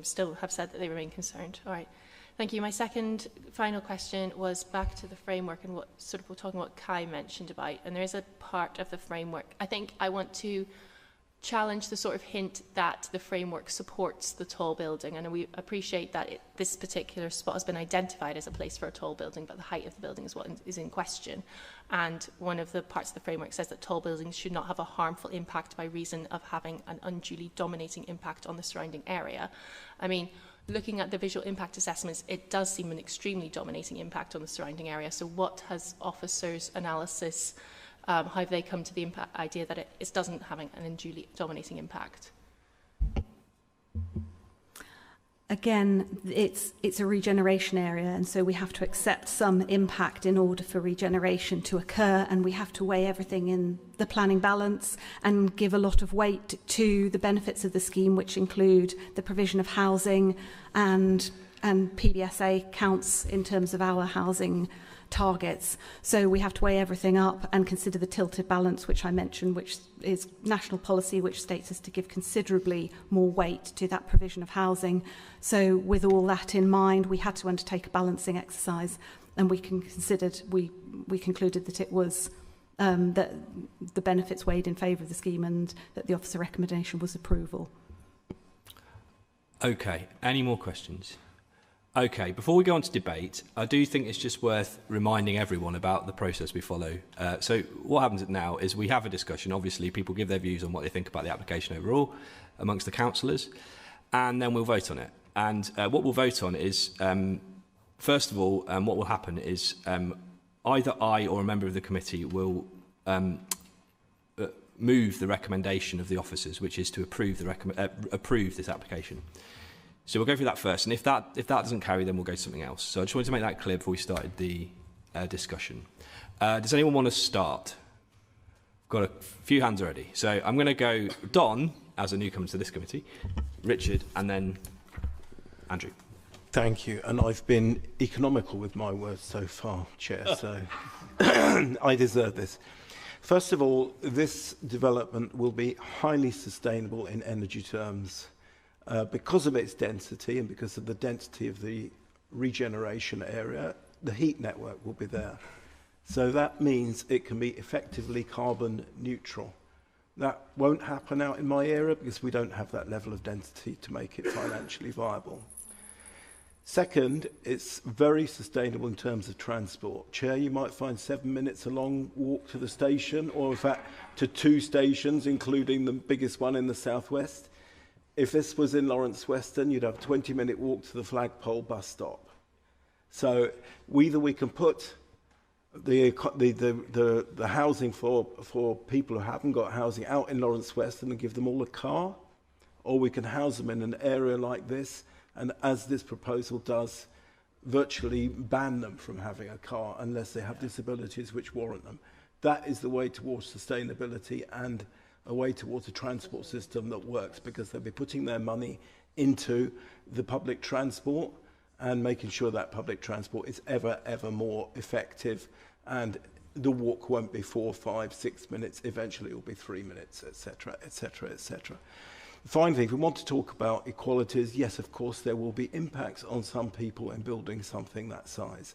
still have said that they remain concerned. All right. Thank you. My second final question was back to the framework and what sort of we're talking what Kai mentioned about. And there is a part of the framework. I think I want to challenge the sort of hint that the framework supports the tall building. And we appreciate that this particular spot has been identified as a place for a tall building, but the height of the building is what is in question. And one of the parts of the framework says that tall buildings should not have a harmful impact by reason of having an unduly dominating impact on the surrounding area. I mean, looking at the visual impact assessments, it does seem an extremely dominating impact on the surrounding area. So what has officers' analysis, how have they come to the idea that it doesn't have an unduly dominating impact? Again, it's a regeneration area, and so we have to accept some impact in order for regeneration to occur, and we have to weigh everything in the planning balance and give a lot of weight to the benefits of the scheme, which include the provision of housing, and PBSA counts in terms of our housing targets. So we have to weigh everything up and consider the tilted balance, which I mentioned, which is national policy, which states us to give considerably more weight to that provision of housing. So with all that in mind, we had to undertake a balancing exercise, and we concluded that it was that the benefits weighed in favour of the scheme, and that the officer recommendation was approval. Okay, any more questions? Okay, before we go on to debate, I do think it's just worth reminding everyone about the process we follow. So what happens now is we have a discussion. Obviously, people give their views on what they think about the application overall amongst the councillors, and then we'll vote on it. And what we'll vote on is, first of all, what will happen is either I or a member of the committee will move the recommendation of the officers, which is to approve this application. So we'll go through that first, and if that doesn't carry, then we'll go to something else. So I just wanted to make that clear before we started the discussion. Does anyone want to start? Got a few hands already. So I'm going to go Don, as a newcomer to this committee, Richard, and then Andrew. Thank you, and I've been economical with my words so far, Chair, so I deserve this. First of all, this development will be highly sustainable in energy terms. Because of its density and because of the density of the regeneration area, the heat network will be there. So that means it can be effectively carbon neutral. That won't happen out in my area because we don't have that level of density to make it financially viable. Second, it's very sustainable in terms of transport. Chair, you might find 7 minutes a long walk to the station, or in fact to 2 stations, including the biggest one in the southwest. If this was in Lawrence Weston, you'd have a 20-minute walk to the Flagpole bus stop. So either we can put the housing for people who haven't got housing out in Lawrence Weston and give them all a car, or we can house them in an area like this, and as this proposal does, virtually ban them from having a car unless they have disabilities which warrant them. That is the way towards sustainability and a way towards a transport system that works, because they'll be putting their money into the public transport and making sure that public transport is ever more effective, and the walk won't be 4, 5, 6 minutes. Eventually it will be 3 minutes, etc., etc., etc. Finally, if we want to talk about equalities, yes, of course, there will be impacts on some people in building something that size.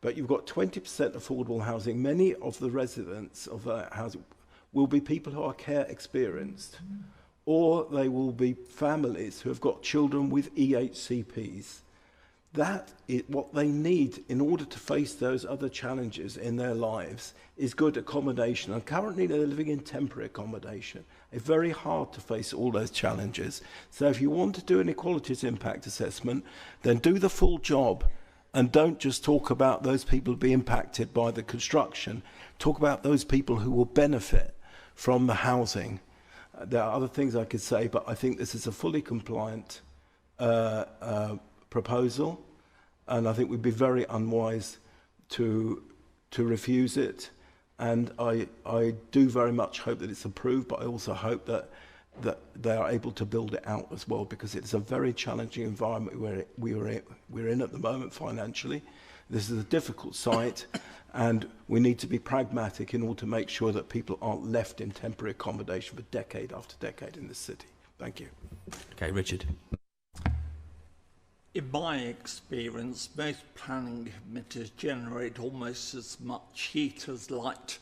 But you've got 20% affordable housing. Many of the residents of that housing will be people who are care experienced, or they will be families who have got children with EHCPs. That is what they need in order to face those other challenges in their lives, is good accommodation. And currently they're living in temporary accommodation. It's very hard to face all those challenges. So if you want to do an equalities impact assessment, then do the full job, and don't just talk about those people who will be impacted by the construction. Talk about those people who will benefit from the housing. There are other things I could say, but I think this is a fully compliant proposal, and I think we'd be very unwise to refuse it. And I do very much hope that it's approved, but I also hope that they are able to build it out as well, because it's a very challenging environment where we're in at the moment financially. This is a difficult site, and we need to be pragmatic in order to make sure that people aren't left in temporary accommodation for decade after decade in this city. Thank you. Okay, Richard. in my experience, most planning committees generate almost as much heat as light,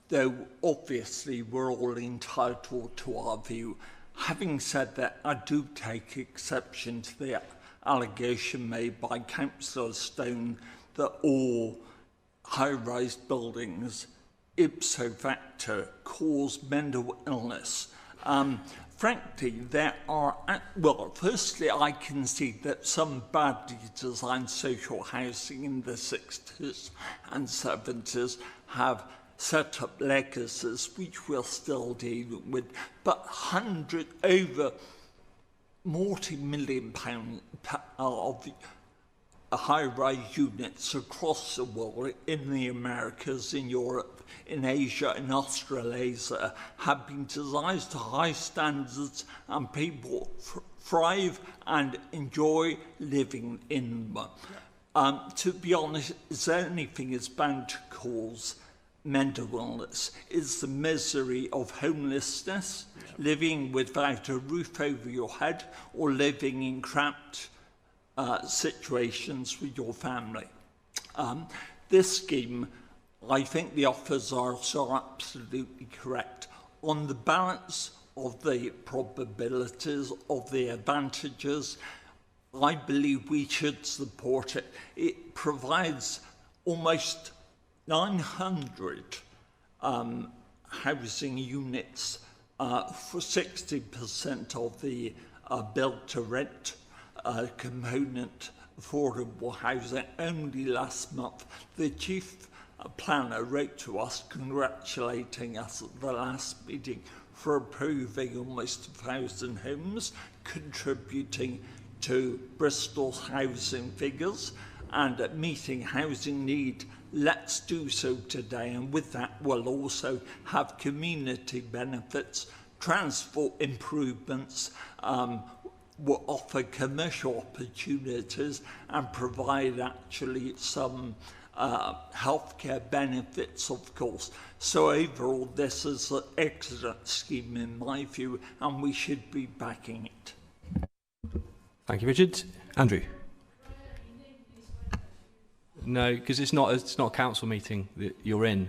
though obviously we're all entitled to our view. Having said that, I do take exception to the allegation made by Councillor Stone that all high-rise buildings ipso facto cause mental illness. Frankly, there are, well, firstly, I concede that some badly designed social housing in the 60s and 70s have set up legacies which we're still dealing with, but over multi-million pound of high-rise units across the world, in the Americas, in Europe, in Asia, in Australasia, have been designed to high standards, and people thrive and enjoy living in them. To be honest, is there anything is bound to cause mental illness? Is the misery of homelessness, living without a roof over your head, or living in cramped situations with your family. This scheme, I think the offers are absolutely correct. On the balance of the probabilities, of the advantages, I believe we should support it. It provides almost 900 housing units for 60% of the build-to-rent component affordable housing. Only last month, the chief planner wrote to us congratulating us at the last meeting for approving almost 1,000 homes, contributing to Bristol's housing figures and meeting housing need. Let's do so today, and with that we'll also have community benefits, transport improvements, will offer commercial opportunities and provide actually some healthcare benefits, of course. So overall, this is an excellent scheme in my view, and we should be backing it. Thank you, Richard. Andrew? No, because it's not a council meeting that you're in.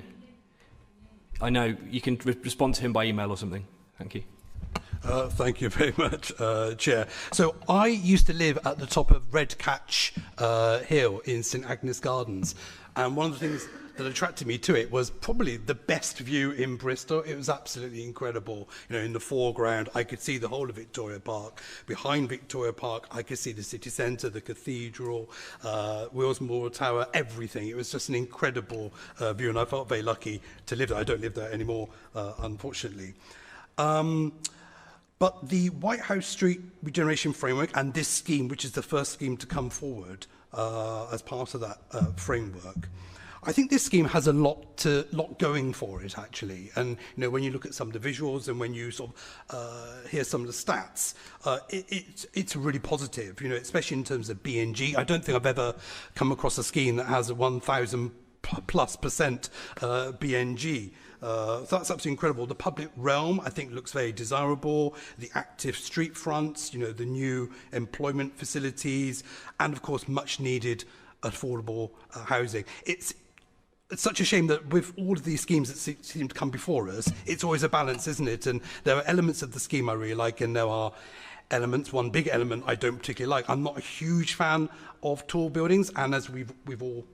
I know, you can respond to him by email or something. Thank you. Thank you very much, Chair. So I used to live at the top of Redcatch Hill in St Agnes Gardens, and one of the things that attracted me to it was probably the best view in Bristol. It was absolutely incredible. You know, in the foreground, I could see the whole of Victoria Park. Behind Victoria Park, I could see the city centre, the cathedral, Willsmore Tower, everything. It was just an incredible view, and I felt very lucky to live there. I don't live there anymore, unfortunately. But the White House Street Regeneration Framework and this scheme, which is the first scheme to come forward as part of that framework, I think this scheme has a lot going for it, actually. And you know, when you look at some of the visuals and when you sort of hear some of the stats, it's really positive. You know, especially in terms of BNG. I don't think I've ever come across a scheme that has a 1,000+% BNG. So that's absolutely incredible. The public realm, I think, looks very desirable. The active street fronts, you know, the new employment facilities, and of course, much needed affordable housing. It's such a shame that with all of these schemes that seem to come before us, it's always a balance, isn't it? And there are elements of the scheme I really like, and there are elements, one big element I don't particularly like. I'm not a huge fan of tall buildings, and as we've all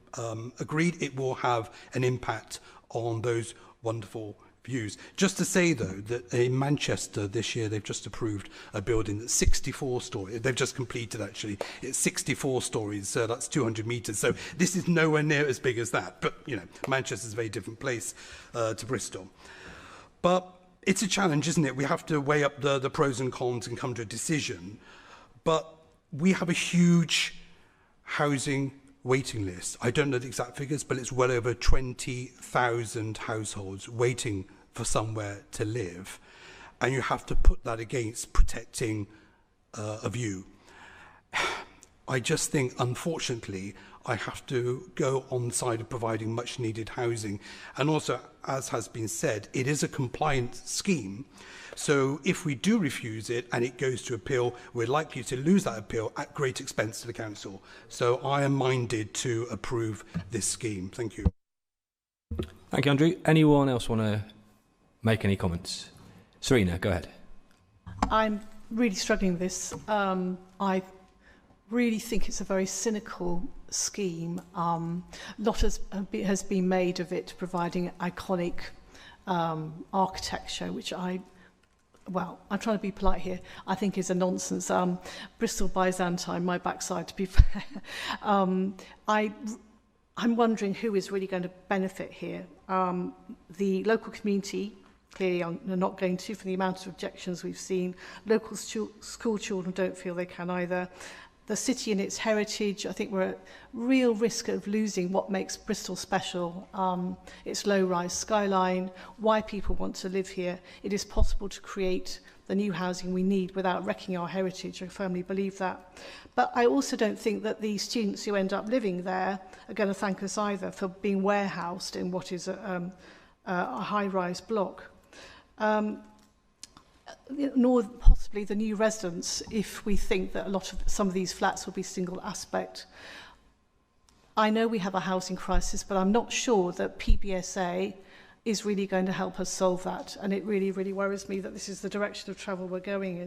agreed, it will have an impact on those wonderful views. Just to say, though, that in Manchester this year, they've just approved a building that's 64 stories. They've just completed, actually. It's 64 stories, so that's 200 metres. So this is nowhere near as big as that. But, you know, Manchester's a very different place to Bristol. But it's a challenge, isn't it? We have to weigh up the pros and cons and come to a decision. But we have a huge housing waiting list. I don't know the exact figures, but it's well over 20,000 households waiting for somewhere to live. And you have to put that against protecting a view. I just think, unfortunately, I have to go on the side of providing much needed housing. And also, as has been said, it is a compliant scheme. So if we do refuse it and it goes to appeal, we're likely to lose that appeal at great expense to the council. So I am minded to approve this scheme. Thank you. Thank you, Andrew. Anyone else want to make any comments? Serena, go ahead. I'm really struggling with this. I really think it's a very cynical scheme. A lot has been made of it providing iconic architecture, which I'm trying to be polite here, I think is a nonsense. Bristol Byzantine, my backside, to be fair. I'm wondering who is really going to benefit here. The local community clearly are not going to, for the amount of objections we've seen. Local school children don't feel they can either. The city and its heritage, I think we're at real risk of losing what makes Bristol special. Its low-rise skyline, why people want to live here. It is possible to create the new housing we need without wrecking our heritage. I firmly believe that. But I also don't think that the students who end up living there are going to thank us either for being warehoused in what is a high-rise block. Nor possibly the new residents, if we think that some of these flats will be single aspect. I know we have a housing crisis, but I'm not sure that PBSA is really going to help us solve that. And it really, really worries me that this is the direction of travel we're going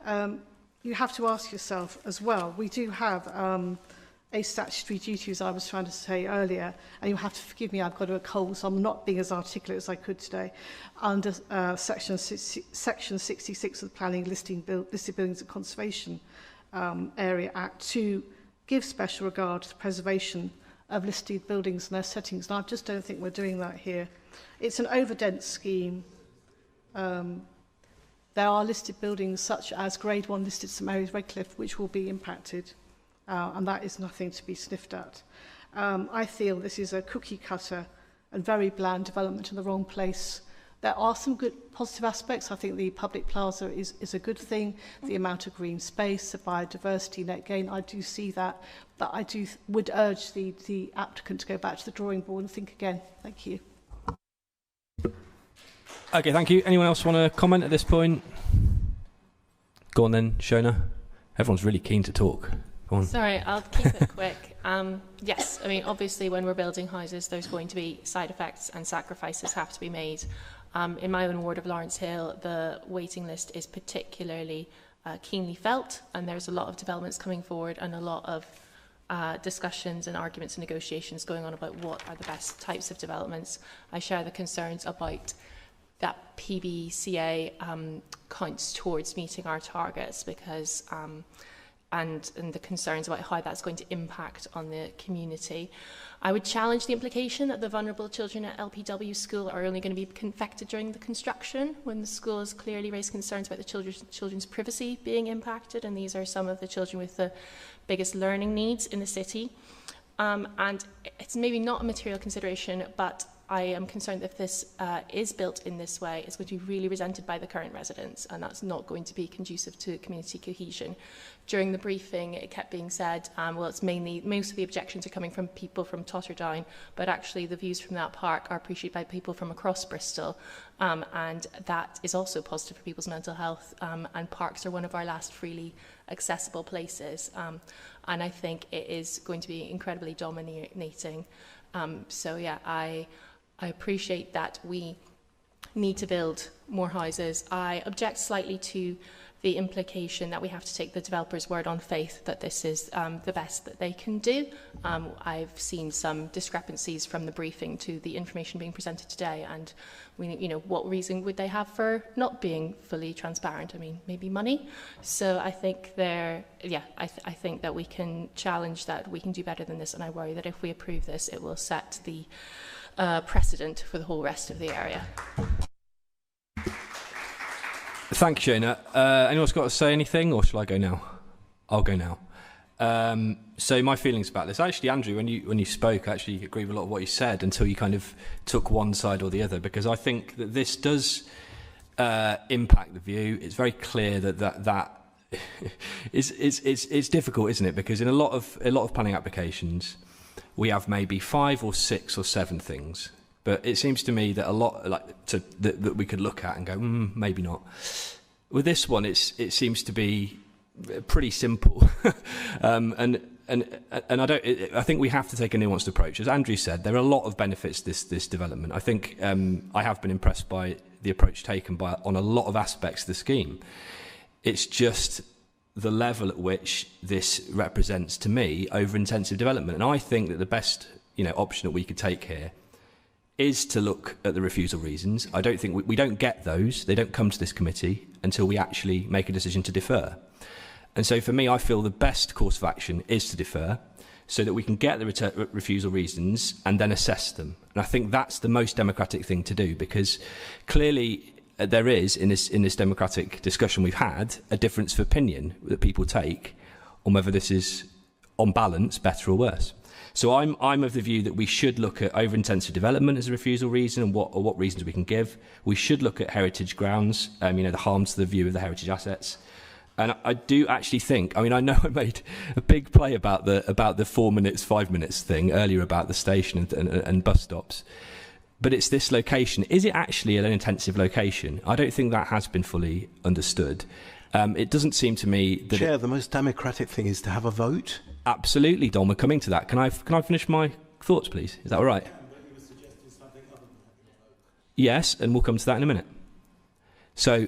in. You have to ask yourself as well, we do have a statutory duty, as I was trying to say earlier, and you have to forgive me, I've got a cold, so I'm not being as articulate as I could today, under section 66 of the Planning, Listed Buildings and Conservation Area Act, to give special regard to the preservation of listed buildings and their settings, and I just don't think we're doing that here. It's an overdense scheme. There are listed buildings such as Grade 1 listed St Mary's Redcliffe, which will be impacted. And that is nothing to be sniffed at. I feel this is a cookie cutter and very bland development in the wrong place. There are some good positive aspects. I think the public plaza is a good thing. The amount of green space, the biodiversity, net gain, I do see that. But I would urge the applicant to go back to the drawing board and think again. Thank you. Okay, thank you. Anyone else want to comment at this point? Go on then, Shona. Everyone's really keen to talk. Sorry, I'll keep it quick. Yes, I mean, obviously when we're building houses, there's going to be side effects and sacrifices have to be made. In my own ward of Lawrence Hill, the waiting list is particularly keenly felt, and there's a lot of developments coming forward and a lot of discussions and arguments and negotiations going on about what are the best types of developments. I share the concerns about that PBCA counts towards meeting our targets because and the concerns about how that's going to impact on the community. I would challenge the implication that the vulnerable children at LPW school are only going to be affected during the construction, when the school has clearly raised concerns about the children's privacy being impacted, and these are some of the children with the biggest learning needs in the city. And it's maybe not a material consideration, but I am concerned that if this is built in this way, it's going to be really resented by the current residents, and that's not going to be conducive to community cohesion. During the briefing, it kept being said, well, it's mainly, most of the objections are coming from people from Totterdown, but actually the views from that park are appreciated by people from across Bristol, and that is also positive for people's mental health, and parks are one of our last freely accessible places, and I think it is going to be incredibly dominating. So yeah, I appreciate that we need to build more houses. I object slightly to the implication that we have to take the developer's word on faith that this is the best that they can do. I've seen some discrepancies from the briefing to the information being presented today, and what reason would they have for not being fully transparent? I mean, maybe money. So I think I think that we can challenge that. We can do better than this, and I worry that if we approve this, it will set the precedent for the whole rest of the area. Thank you, Shona. Anyone else got to say anything, or shall I go now? I'll go now. So my feelings about this, actually, Andrew, when you spoke, I actually agree with a lot of what you said until you kind of took one side or the other, because I think that this does impact the view. It's very clear that it's difficult, isn't it? Because in a lot of planning applications, we have maybe 5 or 6 or 7 things. But it seems to me that a lot that we could look at and go, maybe not. With this one, it seems to be pretty simple, and I think we have to take a nuanced approach. As Andrew said, there are a lot of benefits to this development. I think I have been impressed by the approach taken on a lot of aspects of the scheme. It's just the level at which this represents, to me, over-intensive development. And I think that the best option that we could take here is to look at the refusal reasons. I don't think we don't get those. They don't come to this committee until we actually make a decision to defer. And so for me, I feel the best course of action is to defer so that we can get the refusal reasons and then assess them. And I think that's the most democratic thing to do, because clearly there is, in this democratic discussion we've had, a difference of opinion that people take on whether this is, on balance, better or worse. So I'm of the view that we should look at over-intensive development as a refusal reason, and what reasons we can give. We should look at heritage grounds, the harms to the view of the heritage assets. And I do actually think, I know I made a big play about the 4 minutes, 5 minutes thing earlier about the station and bus stops. But it's this location. Is it actually an intensive location? I don't think that has been fully understood. It doesn't seem to me that... Chair, the most democratic thing is to have a vote. Absolutely, Don, we're coming to that. Can I finish my thoughts, please? Is that all right? Yes, and we'll come to that in a minute. So,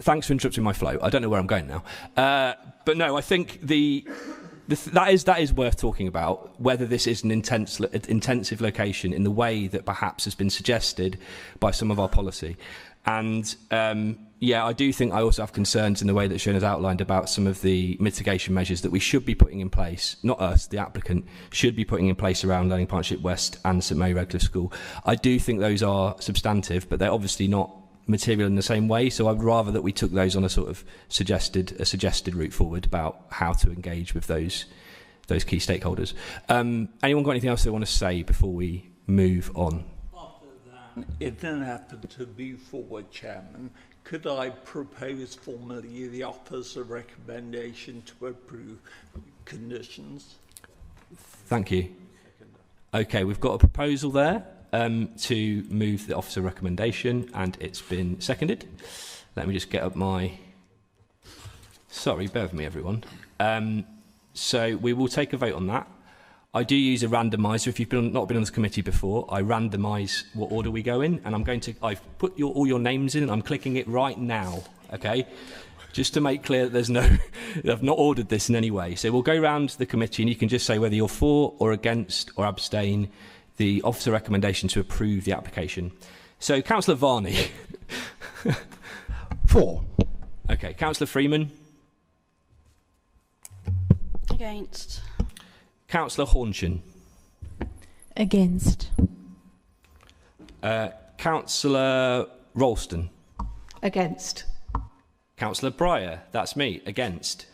thanks for interrupting my flow. I don't know where I'm going now. But no, I think that is worth talking about, whether this is an intensive location in the way that perhaps has been suggested by some of our policy. And I do think I also have concerns in the way that Sian has outlined about some of the mitigation measures that we should be putting in place, not us, the applicant, should be putting in place around Learning Partnership West and St Mary Redcliffe School. I do think those are substantive, but they're obviously not material in the same way, so I'd rather that we took those on a sort of suggested route forward about how to engage with those key stakeholders. Anyone got anything else they want to say before we move on? It didn't happen to be forward, Chairman. Could I propose formally the officer's recommendation to approve conditions? Thank you. Okay, we've got a proposal there to move the officer recommendation, and it's been seconded. Let me just get up my... Sorry, bear with me, everyone. So we will take a vote on that. I do use a randomiser. If you've not been on this committee before, I randomise what order we go in, and I've put all your names in, and I'm clicking it right now, okay? Just to make clear that there's no, I've not ordered this in any way. So we'll go round the committee, and you can just say whether you're for or against or abstain the officer recommendation to approve the application. So, Councillor Varney. For. Okay, Councillor Freeman. Against. Councillor Hornshan. Against. Councillor Ralston. Against. Councillor Breyer, that's me, against.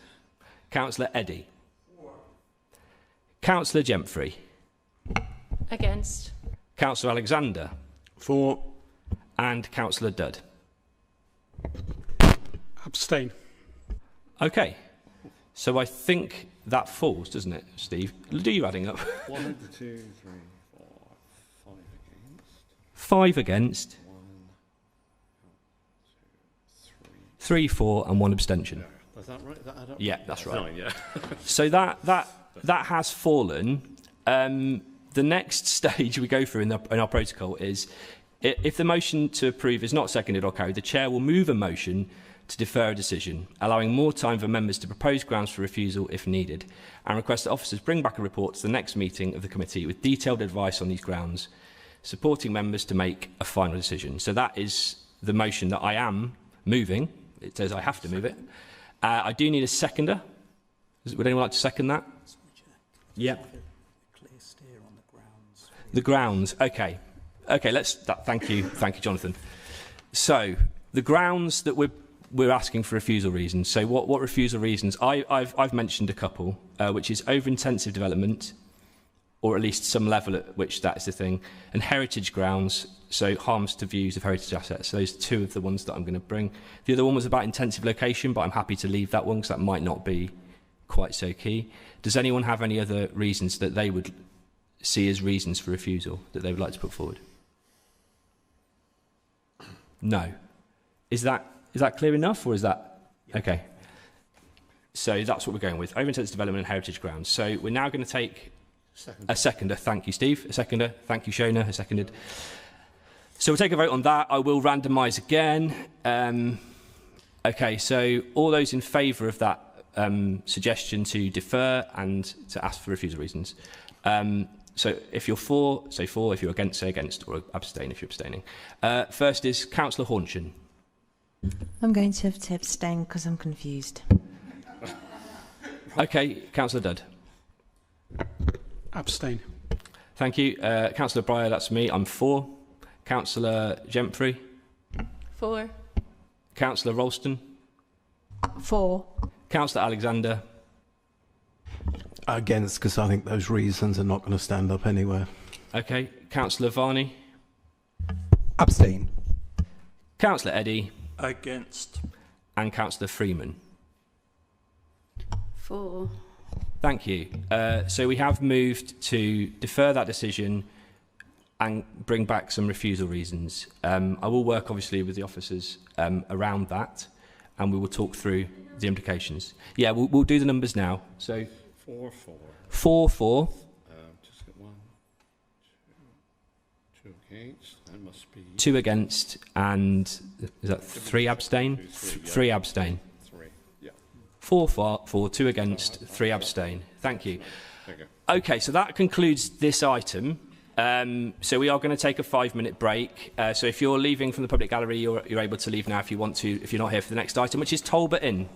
Councillor Eddy. Councillor Gemfrey. Against. Councillor Alexander. For. And Councillor Dudd. Abstain. Okay. So I think that falls, doesn't it, Steve? Do you adding up? 1, 2, 3, 4, 5 against. 5 against. 1, 2, 3, 4, and 1 abstention. is that right? Is that add up? Yeah, that's right. 9, yeah. So that has fallen. The next stage we go through in our protocol is, if the motion to approve is not seconded or carried, the chair will move a motion to defer a decision, allowing more time for members to propose grounds for refusal if needed, and request that officers bring back a report to the next meeting of the committee with detailed advice on these grounds, supporting members to make a final decision. So that is the motion that I am moving. It says I have to move it. I do need a seconder. Would anyone like to second that? Yeah. The grounds. Okay. Okay. Thank you, Jonathan. So the grounds that we're asking for refusal reasons. So what refusal reasons? I've mentioned a couple, which is over-intensive development, or at least some level at which that is the thing, and heritage grounds, so harms to views of heritage assets. So those are 2 of the ones that I'm going to bring. The other one was about intensive location, but I'm happy to leave that one because that might not be quite so key. Does anyone have any other reasons that they would see as reasons for refusal that they would like to put forward? No. Is that clear enough, or is that... Okay. So that's what we're going with. Over-intensive development and heritage grounds. So we're now going to take a seconder. Thank you, Steve. A seconder. Thank you, Shona. A seconded. So we'll take a vote on that. I will randomise again. Okay, so all those in favour of that suggestion to defer and to ask for refusal reasons. So if you're for, say for. If you're against, say against, or abstain if you're abstaining. First is Councillor Hornshan. I'm going to have to abstain because I'm confused. Okay, Councillor Dudd. Abstain. Thank you. Councillor Breyer, that's me. I'm for. Councillor Gemfrey. For. Councillor Ralston. For. Councillor Alexander. Against, because I think those reasons are not going to stand up anywhere. Okay. Councillor Varney. Abstain. Councillor Eddy. Against. And Councillor Freeman. For. Thank you. So we have moved to defer that decision and bring back some refusal reasons. I will work obviously with the officers around that, and we will talk through the implications. Yeah, we'll do the numbers now. So 4 for. 4 for. Just get 1, 2 against. That must be 2 against, and is that 3 abstain? 3 abstain. 3. Yeah. 4 for, 2 against, 3 abstain. Thank you. Thank you. Okay, so that concludes this item. So we are going to take a 5-minute break. So if you're leaving from the public gallery, you're able to leave now if you want to, if you're not here for the next item, which is Talbot Inn.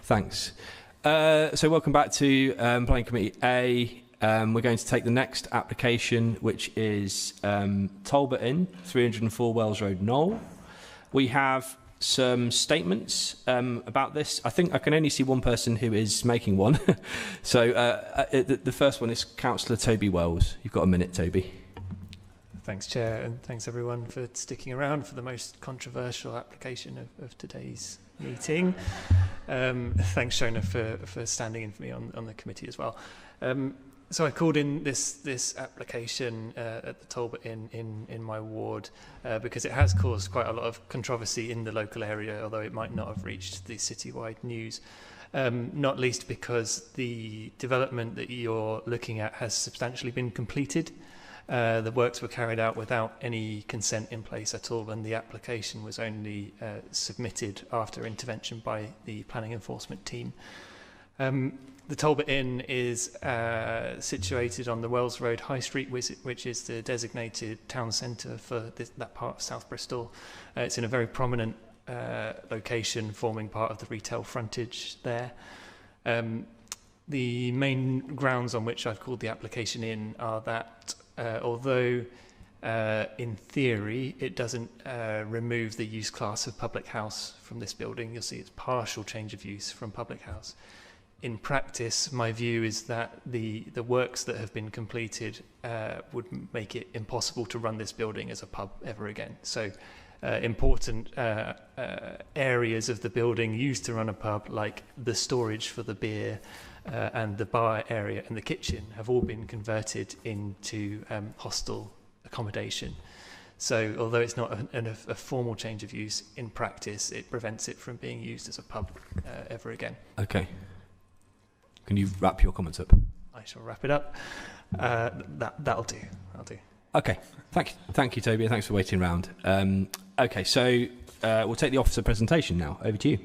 Thanks. So welcome back to Planning Committee A. We're going to take the next application, which is Talbot Inn, 304 Wells Road, Knowle. We have some statements about this. I think I can only see one person who is making one. So the first one is Councillor Toby Wells. You've got a minute, Toby. Thanks, Chair, and thanks everyone for sticking around for the most controversial application of today's meeting. Thanks, Shona, for standing in for me on the committee as well. So I called in this application at the Talbot Inn in my ward because it has caused quite a lot of controversy in the local area, although it might not have reached the citywide news. Not least because the development that you're looking at has substantially been completed. The works were carried out without any consent in place at all, and the application was only submitted after intervention by the planning enforcement team. The Talbot Inn is situated on the Wells Road High Street, which is the designated town centre for that part of South Bristol. It's in a very prominent location, forming part of the retail frontage there. The main grounds on which I've called the application in are that although in theory it doesn't remove the use class of public house from this building, you'll see it's partial change of use from public house. In practice, my view is that the works that have been completed would make it impossible to run this building as a pub ever again. So important areas of the building used to run a pub, like the storage for the beer and the bar area and the kitchen, have all been converted into hostel accommodation. So although it's not a formal change of use, in practice it prevents it from being used as a pub ever again. Okay. Can you wrap your comments up? I shall wrap it up. That'll do. I'll do. Okay. Thank you, Toby. Thanks for waiting around. Okay, so we'll take the officer presentation now. Over to you.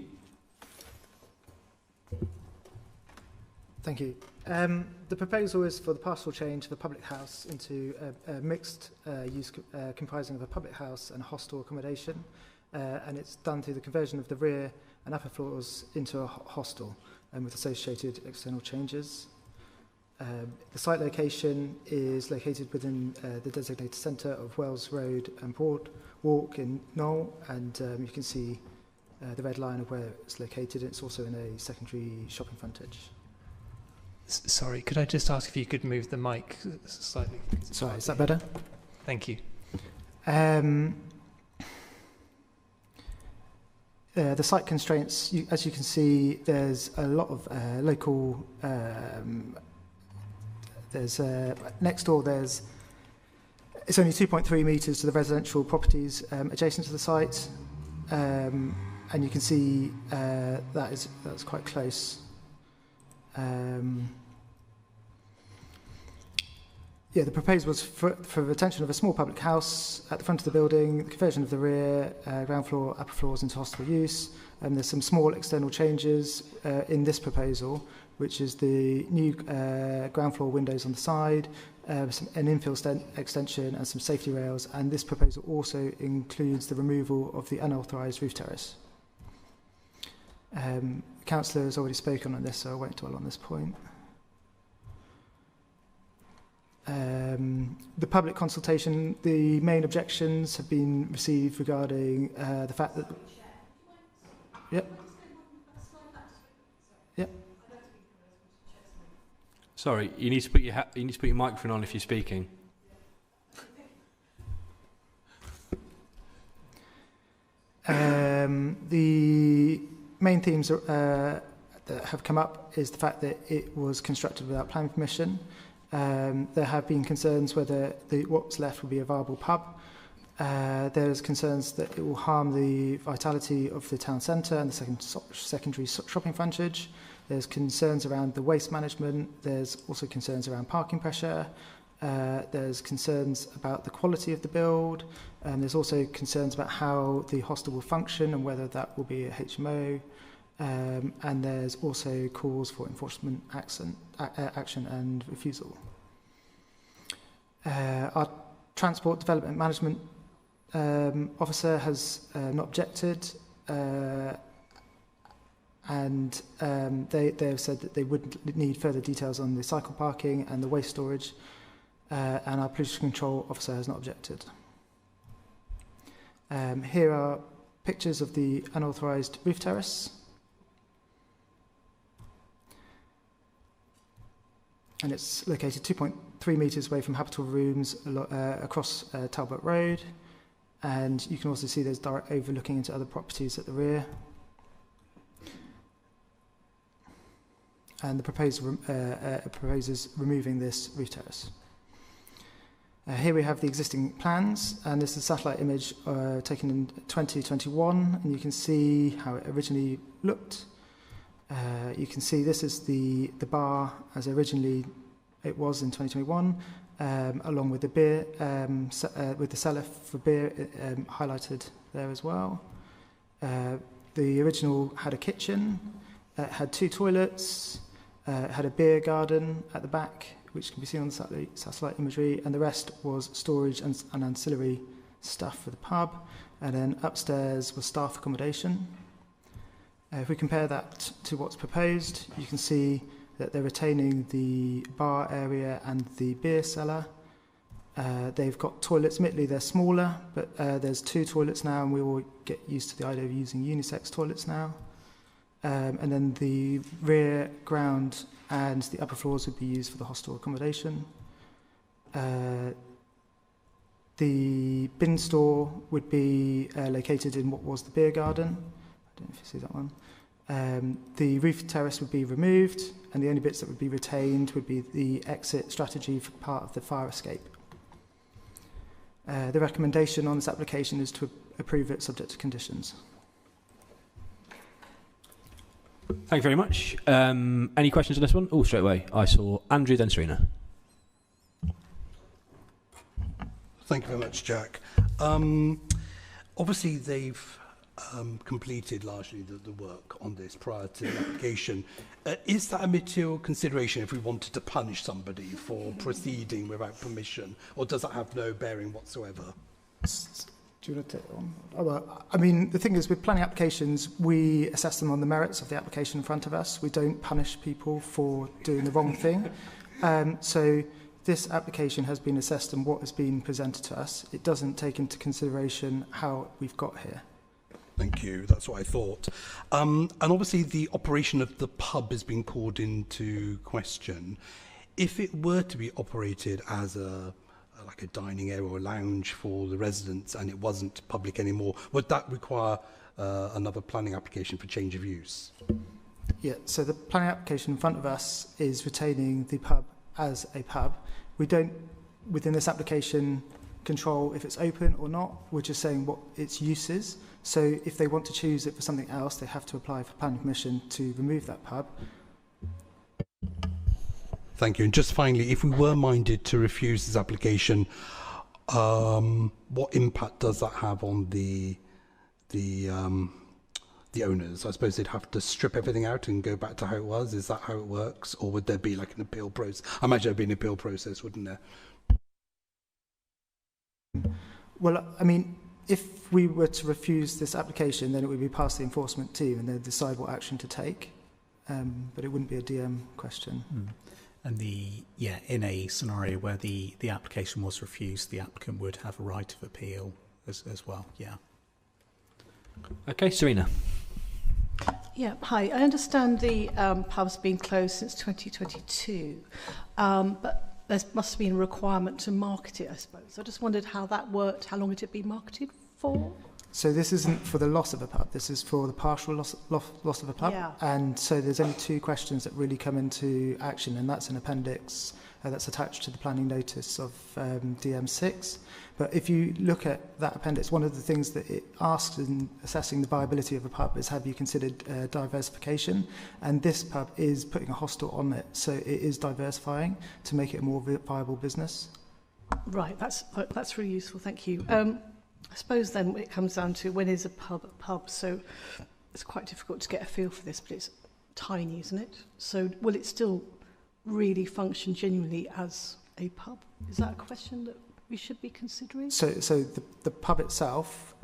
Thank you. The proposal is for the partial change of a public house into a mixed use comprising of a public house and hostel accommodation, and it's done through the conversion of the rear and upper floors into a hostel with associated external changes. The site location is located within the designated centre of Wells Road and Broad Walk in Knowle, and you can see the red line of where it's located. It's also in a secondary shopping frontage. Sorry, could I just ask if you could move the mic slightly? Sorry, is that better? Thank you. The site constraints, as you can see, there's a lot of local, next door it's only 2.3 metres to the residential properties adjacent to the site, and you can see that's quite close. The proposal was for retention of a small public house at the front of the building, the conversion of the rear, ground floor, upper floors into hostel use. There's some small external changes in this proposal, which is the new ground floor windows on the side, an infill extension and some safety rails. And this proposal also includes the removal of the unauthorised roof terrace. The councillor has already spoken on this, so I won't dwell on this point. The public consultation, the main objections have been received regarding the fact that... Yep. Sorry, you need to put your microphone on if you're speaking. The main themes that have come up is the fact that it was constructed without planning permission. There have been concerns whether what's left will be a viable pub. There's concerns that it will harm the vitality of the town centre and the secondary shopping frontage. There's concerns around the waste management. There's also concerns around parking pressure. There's concerns about the quality of the build. There's also concerns about how the hostel will function and whether that will be a HMO. And there's also calls for enforcement action and refusal. Our Transport Development Management officer has not objected, and they have said that they would need further details on the cycle parking and the waste storage, and our pollution control officer has not objected. Here are pictures of the unauthorised roof terrace. And it's located 2.3 metres away from habitable rooms across Talbot Road. And you can also see there's direct overlooking into other properties at the rear. And the proposal proposes removing this roof terrace. Here we have the existing plans, and this is a satellite image taken in 2021, and you can see how it originally looked. You can see this is the bar as originally it was in 2021, along with the beer, with the cellar for beer highlighted there as well. The original had a kitchen, had 2 toilets, had a beer garden at the back, which can be seen on the satellite imagery, and the rest was storage and ancillary stuff for the pub. And then upstairs was staff accommodation. If we compare that to what's proposed, you can see that they're retaining the bar area and the beer cellar. They've got toilets, admittedly they're smaller, but there's 2 toilets now, and we all get used to the idea of using unisex toilets now. And then the rear ground and the upper floors would be used for the hostel accommodation. The bin store would be located in what was the beer garden. I don't know if you see that one. The roof terrace would be removed, and the only bits that would be retained would be the exit strategy for part of the fire escape. The recommendation on this application is to approve it subject to conditions. Thank you very much. Any questions on this one? Oh, straight away. I saw Andrew, then Serena. Thank you very much, Jack. Obviously, they've completed largely the work on this prior to the application. Is that a material consideration if we wanted to punish somebody for proceeding without permission, or does that have no bearing whatsoever? Do you want to take that one? Oh, well, I mean, the thing is, with planning applications, we assess them on the merits of the application in front of us. We don't punish people for doing the wrong thing. So this application has been assessed on what has been presented to us. It doesn't take into consideration how we've got here. Thank you. That's what I thought. And obviously, the operation of the pub is being called into question. If it were to be operated as like a dining area or a lounge for the residents, and it wasn't public anymore, would that require another planning application for change of use? Yeah, so the planning application in front of us is retaining the pub as a pub. We don't, within this application, control if it's open or not. We're just saying what its use is. So if they want to choose it for something else, they have to apply for planning permission to remove that pub. Thank you. And just finally, if we were minded to refuse this application, what impact does that have on the owners? I suppose they'd have to strip everything out and go back to how it was. Is that how it works, or would there be like an appeal process? I imagine there'd be an appeal process, wouldn't there? Well, I mean, if we were to refuse this application, then it would be past the enforcement team, and they'd decide what action to take. But it wouldn't be a DM question. And in a scenario where the application was refused, the applicant would have a right of appeal as well. Yeah. Okay, Serena. Yeah, hi. I understand the pub's been closed since 2022, but there must have been a requirement to market it, I suppose. I just wondered how that worked. How long had it been marketed for? So this isn't for the loss of a pub. This is for the partial loss of a pub. Yeah. And so there's only 2 questions that really come into action, and that's an appendix that's attached to the planning notice of DM6. But if you look at that appendix, one of the things that it asks in assessing the viability of a pub is, have you considered diversification? And this pub is putting a hostel on it, so it is diversifying to make it a more viable business. Right, that's really useful, thank you. I suppose then it comes down to, when is a pub a pub? So it's quite difficult to get a feel for this, but it's tiny, isn't it? So will it still really function genuinely as a pub? Is that a question that we should be considering? So the pub itself,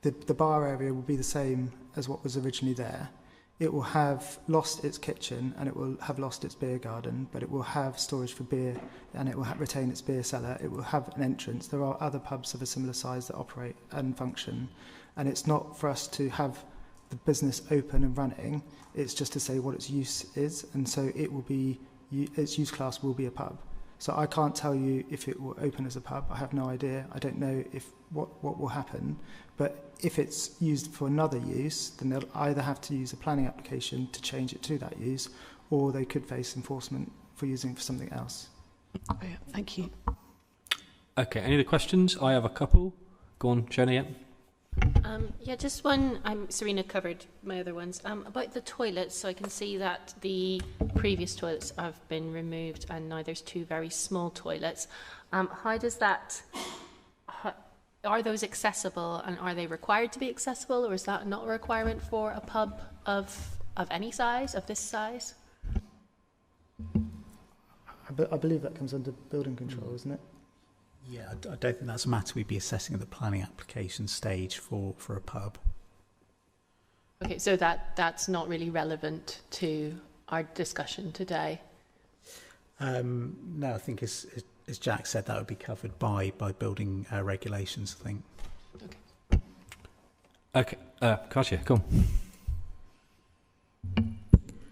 the bar area will be the same as what was originally there. it will have lost its kitchen and it will have lost its beer garden, but it will have storage for beer and it will retain its beer cellar. It will have an entrance. There are other pubs of a similar size that operate and function, and it's not for us to have the business open and running. It's just to say what its use is, and so it will be, its use class will be a pub. So I can't tell you if it will open as a pub. I have no idea. I don't know if what will happen. But if it's used for another use, then they'll either have to use a planning application to change it to that use, or they could face enforcement for using it for something else. Oh, yeah, thank you. Okay, any other questions? I have a couple. Go on, Jenny. Yeah. Yeah, just one. Serena covered my other ones. About the toilets, so I can see that the previous toilets have been removed, and now there's 2 very small toilets. How does that? Are those accessible, and are they required to be accessible, or is that not a requirement for a pub of any size, of this size? I believe that comes under building control, isn't it? Yeah, I don't think that's a matter we'd be assessing at the planning application stage for a pub. Okay, so that's not really relevant to our discussion today. No, I think as Jack said, that would be covered by building regulations, I think. Okay, Kasia, come on.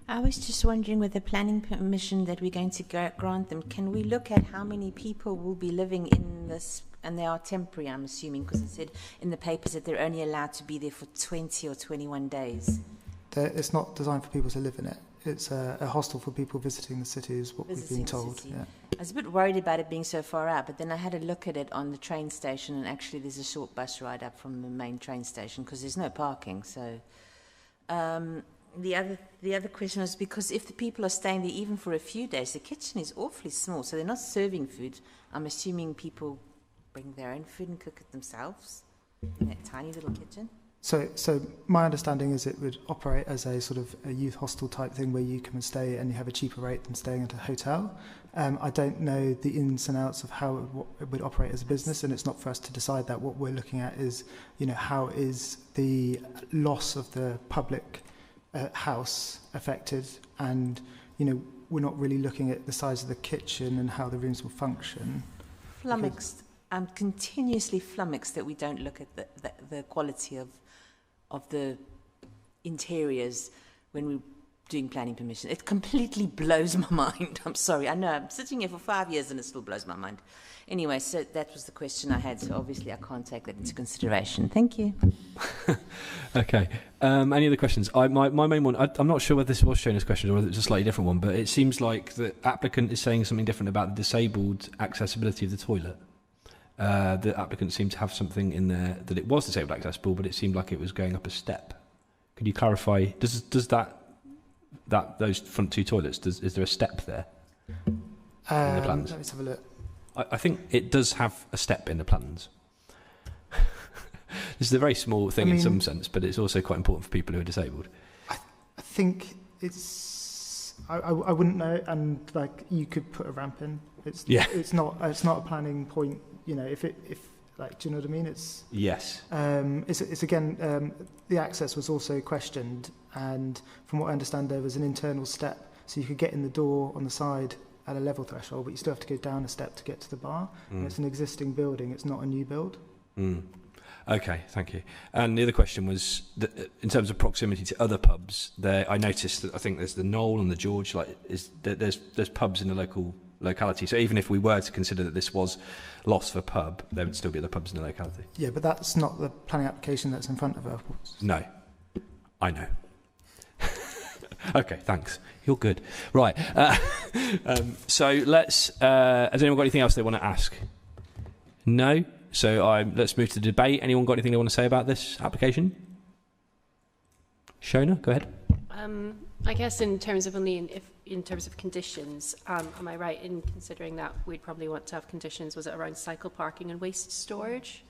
I was just wondering, with the planning permission that we're going to grant them, can we look at how many people will be living in this? And they are temporary, I'm assuming, because it said in the papers that they're only allowed to be there for 20 or 21 days. It's not designed for people to live in it. It's a hostel for people visiting the city, is what we've been told. Yeah. I was a bit worried about it being so far out, but then I had a look at it on the train station, and actually there's a short bus ride up from the main train station because there's no parking. So the other question was, because if the people are staying there even for a few days, the kitchen is awfully small, so they're not serving food. I'm assuming people bring their own food and cook it themselves in that tiny little kitchen. So my understanding is it would operate as a sort of a youth hostel type thing where you come and stay and you have a cheaper rate than staying at a hotel. I don't know the ins and outs of how it would operate as a business, and it's not for us to decide that. What we're looking at is, how is the loss of the public house affected, and we're not really looking at the size of the kitchen and how the rooms will function. Flummoxed. I'm continuously flummoxed that we don't look at the quality of the interiors when we're doing planning permission. It completely blows my mind. I'm sorry. I know I'm sitting here for 5 years and it still blows my mind. Anyway, so that was the question I had. So obviously I can't take that into consideration. Thank you. Okay. Any other questions? My main one, I'm not sure whether this was Shona's question or whether it's a slightly different one, but it seems like the applicant is saying something different about the disabled accessibility of the toilet. The applicant seemed to have something in there that it was disabled accessible, but it seemed like it was going up a step. Could you clarify? Does those front 2 toilets? Is there a step there in the plans? Let me have a look. I think it does have a step in the plans. This is a very small thing in some sense, but it's also quite important for people who are disabled. I think it's. I wouldn't know, and you could put a ramp in. It's not a planning point. If do you know what I mean? It's yes. It's again, the access was also questioned, and from what I understand, there was an internal step, so you could get in the door on the side at a level threshold, but you still have to go down a step to get to the bar. And it's an existing building; it's not a new build. Okay, thank you. And the other question was that in terms of proximity to other pubs. I noticed that I think there's the Knowle and the George. There's pubs in the local locality. So even if we were to consider that this was lost for pub, there would still be other pubs in the locality. Yeah, but that's not the planning application that's in front of us. No, I know. Okay, thanks. You're good. Right. So let's. Has anyone got anything else they want to ask? No. So let's move to the debate. Anyone got anything they want to say about this application? Shona, go ahead. I guess in terms of conditions, am I right in considering that we'd probably want to have conditions? Was it around cycle parking and waste storage?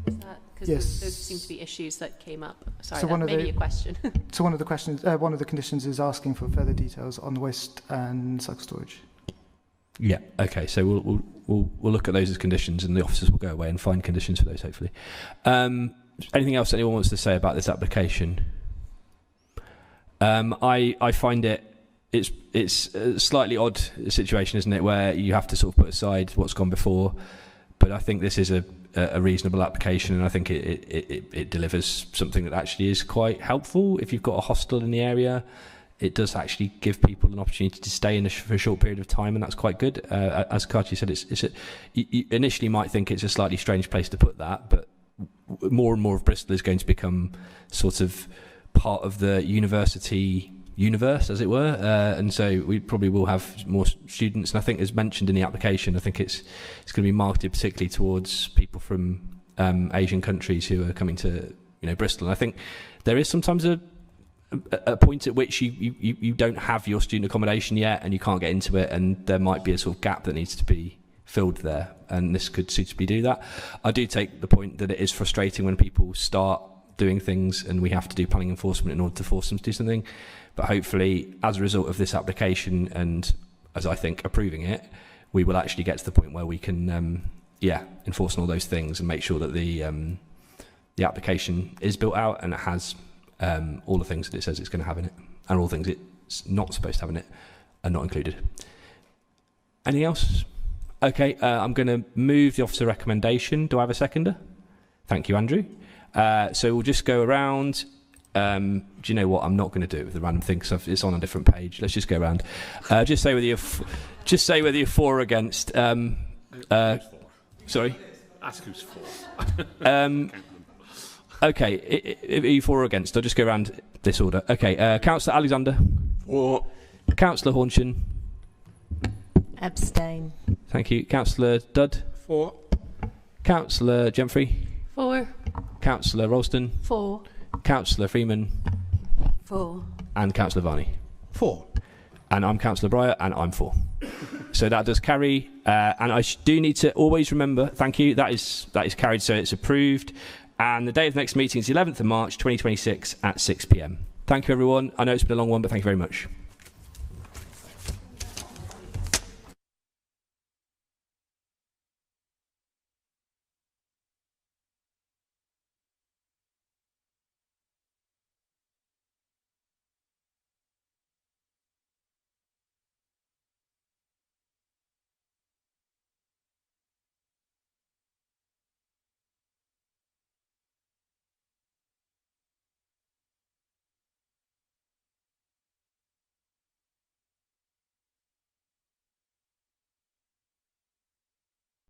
Because yes. those seem to be issues that came up. Sorry, so that may be a question. So one of the conditions is asking for further details on the waste and cycle storage. Yeah. Okay. So we'll look at those as conditions, and the officers will go away and find conditions for those. Hopefully. Anything else anyone wants to say about this application? I find it's a slightly odd situation, isn't it, where you have to sort of put aside what's gone before. But I think this is a reasonable application, and I think it delivers something that actually is quite helpful. If you've got a hostel in the area, it does actually give people an opportunity to stay for a short period of time, and that's quite good. As Kachi said, you initially might think it's a slightly strange place to put that, but more and more of Bristol is going to become sort of part of the university universe, as it were, and so we probably will have more students. And I think, as mentioned in the application, I think it's going to be marketed particularly towards people from Asian countries who are coming to Bristol. And I think there is sometimes a point at which you don't have your student accommodation yet, and you can't get into it, and there might be a sort of gap that needs to be filled there, and this could suitably do that. I do take the point that it is frustrating when people start doing things and we have to do planning enforcement in order to force them to do something. But hopefully, as a result of this application, and as I think approving it, we will actually get to the point where we can, enforce all those things and make sure that the application is built out and it has all the things that it says it's going to have in it, and all the things it's not supposed to have in it are not included. Anything else? Okay, I'm going to move the officer recommendation. Do I have a seconder? Thank you, Andrew. So we'll just go around. Do you know what? I'm not going to do it with the random thing because it's on a different page. Let's just go around. Just say whether you're for or against. Sorry. Ask who's for. Okay, are you for or against? I'll just go around this order. Okay, Councillor Alexander. For. Councillor Hornshin. Abstain. Thank you. Councillor Dudd. For. Councillor Gemfrey. For. Councillor Ralston. For. Councillor Freeman. For. And Councillor Varney. For. And I'm Councillor Breyer, and I'm for. So that does carry. And I do need to always remember, thank you, that is carried, so it's approved. And the date of the next meeting is the 11th of March 2026 at 6 p.m. Thank you, everyone. I know it's been a long one, but thank you very much.